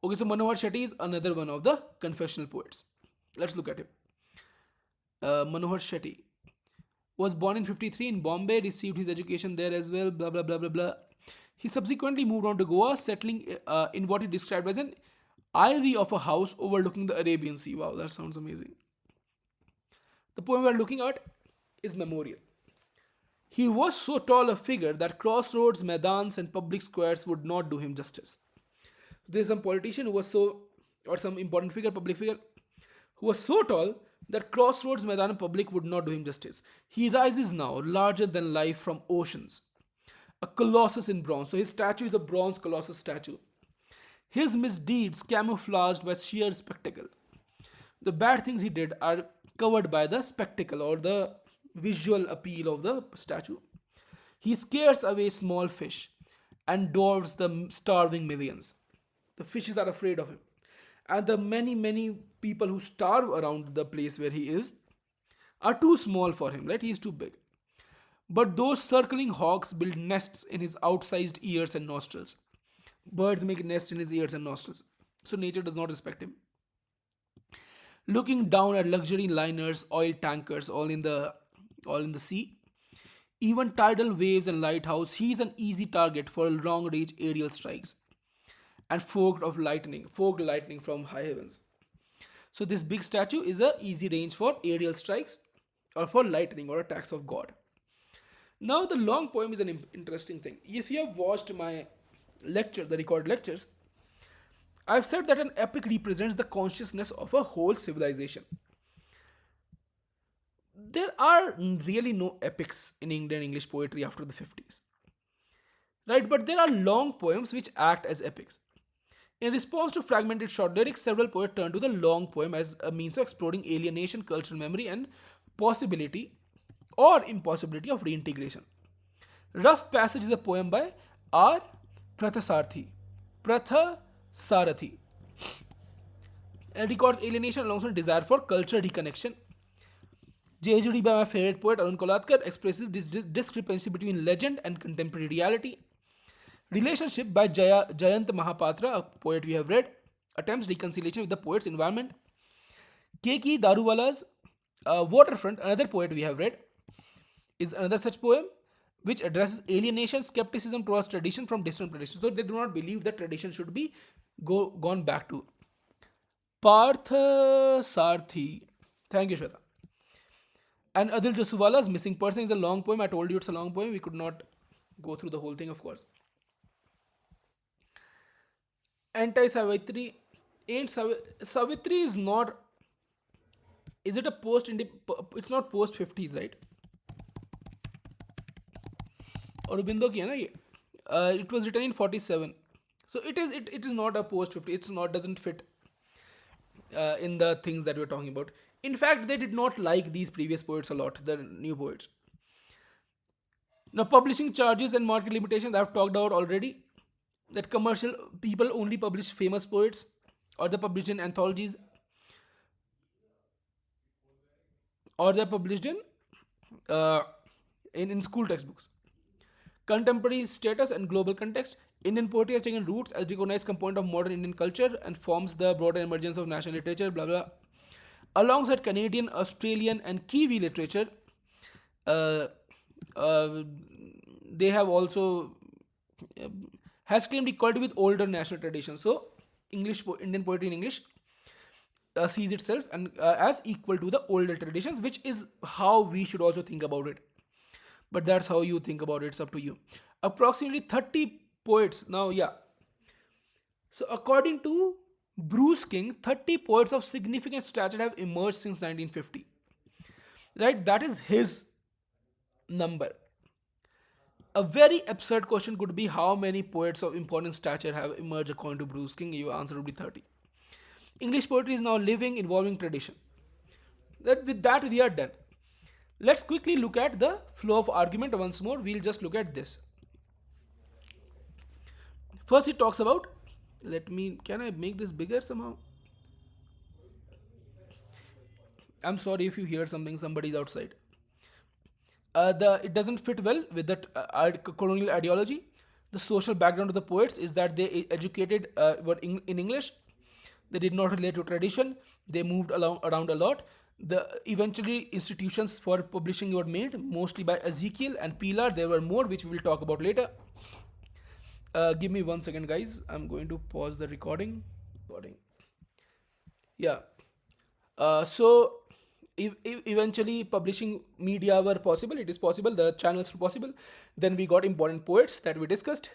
Okay, so Manohar Shetty is another one of the confessional poets. Let's look at him. Manohar Shetty was born in 53 in Bombay, received his education there as well, blah blah blah blah blah. He subsequently moved on to Goa, settling in what he described as an eyrie of a house overlooking the Arabian Sea. Wow, that sounds amazing. The poem we are looking at is Memorial. He was so tall a figure that crossroads, maidans, and public squares would not do him justice. There's some politician who was or some important figure, public figure, who was so tall that crossroads, maidan, and public would not do him justice. He rises now, larger than life from oceans. A colossus in bronze. So his statue is a bronze colossus statue. His misdeeds camouflaged by sheer spectacle. The bad things he did are covered by the spectacle or the visual appeal of the statue. He scares away small fish and dwarfs the starving millions. The fishes are afraid of him. And the many people who starve around the place where he is are too small for him, right? He is too big. But those circling hawks build nests in his outsized ears and nostrils. Birds make nests in his ears and nostrils. So nature does not respect him. Looking down at luxury liners, oil tankers, all in the sea, even tidal waves and lighthouse, he is an easy target for long-range aerial strikes and forked lightning from high heavens. So this big statue is a easy range for aerial strikes or for lightning or attacks of God. Now the long poem is an interesting thing. If you have watched my lecture, the recorded lectures, I've said that an epic represents the consciousness of a whole civilization. There are really no epics in Indian English poetry after the 50s. Right? But there are long poems which act as epics. In response to fragmented short lyrics, several poets turned to the long poem as a means of exploring alienation, cultural memory, and possibility or impossibility of reintegration. Rough Passage is a poem by R. Prathasarathi. And records alienation alongside desire for cultural reconnection. JJD by my favorite poet Arun Kolatkar expresses this discrepancy between legend and contemporary reality. Relationship by Jayant Mahapatra, a poet we have read, attempts reconciliation with the poet's environment. K.K. Daruwala's Waterfront, another poet we have read, is another such poem which addresses alienation, skepticism towards tradition from different traditions. So they do not believe that tradition should be gone back to. Partha Sarthi. Thank you, Shweta. And Adil Jasuwala's Missing Person is a long poem. I told you it's a long poem. We could not go through the whole thing, of course. Anti-Savitri. Savitri is not... Is it a post... It's not post-50s, right? Aurobindo ki hai na ye. It was written in 47. So it is not a post-50. It's not... Doesn't fit in the things that we're talking about. In fact, they did not like these previous poets a lot, the new poets. Now, publishing charges and market limitations, I've talked about already. That commercial people only publish famous poets, or they're published in anthologies, or they're published in school textbooks. Contemporary status and global context. Indian poetry has taken roots as recognized component of modern Indian culture and forms the broader emergence of national literature, blah blah. Alongside Canadian, Australian, and Kiwi literature, they have also has claimed equality with older national traditions. So, Indian poetry in English sees itself as equal to the older traditions, which is how we should also think about it. but that's how you think about it. It's up to you. Approximately 30 poets. Now, yeah. So, according to Bruce King, 30 poets of significant stature have emerged since 1950. Right? That is his number. A very absurd question could be how many poets of important stature have emerged according to Bruce King? Your answer would be 30. English poetry is now living, evolving tradition. With that, we are done. Let's quickly look at the flow of argument once more. We'll just look at this. First, it talks about. Can I make this bigger somehow? I'm sorry if you hear something, somebody's outside. It doesn't fit well with that colonial ideology. The social background of the poets is that they educated were in English. They did not relate to tradition. They moved around a lot. The eventually institutions for publishing were made mostly by Ezekiel and Pilar. There were more which we will talk about later. Give me 1 second, guys. I'm going to pause the recording. Yeah. So eventually publishing media were possible. It is possible. The channels were possible. Then we got important poets that we discussed.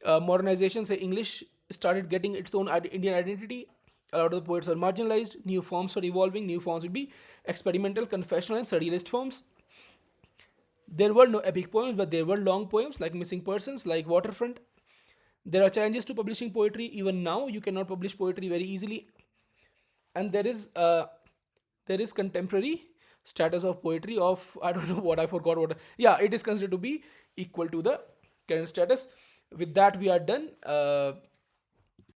Modernization, say English started getting its own Indian identity. A lot of the poets were marginalized. New forms were evolving. New forms would be experimental, confessional, and surrealist forms. There were no epic poems, but there were long poems like Missing Persons, like Waterfront. There are challenges to publishing poetry. Even now, you cannot publish poetry very easily. And there is contemporary status of poetry of, I don't know what, I forgot what. Yeah, it is considered to be equal to the current status. With that, we are done.